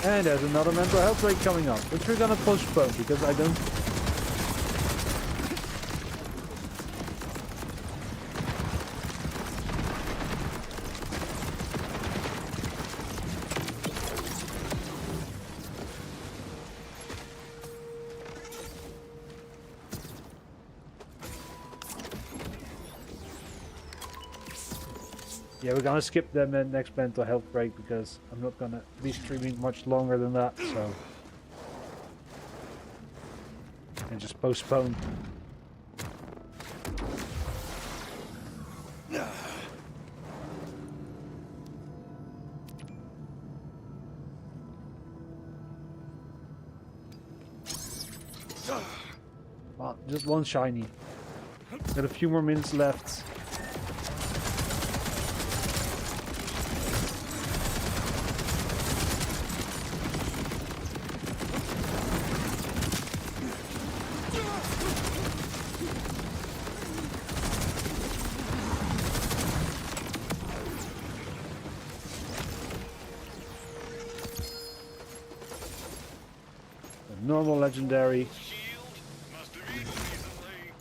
And there's another mental health break coming up, which we're gonna postpone because I don't. Yeah, we're gonna skip the next mental health break because I'm not gonna be streaming much longer than that, so. And just postpone. Well, just one shiny. Got a few more minutes left. Normal legendary. Shield must have eaten recently.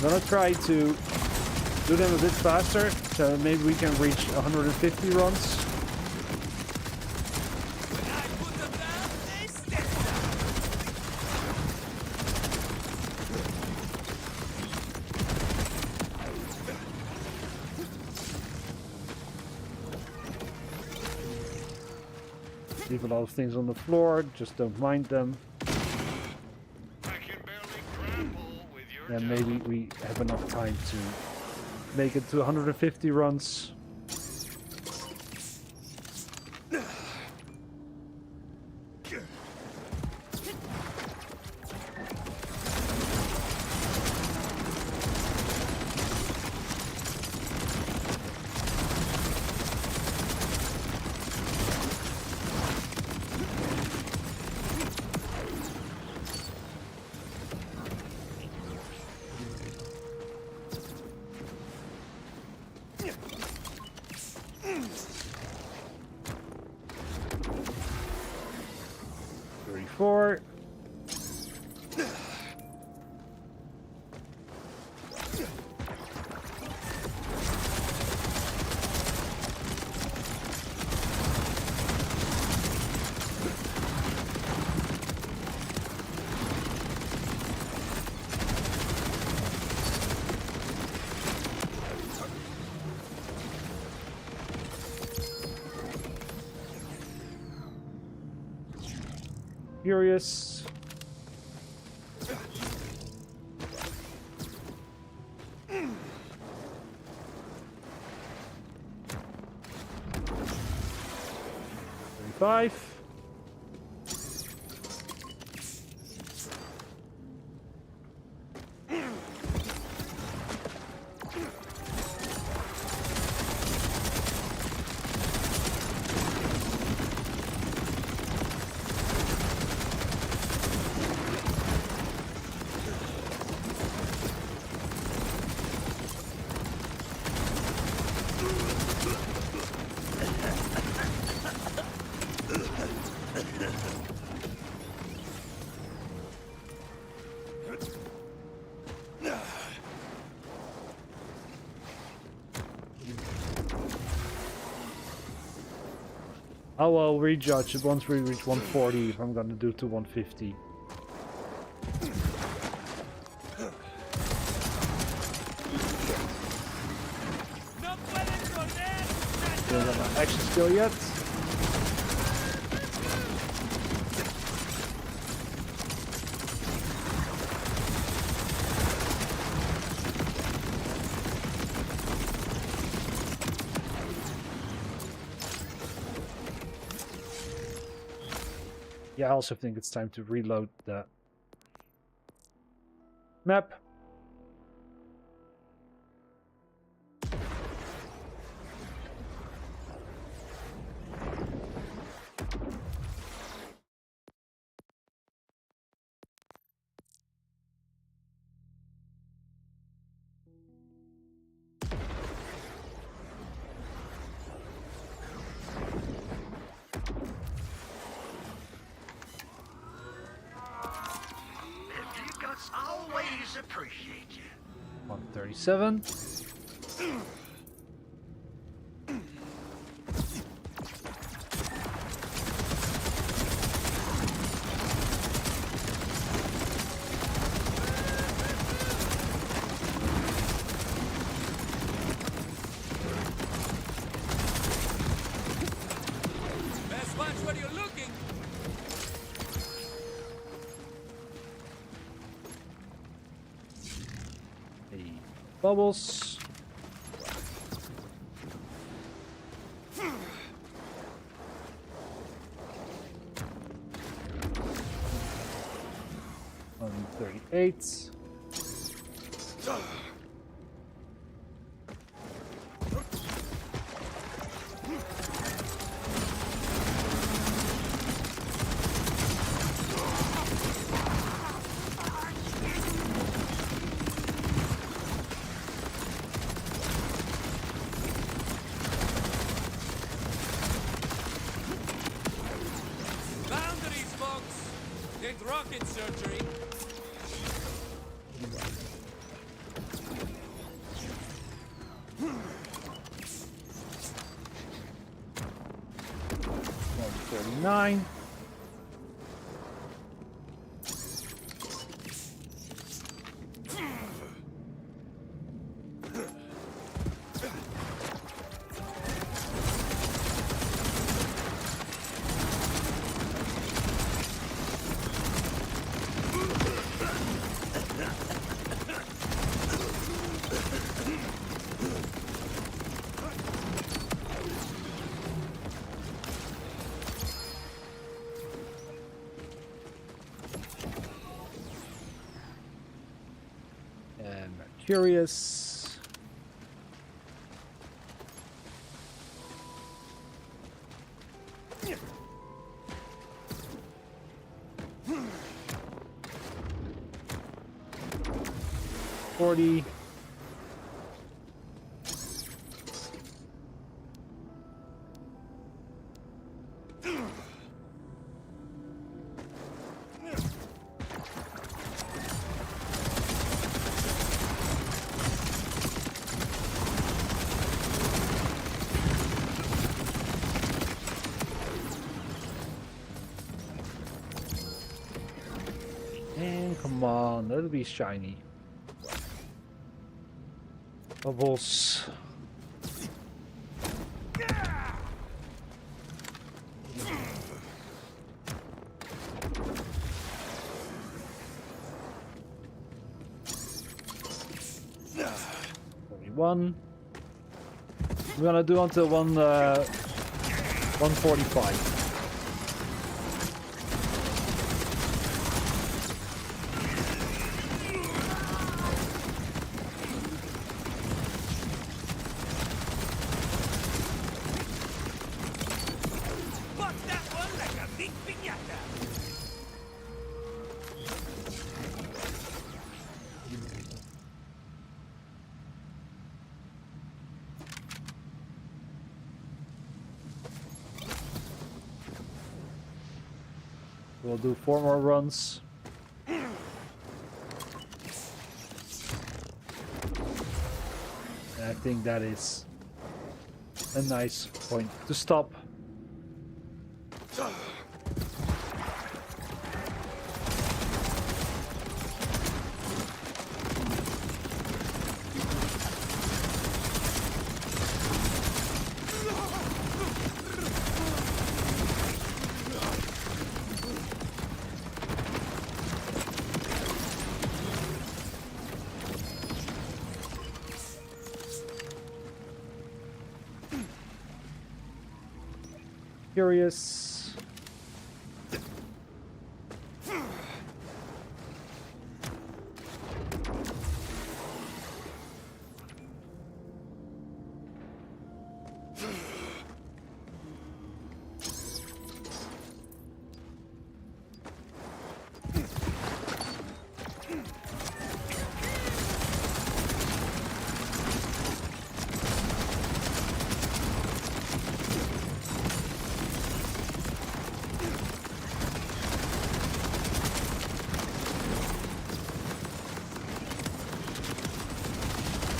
I'm gonna try to do them a bit faster, so maybe we can reach 150 runs. When I put them down, they step down. Leave a lot of things on the floor, just don't mind them. I can barely grapple with your And job. maybe we have enough time to make it to 150 runs. Four. Furious. Five. Oh, well, rejudge it once we reach 140 if I'm gonna do to 150. No pueden correr. Don't have my action skill yet. Yeah, I also think it's time to reload the map. Always appreciate you. 137. Best watch where you're looking. Bubbles. On 38. Boundaries, folks. Did rocket surgery. 39. Curious. $40. And come on, let it be shiny. Bubbles. One. We're gonna do until 145. Pop that one like a big piñata. We'll do 4 more runs. And I think that is a nice point to stop. Curious.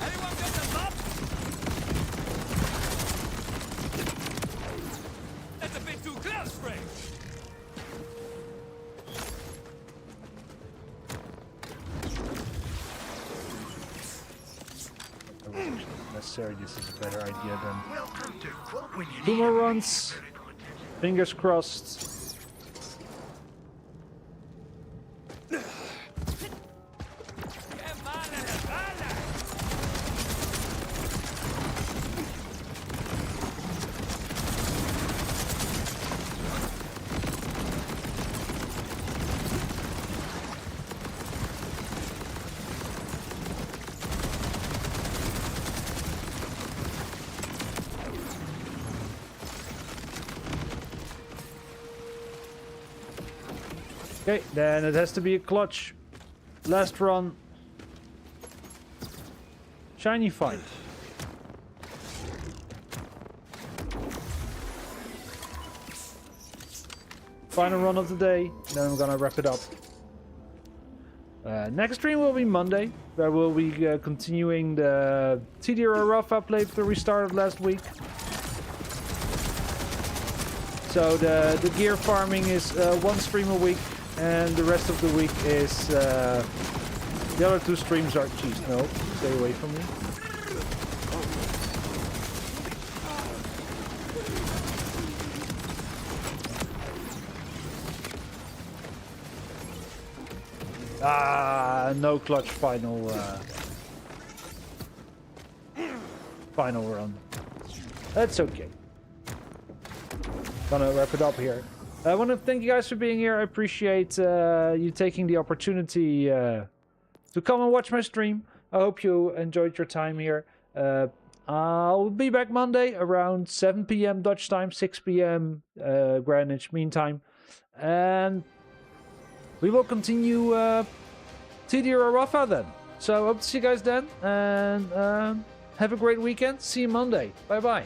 Anyone got the mop? That's a bit too close, Frank. That wasn't necessary. This is a better idea than Welcome to quote when you 2 need more it. runs. Fingers crossed. Qué mala la bala. Okay, then it has to be a clutch. Last run. Shiny fight. Final run of the day, then I'm gonna wrap it up. Next stream will be Monday, where we'll be continuing the Tediore Rafa playthrough we started last week. So the gear farming is one stream a week, and the rest of the week is the other 2 streams are. Jeez, no, stay away from me. Ah, no clutch final final run. That's okay. Gonna wrap it up here. I want to thank you guys for being here. I appreciate you taking the opportunity to come and watch my stream. I hope you enjoyed your time here. I'll be back Monday around 7 p.m. Dutch time, 6 p.m. Greenwich Mean Time. And we will continue Tediore or Rafa then. So hope to see you guys then. And have a great weekend. See you Monday. Bye bye.